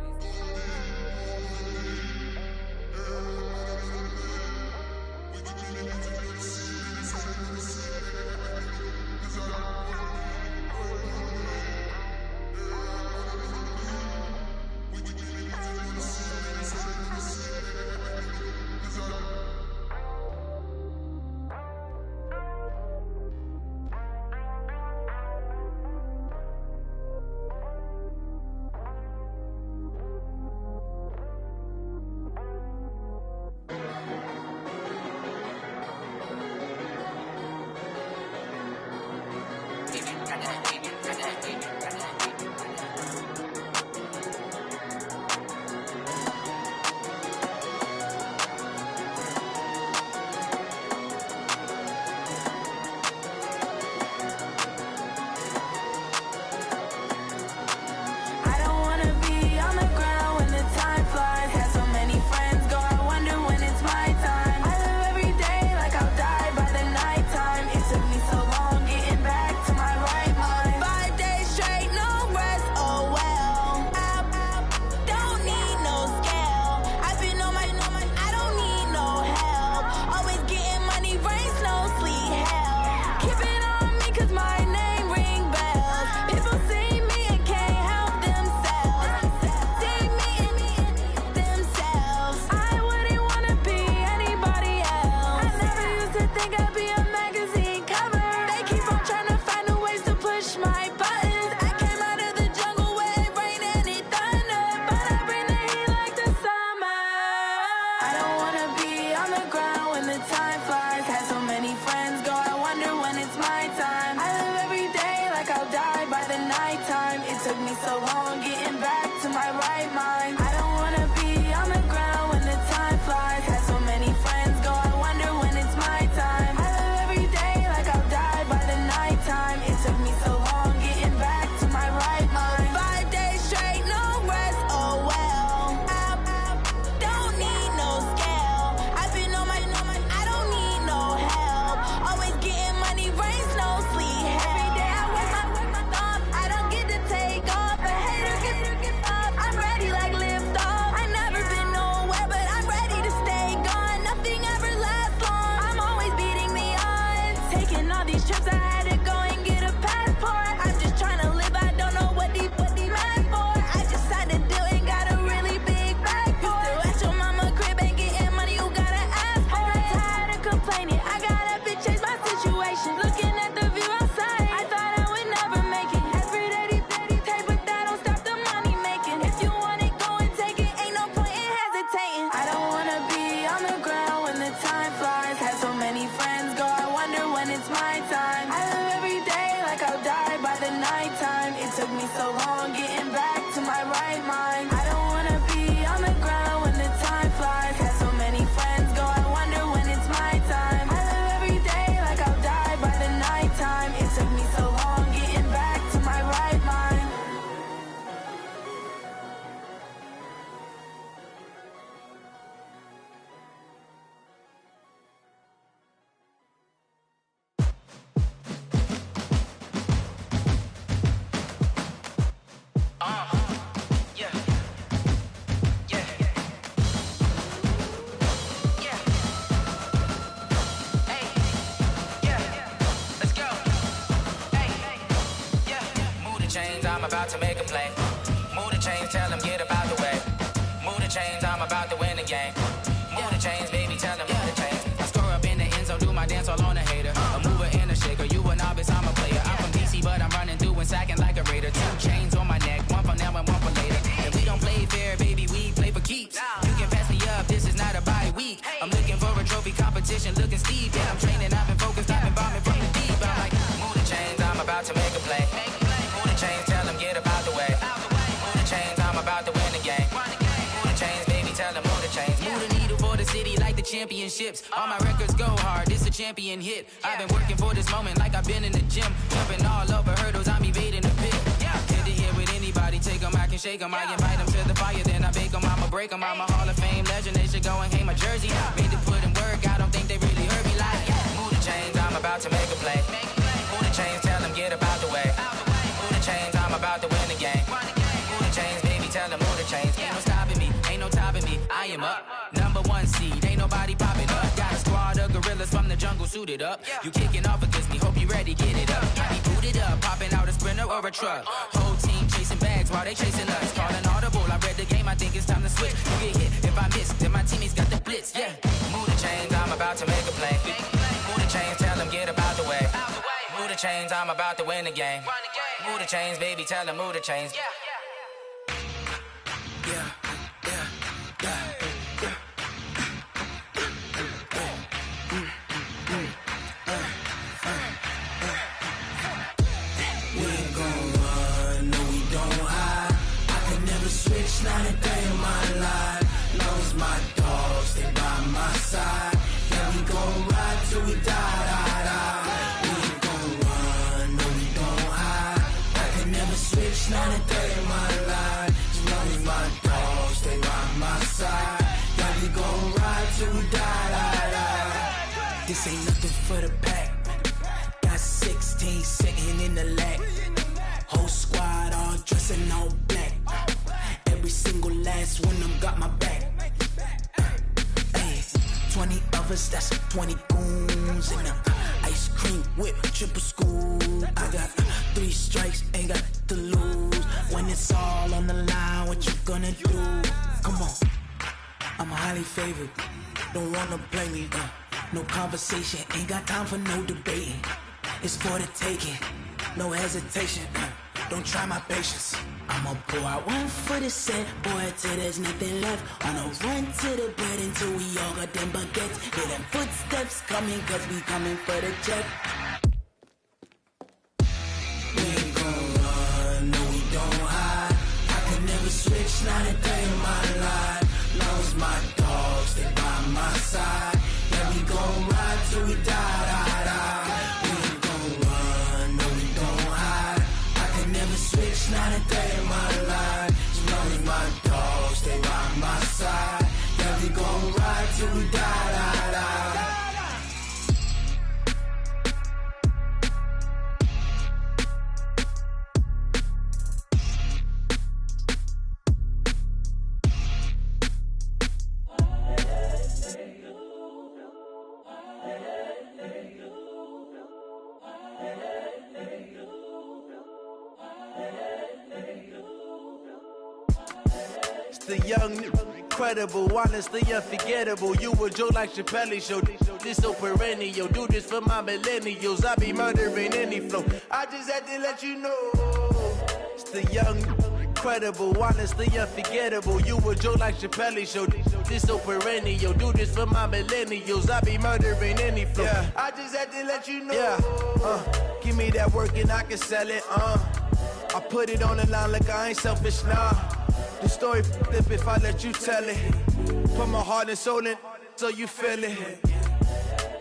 I don't wanna be on the so long getting back to my right mind. I don't wanna be on the ground when the time flies. Had so many friends go, I wonder when it's my time. I live every day like I'll die by the nighttime. It took me so long getting back to my right mind. I'm about to make a play. Move the chains, tell them get up out the way. Move the chains, I'm about to win the game. Move the chains, baby, tell them move the chains. I score up in the end zone, do my dance all on a hater. A mover and a shaker, you a novice, I'm a player. I'm from DC, but I'm running through and sacking like a raider. 2 chains on my neck, one for now and one for later. And we don't play fair, baby, we play for keeps. You can pass me up, this is not a bye week. I'm looking for a trophy competition, looking steep. Yeah, I'm training, I've been focused, I've been bombing from the deep. I'm like, move the chains, I'm about to make a play. Move the chains, tell them get up out the way. Move the chains, I'm about to win the game. Move the chains, baby, tell them move the chains. Move the needle for the city like the championships. All my records go hard, this a champion hit. I've been working for this moment like I've been in the gym. Jumping all over hurdles, I'm evading the pit. Head to head with anybody, take them, I can shake them. I invite them to the fire, then I bake them, I'ma break them. I'm a Hall of Fame legend, they should go and hang my jersey. Made to put in work, I don't think they really heard me like, move the chains, I'm about to make a play. Move the chains, tell them get up out the way. Move the chains, I'm about to win the game. Move the chains, baby, tell them move the chains. Ain't no stopping me, ain't no topping me, I am up. Number 1 seed, ain't nobody popping up. Got a squad of gorillas from the jungle suited up. You kicking off against me, hope you ready, get it up. I be booted up, popping out a Sprinter or a truck. Whole team chasing bags while they chasing us. Calling audible, I read the game, I think it's time to switch. You get hit, if I miss, then my teammates got the blitz, yeah. Move the chains, I'm about to make a play. Move the chains, tell them get up out the way. Move the chains, I'm about to win the game. Move the chains, baby, tell them move the chains. Not a day in my life. Knows my dogs, they by my side. Yeah, we gon' ride till we die. We ain't gon' run, no, we don't hide. I can never switch, not a day in my life. As long as my dogs, they by my side. Yeah, we gon' ride till we die. This ain't nothing for the pack. Got 16 sitting in the lap. Whole squad all dressing all black. Every single last one of them got my back. Hey, 20 of us, that's 20 goons. And ice cream whip, triple school. I got 3 strikes, ain't got to lose. When it's all on the line, what you gonna do? Come on, I'm highly favored. Don't wanna play me, no conversation. Ain't got time for no debating. It's for the taking, no hesitation. Don't try my patience. I'ma pour out one for the set, boy, till there's nothing left. On a run to the bread until we all got them baguettes. Hear them footsteps coming, cause we coming for the check. We ain't gon' run, no, we don't hide. I can never switch, not a day in my life. Lost my dogs, they by my side. Yeah, we gon' ride till we die. Switch, not a day in my life. As long as my dogs stay by my side. Yeah, we gon' ride till we die. The young, incredible, honestly unforgettable. You a joke like Chappelle show. This so perennial. Do this for my millennials. I be murdering any flow. I just had to let you know. It's the young, incredible, honestly unforgettable. You a joke like Chappelle show. This so perennial. Do this for my millennials. I be murdering any flow. Yeah. I just had to let you know. Yeah. Give me that work and I can sell it. I put it on the line like I ain't selfish, nah. The story flip if I let you tell it. Put my heart and soul in so you feel it.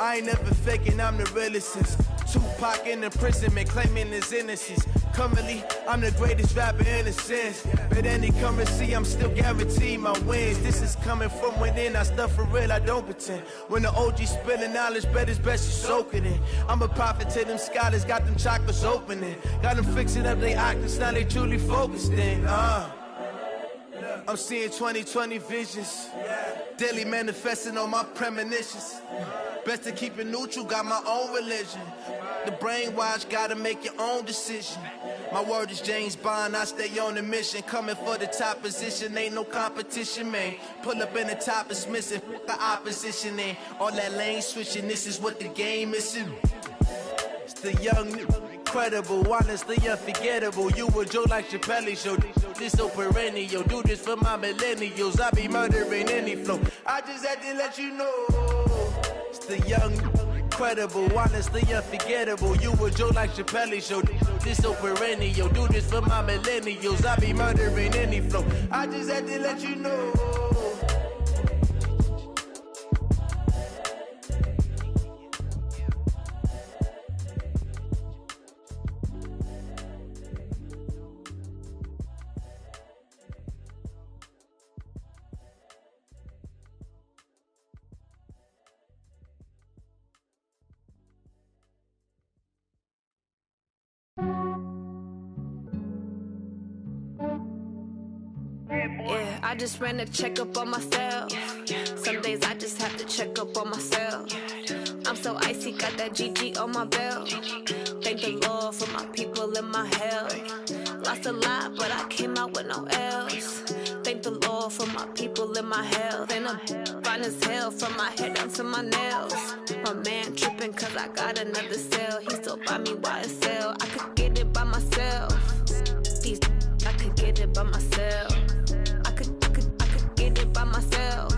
I ain't never faking, I'm the realest since Tupac in imprisonment, claiming his innocence. Currently, I'm the greatest rapper in a sense. But any currency, I'm still guaranteed my wins. This is coming from within, I stuff for real, I don't pretend. When the OG spilling knowledge, bet it's best you soak it in. I'm a prophet to them scholars, got them chakras opening. Got them fixing up their octaves, now they truly focused in. I'm seeing 2020 visions. Daily manifesting on my premonitions. Best to keep it neutral, got my own religion. The brainwash, gotta make your own decision. My word is James Bond, I stay on the mission. Coming for the top position, ain't no competition, man. Pull up in the top, it's missing, the opposition, and all that lane switching, this is what the game is. It's the young, incredible, honestly unforgettable. You a Joe like Chappelle show, this so perennial. Do this for my millennials, I be murdering any flow. I just had to let you know. It's the young, incredible, honestly unforgettable. You a Joe like Chappelle show, this so perennial. Do this for my millennials, I be murdering any flow. I just had to let you know. Yeah, I just ran a checkup on myself. Some days I just have to check up on myself. I'm so icy, got that GG on my belt. Thank the Lord for my people and my health. Lost a lot, but I came out with no L's. Thank the Lord for my people and my health. And I'm fine as hell from my head down to my nails. My man tripping cause I got another cell. He still buy me YSL. I could get it by myself. These I could get it by myself. I could get it by myself.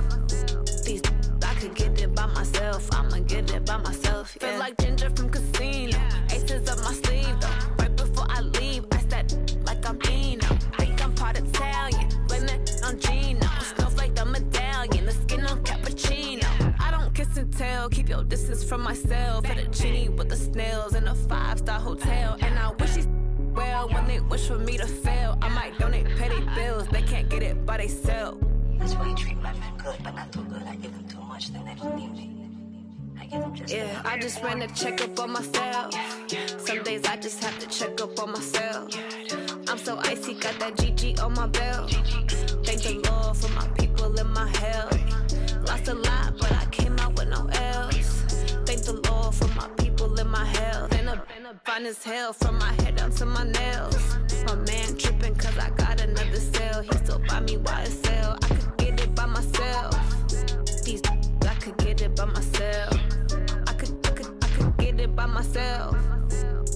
These I could get it by myself. I'ma get it by myself. Yeah. Feel like Ginger from Casino. Aces up my sleeve though. Right before I leave, I said like I'm Dino. Think I'm part Italian. Blame it on Gino. Snowflake the medallion. The skin on cappuccino. I don't kiss and tell. Keep your distance from myself. At a genie with the snails in a 5-star hotel. And I wish he's well when they wish for me to fail. I might donate petty bills. They can't get it by they sell. That's why you treat my men good, but not too good. I give them too much, then they don't need me. I give them just yeah, I just ran a checkup on myself. Some days I just have to check up on myself. I'm so icy, got that GG on my belt. Thank the Lord for my people and my health. Lost a lot, but I came out with no L's. Thank the Lord for my people and my health. And I'm fine as hell from my head down to my nails. My man tripping cause I got another cell. He still buy me YSL. I could get it by myself. These I could get it by myself. I could get it by myself.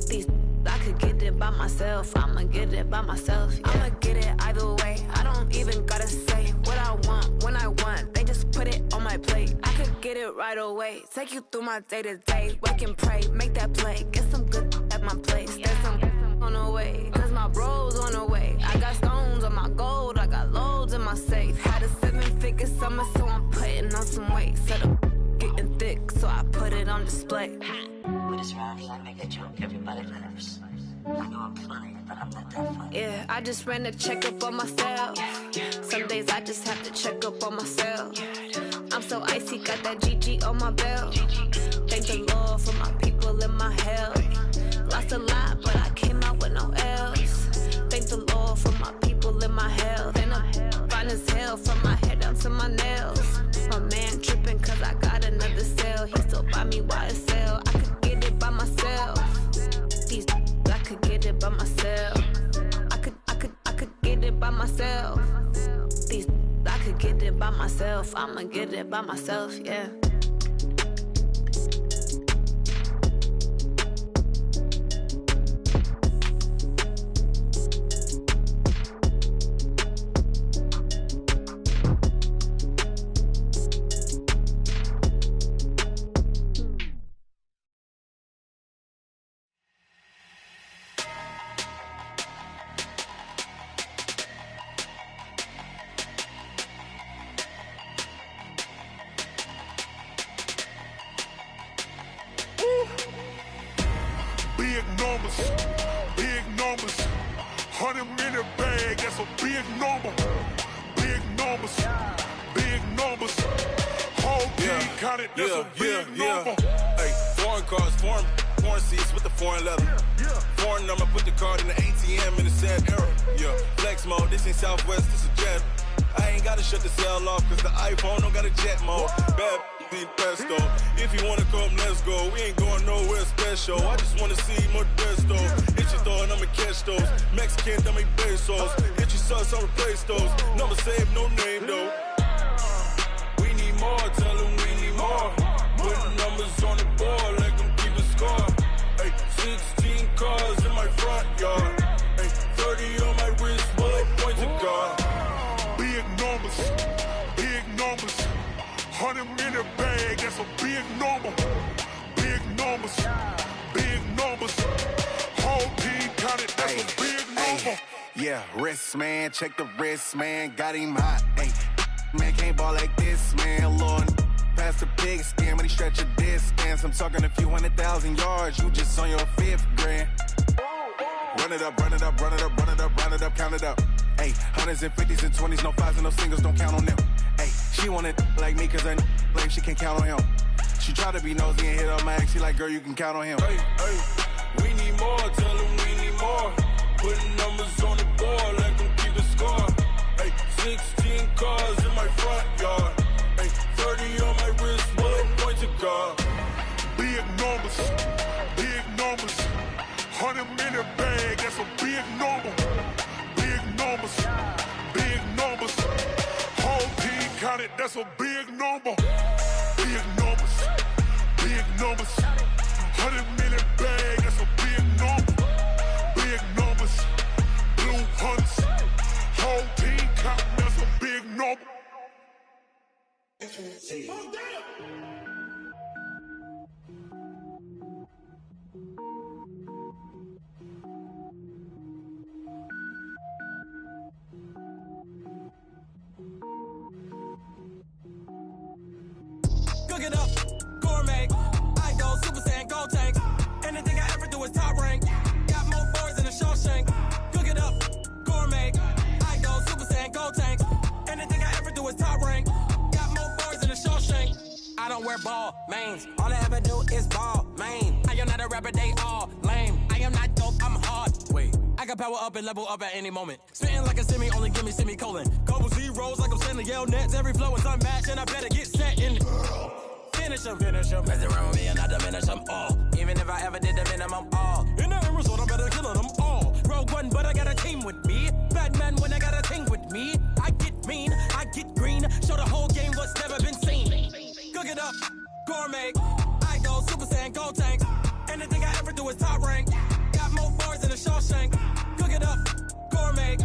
These I could get it by myself. I'ma get it by myself. Yeah. I'ma get it either way. I don't even gotta say what I want when I want. They just put it on my plate. I could get it right away. Take you through my day to day. Wake and pray, make that play. Get some good at my place. There's some on the way. Cause my bros on the way. I got stones on my gold. I got loads in my safe. Had a 7-figure summer, so I'm putting on some weight. Set up getting thick, so I put it on display. With this round, I make a joke, everybody laughs. I know I'm funny, but I'm not that funny. Yeah, I just ran a checkup on myself. Some days I just have to check up on myself. I'm so icy, got that GG on my belt. Thank the Lord for my people and my health. Lost a lot, but I came out with no L's. Thank the Lord for my people and my health. And I'm fine as hell from my head down to my nails. My man tripping cause I got another cell. He still buy me YSL. I could get it by myself. These I could get it by myself. I could get it by myself. These I could get it by myself. I'ma get it by myself, yeah. big numbers, big numbers. 100 in a bag, that's a big number. Big numbers, big numbers. Whole team counted, that's a big number. Hey, foreign cars, foreign seats with the foreign leather. Foreign number, put the card in the ATM in the sad era. Yeah, flex mode, this ain't Southwest, this a jet. I ain't gotta shut the cell off, cause the iPhone don't got a jet mode. Bad need pesto. If you wanna come, let's go. We ain't going nowhere special. I just wanna see Modesto. Hit your thought, I'ma catch those. Mexican, dummy pesos. Hit your sus, I'll replace those. Number saved, no name though. We need more, tell them we need more. Putting numbers on the board, like them keep a score. Hey, 16 cars in my front yard. Hey, 30 on my wrist, bullet points of God. Big numbers, big numbers. 100 in a bag, that's a big number. Big numbers, big numbers. Whole team counted, that's a big number. Yeah, wrist man, check the wrist man, got him hot. Ay, man can't ball like this, man. Lord, past the pig skin, when he stretch a distance. I'm talking a few 100,000 yards, you just on your 5th grand. Run it up, run it up, run it up, run it up, run it up, count it up. Ay, 100s and 50s and 20s, no 5s and no singles, don't count on them. Ay, she want it like me, cause her lame, she can't count on him. She try to be nosy and hit up my ex, she like, girl, you can count on him. Hey, hey, we need more, tell them we need more. Putting numbers on the board, like them keep a score. Hey, 16 cars in my front yard. Hey, 30 on my wrist, bullet points of God. Big numbers, big numbers. 100 in a bag, that's a big number. Big numbers, big numbers. Whole team counted, that's a big number. Big numbers, big numbers. 100 in a bag, that's a big number. Big numbers, blue hunts. Whole team counting, that's a big number. Cook it up, gourmet. I go Super Saiyan, gold tank. Anything I ever do is top rank. Got more boys than a Shawshank. Cook it up, gourmet. I go Super Saiyan, gold tank. Anything I ever do is top rank. Got more boys than a Shawshank. I don't wear ball mains. All I ever do is ball main. I am not a rapper, they all lame. I am not dope, I'm hard. Wait, I can power up and level up at any moment. Spitting like a semi, only give me semicolon. Couple zeros like I'm sending yell nets. Every flow is unmatched and I better get set in. Finish them, mess around with me and I diminish them all. Even if I ever did the minimum, all. In the end result, I better kill them all. Rogue One, but I got a team with me. Batman when I got a thing with me. I get mean, I get green. Show the whole game what's never been seen. Cook it up, gourmet. I go Super Saiyan, gold tank. Anything I ever do is top rank. Got more bars than a Shawshank. Cook it up, gourmet.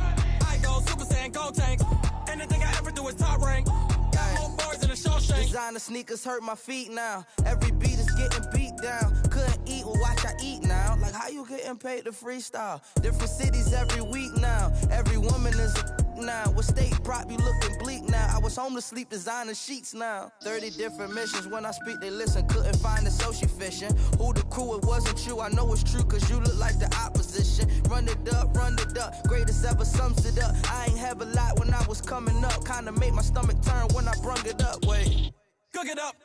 I go Super Saiyan, gold tank. Anything I ever do is top rank. Got more bars than a Shawshank. Designer sneakers hurt my feet now. Every beat is getting beat down. Couldn't eat, well watch I eat now. Like how you getting paid to freestyle? Different cities every week now. Every woman is a now. With state prop, you looking bleak now. I was home to sleep, designer sheets now. 30 different missions. When I speak, they listen. Couldn't find it, so she fishing. Who the crew? It wasn't you. I know it's true, cause you look like the opposition. Run it up, greatest ever sums it up. I ain't have a lot when I was coming up. Kinda made my stomach turn when I brung it up. Wait. Cook it up,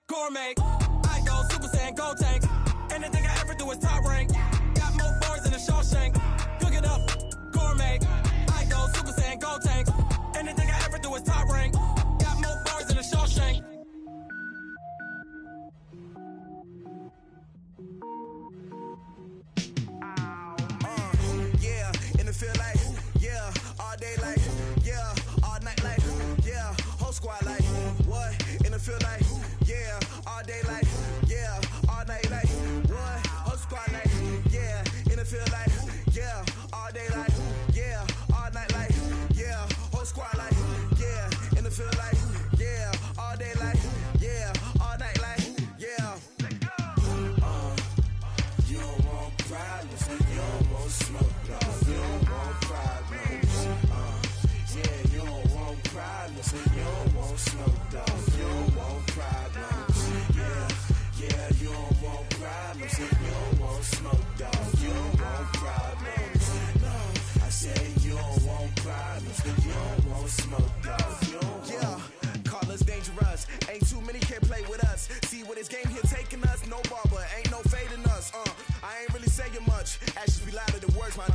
gourmet. I go Super Saiyan, gold tank. Anything I ever do is top rank. Got more bars than a Shawshank. Cook it up, gourmet. I go Super Saiyan, gold tank. Anything I ever do is top rank. Got more bars than a Shawshank. Yeah, in the field like, yeah, all day like, yeah, all night like, yeah, whole squad like, what? In the field like, yeah, all day like, yeah, all night like, what? Whole squad like, yeah, in the field like, yeah, all day like, yeah, all night like, yeah, whole squad like, yeah, in the field like, yeah, all day like, yeah, all night like, yeah. You don't want problems, you don't want smoke, dog. You don't want problems. Yeah, you don't want problems, you don't want smoke, dog. You don't want problems. Yeah, you don't want problems, you don't want smoke, dog. saying much. Actions be louder than words, man.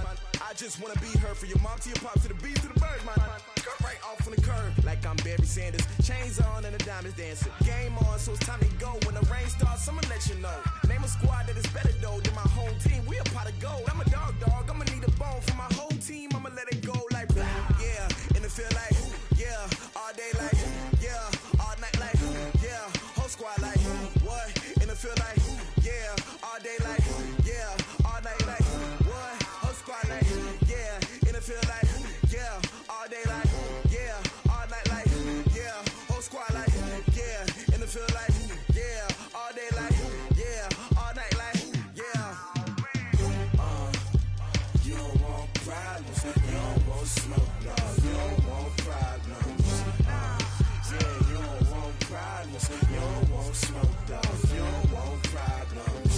I just wanna be her, from your mom to your pop to the bees to the birds, man. Cut right off on the curb, like I'm Barry Sanders. Chains on and the diamonds dancing. Game on, so it's time to go. When the rain starts, I'ma let you know. Name a squad that is better though than my home team. We a pot of gold. I'm a dog. I'ma need a bone for my whole team. I'ma let it go like blah. Yeah, and it feel like yeah, all day like yeah, all night like yeah, whole squad like what? And it feel like yeah, all day like yeah, all night like what? Whole squad like yeah, and it feel like yeah, all day like yeah, all night like yeah, whole squad like yeah, and it feel like yeah, all day like yeah, all night like yeah. You don't want problems, you don't want smoke, dog. You don't want problems. Yeah, you don't want problems, you don't want smoke, dog. You don't want problems.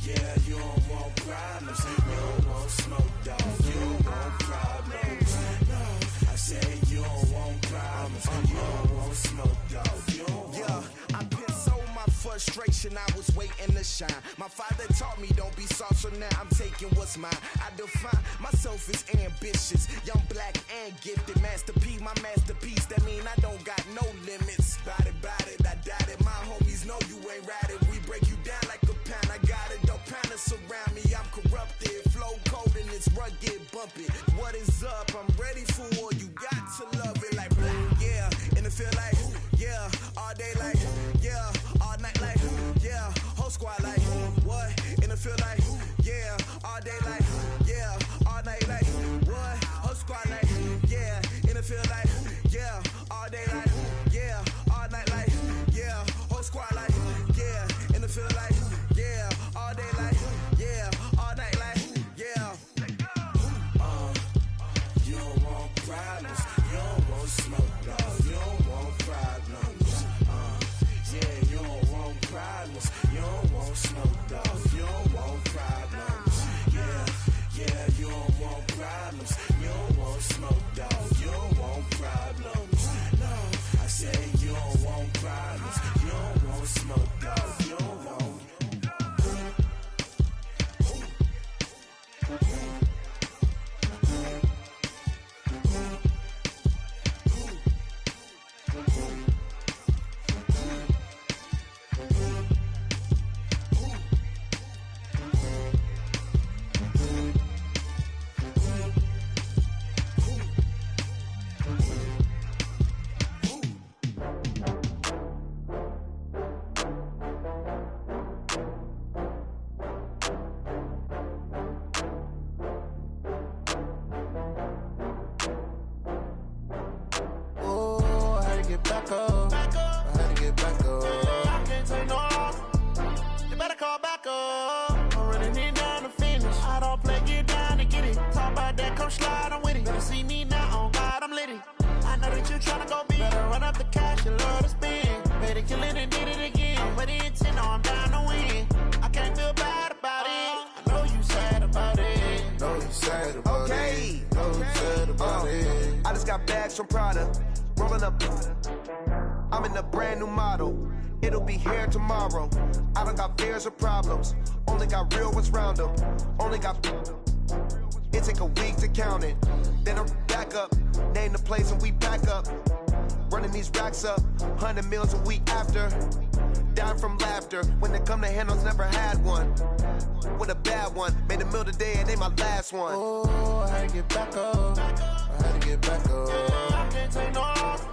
Yeah, you don't want problems, you don't want smoke, dog. You don't want problems. No, I say you don't want problems, you don't want smoke, dog. You don't want. I've been so my frustration, I was waiting to shine. My father taught me don't be soft, so now I'm taking what's mine. I define myself as ambitious, young, black, and gifted. Masterpiece, my masterpiece, that mean I don't got no limits. Bout it, I doubt it. My homies know you ain't ride it. We break you down like a pound. I got it, don't pound us around me. I'm corrupted, flow cold and it's rugged, bumpy. What is up? I'm ready for war. You got to love it like blah. Yeah, and it feel like yeah, all day like yeah, all night like yeah, whole squad like what? And it feel like yeah, all day like yeah, all night like what? Whole squad like yeah, and it feel like yeah, all day like yeah, all night like yeah, whole squad like yeah, and it feel like yeah, all day like yeah, all night like yeah. You don't want problems, you don't want smoke, dog. You don't want problems. Yeah, you don't want problems, you don't want smoke, dog. You don't want problems. Yeah, you don't want problems, you don't want smoke, dog. You don't want problems. No, I say you don't want problems, you don't want smoke, dog. You don't want. Back up. I had to get back up. I can't take no loss. You better call back up. I'm running it down to finish. I don't play, get down to get it. Talk about that, come slide, I'm with it. Better see me now, on God, I'm litty. I know that you tryna go big. Better run up the cash, you love to spend. Better kill it and did it again. I'm with the intent, no, I'm down to win. I can't feel bad about it. I know you sad about it. Know you sad about it. Know you sad about it. I just got bags from Prada. Rolling up, I'm in a brand new model. It'll be here tomorrow. I don't got fears or problems. Only got real ones round them. Only got. It take a week to count it. Then I'm back up. Name the place and we pack up. Running these racks up. 100 meals a week after. Down from laughter. When they come to handles, never had one. With a bad one. Made a meal today and ain't my last one. Oh, I had to get back up. I had to get back up. I can't take no loss.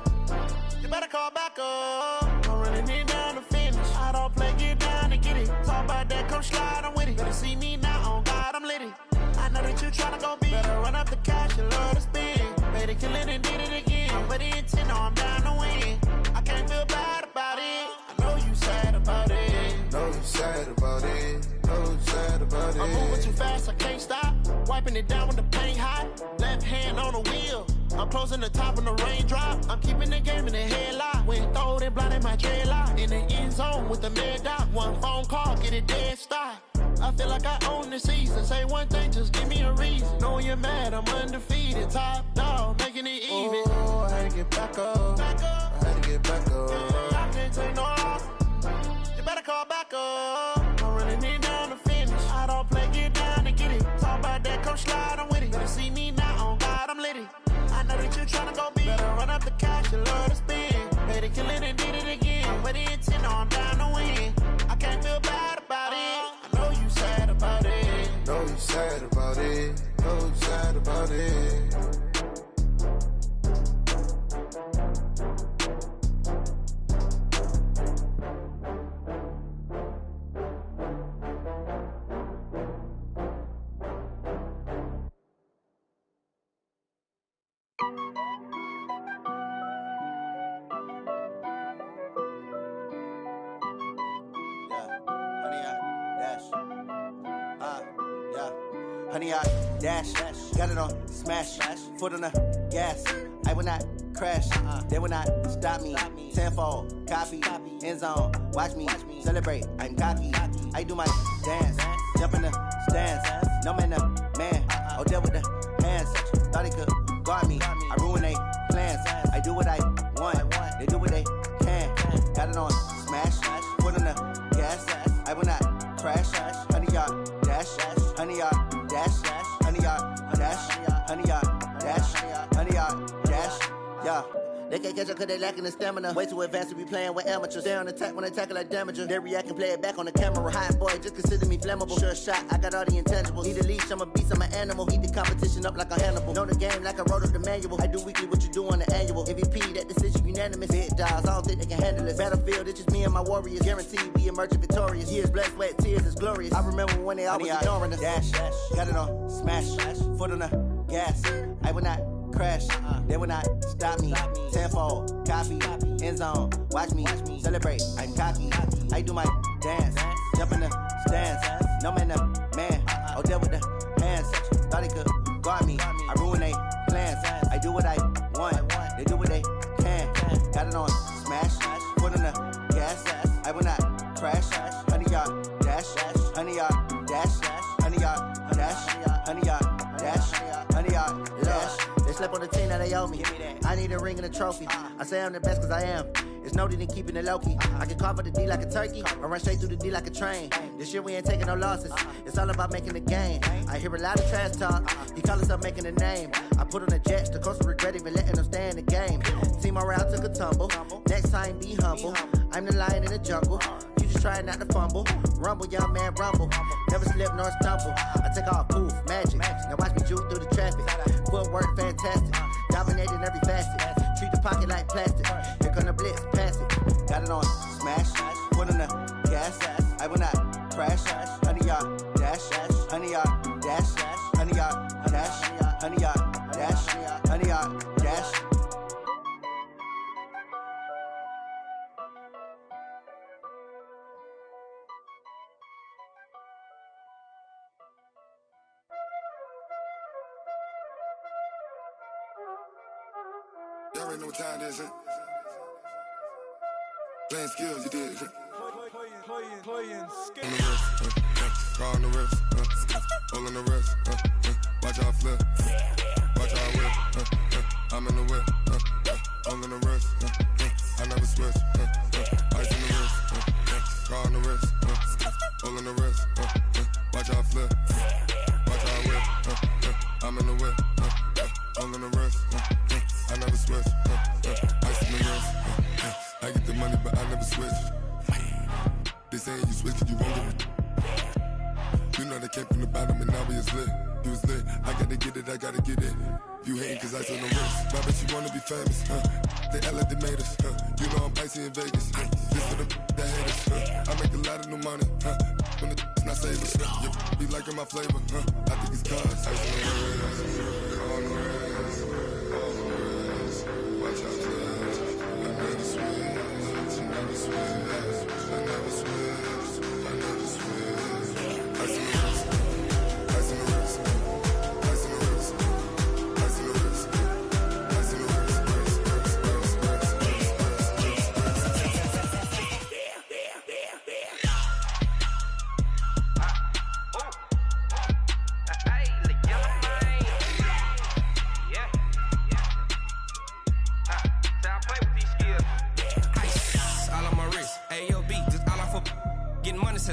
You better call back up. I'm running it down to finish. I don't play, get down to get it. Talk about that, come slide, I'm with it. Better see me now, on God, I'm litty. I know that you tryna go big. Better run up the cash, you love to spend. Better kill it and did it again. I'm with the intent, no, I'm down to win. I can't feel bad about it. I know you sad about it. Know you sad about it. Know you sad about it. I'm moving too fast, I can't stop. Wiping it down when the paint hot. Left hand on the wheel. I'm closing the top when the raindrop. I'm keeping the game in the headlock. When throwed and blinded my dreadlock. In the end zone with the mad dot. One phone call, get it dead stop. I feel like I own the season. Say one thing, just give me a reason. Knowing you're mad, I'm undefeated. Top dog, making it even. Oh, I had to get back up. I had to get back up. I can't take no loss. You better call back up. I'm running it down to finish. I don't sad about it. So sad about it. Honey, I dash, got it on smash, foot on the gas. I will not crash, they will not stop me. Tenfold, copy, end zone, watch me celebrate. I'm cocky, I do my dance, jump in the stands. No man, man, oh, deal with the hands. Thought he could guard me, I ruin they plans. I do what I want, they do what they can. Got it on smash, foot on the gas. I will not crash, honey, y'all dash, honey, y'all dash, honey, y'all dash, honey, y'all dash, honey, y'all dash, yeah. They can't catch up cause they lacking the stamina. Way too advanced to be playing with amateurs. Stay on attack when I tackle like damager. They react and play it back on the camera. Hot boy, just consider me flammable. Sure shot, I got all the intangibles. Need a leash, I'm a beast, I'm an animal. Eat the competition up like a Hannibal. Know the game like I wrote up the manual. I do weekly what you do on the annual. MVP, that decision unanimous. Big dogs, I don't think they can handle this. Battlefield, it's just me and my warriors. Guaranteed we emerge victorious. Years, blood, sweat, tears, it's glorious. I remember when they always ignoring us. Dash, got it on smash, foot on the gas. I will not crash, they will not stop me. Tenfold, copy, end zone, watch me celebrate. I'm cocky, I do my dance, jump in the stands. No man, man, oh, deal with the hands. Thought he could guard me, I ruin they plans. I do what I want, they do what they can. Got it on smash, foot on the gas. I will not crash, honey, y'all dash, honey, y'all dash, honey, y'all dash, honey, y'all dash, honey, y'all dash. They slept on the team that they owe me. I need a ring and a trophy. I say I'm the best cause I am. It's no need in keeping it low-key. I can carve up the D like a turkey or run straight through the D like a train. This year we ain't taking no losses. It's all about making the game. I hear a lot of trash talk. He call himself making a name. I put on the Jets. The coach will regret even letting them stay in the game. Team morale took a tumble. Next time be humble. I'm the lion in the jungle. You just try not to fumble. Rumble, young man, rumble. Never slip nor stumble. I take off, poof, magic. Now watch me juke through the traffic. Footwork fantastic. Dominating every facet. Treat the pocket like plastic. Here come the blitz, pass it. Got it on smash. Foot on the gas. I will not crash. Honey, y'all dash. Honey, y'all dash. Honey, y'all dash. Honey, y'all dash. Honey, y'all dash. Y'all already know what time it is, huh? Playing skills, you did, huh? Playing skills. On the wrist, car on the wrist, all on the wrist, watch how I flip, watch how I whip, I'm in the whip, all on the wrist, I never switch, ice in the wrist, car on the wrist, all on the wrist, watch how I flip, watch how I whip, I'm in the whip, all on the wrist, I never switch, ice in the wrist, I get the money but I never switch. They saying you switch cause you won't get it. You know they came from the bottom and now we is lit. You was lit, I gotta get it, I gotta get it. You hating cause I on the wrist. I bet you wanna be famous, They act like they made us, You know I'm icy in Vegas, Just for the that hate us, I make a lot of new money, When the not save us, You be liking my flavor, I think it's cause ice on the wrist, on the wrist, on the wrist. Watch out, cuz I never switch, I never switch. I never switch, I never switch. Ice in the wrist, ice in the wrist, ice in the wrist, ice in the wrist, ice in the wrist,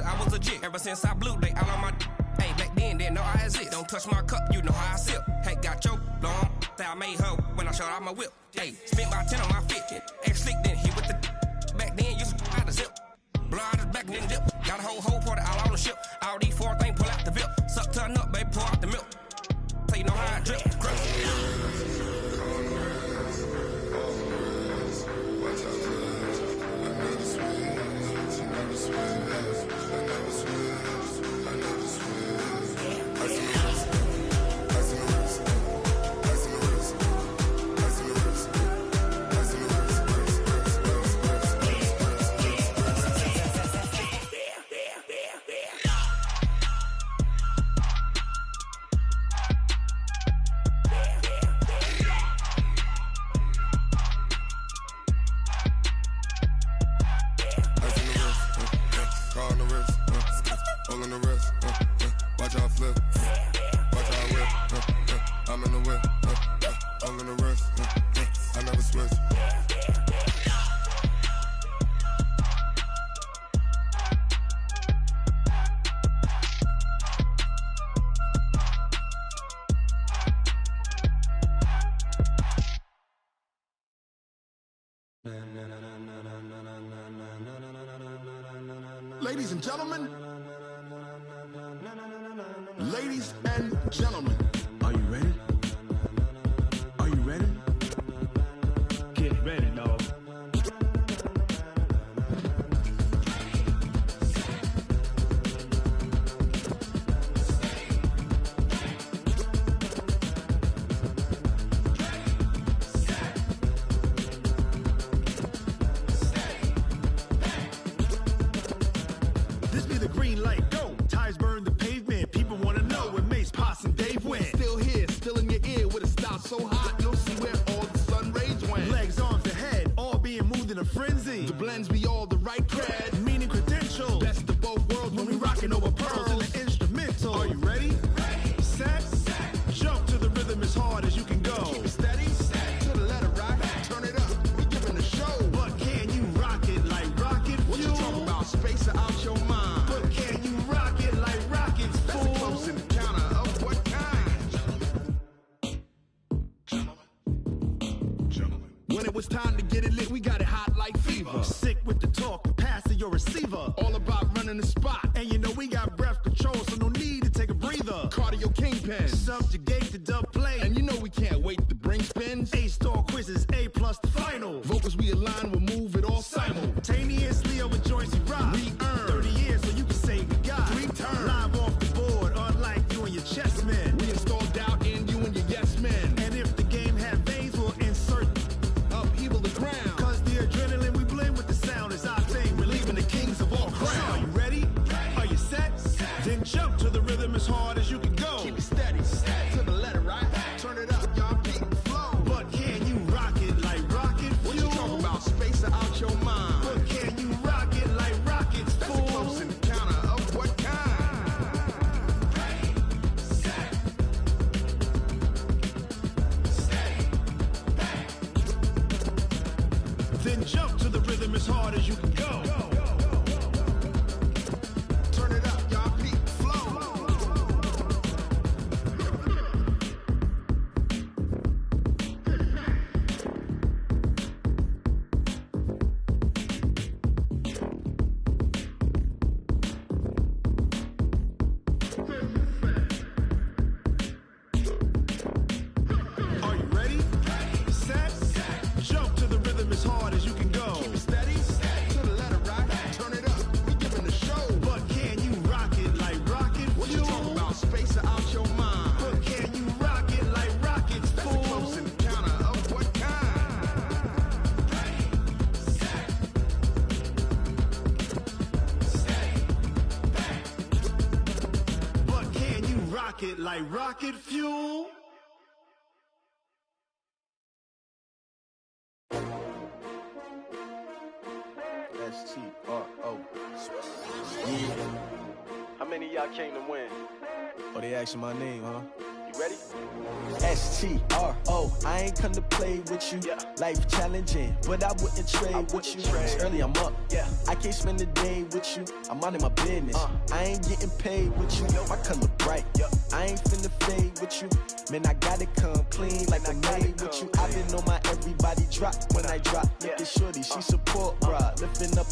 I was legit ever since I blew they all on my hey back then didn't know I had it. Don't touch my cup, you know how I sip. Hey, got your long that I made her when I showed out my whip. Hey, spent about 10 on my fit. Ex slick then hit with the back then used to out the zip. Blood back then dip. Got a whole party all on the ship. All these four things pull out the VIP. Suck turn up, baby. Listen. Ladies and gentlemen, are you ready? Are you ready? Get ready, dog. This be the green light, go. Tires burn the pavement. People want to know where Mace, Poss, and Dave went. Still here, still in your ear with a style so hot, you'll see where all the sun rays went. Legs, arms, and head, all being moved in a frenzy. The blends be all the right cred, meaning credentials. Best of both worlds when we rockin' over pearls in the instrumental. Are you ready? Set, jump to the rhythm as hard as you can go. Keep it steady, to the letter rock, turn it up, we giving a show. But can you rock it like rocket fuel? What you talking about, space out your mind? But can you rock it like rockets, fool? That's a close encounter of what kind? Gentlemen. When it was time to get it lit, we got it hot like fever. Sick with the talk, pass to your receiver. All about running the spot, and you know we got breath control, so no need to take a breather. Cardio kingpin, subjugate the dub play, and you know we can't wait to bring spins. A-star quizzes, A+ the final. Vocals we align, we'll move it all simultaneously over joints we rock. We earn 30 years, so you can say we got 3 turns. Live off the board, unlike you and your chess men. We install doubt in you and your yes men. And if the game had veins, we'll insert upheaval the ground. Cause the adrenaline we blend with the sound is our thing, relieving the kings of all crowns. So are you ready? Are you set? Then jump to the rhythm as hard as you can go. Keep it steady, to the letter right. Turn it up, y'all keep the flow. But can you rock it like rocket fuel? What you talking about, space out your mind? But can you rock it like rockets, fool? That's a close encounter of what kind? Then jump to the rhythm as hard as you can go. Turn it up, y'all keep the flow. Are you ready? Set, jump to the rhythm as hard as you can go. Keep it steady, to the letter rock, turn it up, we giving the show. But can you rock it like rocket fuel? What you talking about, space out your mind? But can you rock it like rockets, fool? That's a close encounter of what kind? But can you rock it like rocket fuel? S-T-R-O. Yeah. How many of y'all came to win? Oh, they asking my name, huh? You ready? S-T-R-O. I ain't come to play with you. Life challenging, but I wouldn't trade with you. It's early, I'm up. I can't spend the day with you. I'm minding my business. I ain't getting paid with you. My color bright. I ain't finna fade with you. Man, I gotta come clean like I made with you. I've been on my everybody drop when I drop. Look at shorty, she support, bruh. Lifting up,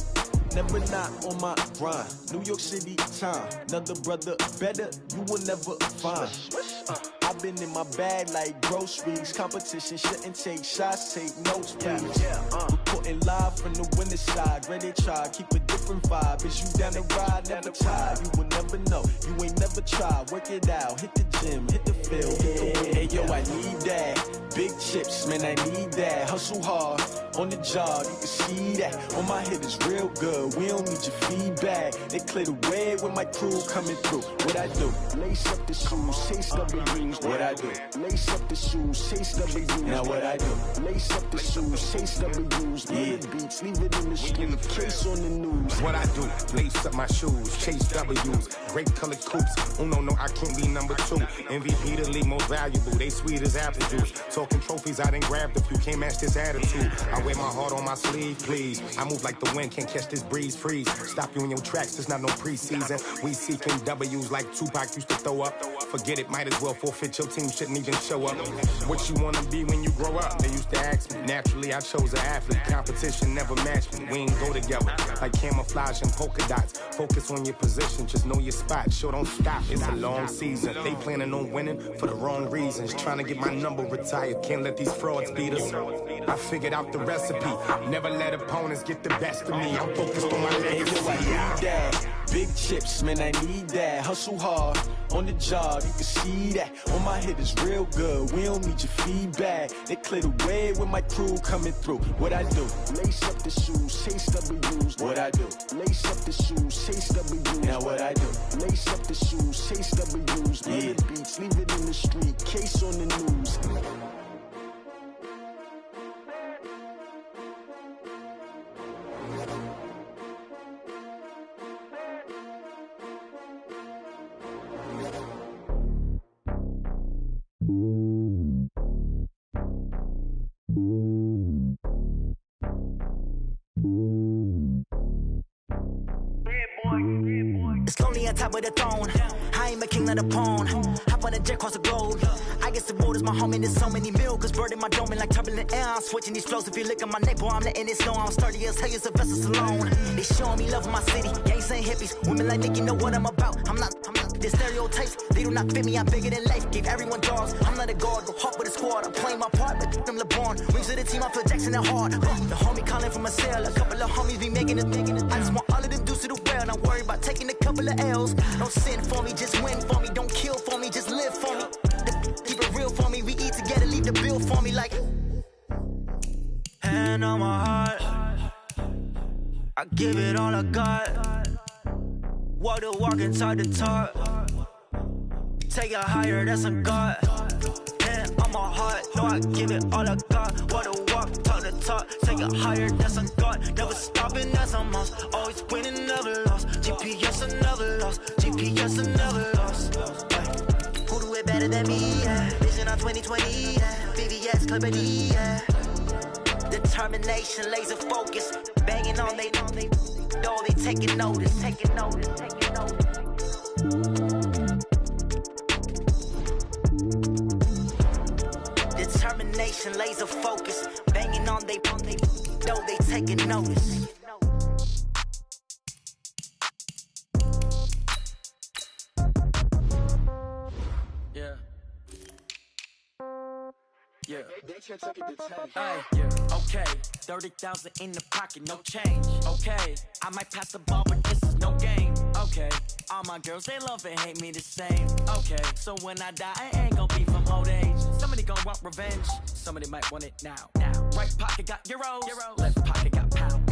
never not on my grind. New York City time. Another brother better, you will never find. I've been in my bag like groceries. Competition shouldn't take shots, take notes, please. Reporting live from the winner's side. Ready to try, keep a different vibe. Is you down the ride, never tired. You will never know, you ain't never tried. Work it out, hit the gym, hit the field, hit the wind. Hey yo, I need that. Big chips, man, I need that. Hustle hard, on the job, you can see that. On my hit is real good, we don't need your feedback. They clear the way when my crew coming through. What I do? Lace up the shoes, chase W's. What I do? Lace up the shoes, chase W's. Now what I do? Lace up the shoes, chase W's. news. Murder beats, leave it in the street. Case on the news. What I do, lace up my shoes, chase W's, great colored coops. No, I can't be number 2. MVP the league most valuable, they sweet as apple juice. Talking trophies, I done grabbed a few, can't match this attitude. I wear my heart on my sleeve, please. I move like the wind, can't catch this breeze, freeze. Stop you in your tracks, there's not no preseason. We seeking W's like Tupac used to throw up. Forget it, might as well forfeit, your team shouldn't even show up. What you wanna be when you grow up? They used to ask me. Naturally, I chose an athlete, competition never matched me. We ain't go together, like camouflage and polka dots. Focus on your position, just know your spot. Sure, don't stop, it's a long season. They planning on winning for the wrong reasons. Trying to get my number retired, can't let these frauds beat us. I figured out the recipe, never let opponents get the best of me. I'm focused on my legacy. I need that. Big chips, man, I need that. Hustle hard, on the job, you can see that. On my head is real good, we don't need your feedback. They clear the way with my crew coming through. What I do? Lace up the shoes, chase W's. What I do? Lace up the shoes, chase W's. Now what I do? Lace up the shoes, chase W's. Murder beats, leave it in the street. Case on the news. It's lonely on top of the throne. I ain't a king, not a pawn. Hop on a jet across the globe. I guess the world is my home and there's so many milkers. Bird in my dome and like turbulent air. I'm switching these flows. If you look at my neck, boy, I'm letting it snow. I'm sturdy as hell as a vessel alone. They showing me love in my city. Gangs ain't hippies. Women like Nicki know what I'm about. I'm not the stereotypes. They do not fit me. I'm bigger than life. Give everyone dogs. I'm not a guard. Go hard with a squad. I'm playing my part, but them LeBron. Rings to the team. I feel Jackson and hard. The homie calling from a cell. A couple of homies be making it. I just want all of them dudes to the well. Not worry about taking a couple of L's. Don't sin for me, just win for me. Don't kill for me, just live for me. Keep it real for me. We eat together, leave the bill for me like. Hand on my heart, I give it all I got. Walk the walk inside the talk. Take it higher, that's a God. Hand on my heart, no, I give it all I got. Walk the walk, talk the talk. Take it higher, that's a God. Never stopping, that's a must. Always winning, never lost. GPS, I never lost. GPS, I never lost. Who do it better than me? Yeah. Vision on 2020. Yeah. VVS, Clippity. Yeah. Determination, laser focus. Banging on they know they taking notice. Taking notice. Taking notice. Determination, laser focus. Banging on they know they taking notice. Yeah. Hey, yeah. Okay, 30,000 in the pocket, no change. Okay, I might pass the ball, but this is no game. Okay, all my girls, they love and hate me the same. Okay, so when I die, I ain't gonna be from old age. Somebody gonna want revenge, somebody might want it now. Right pocket got euros, left pocket got pounds.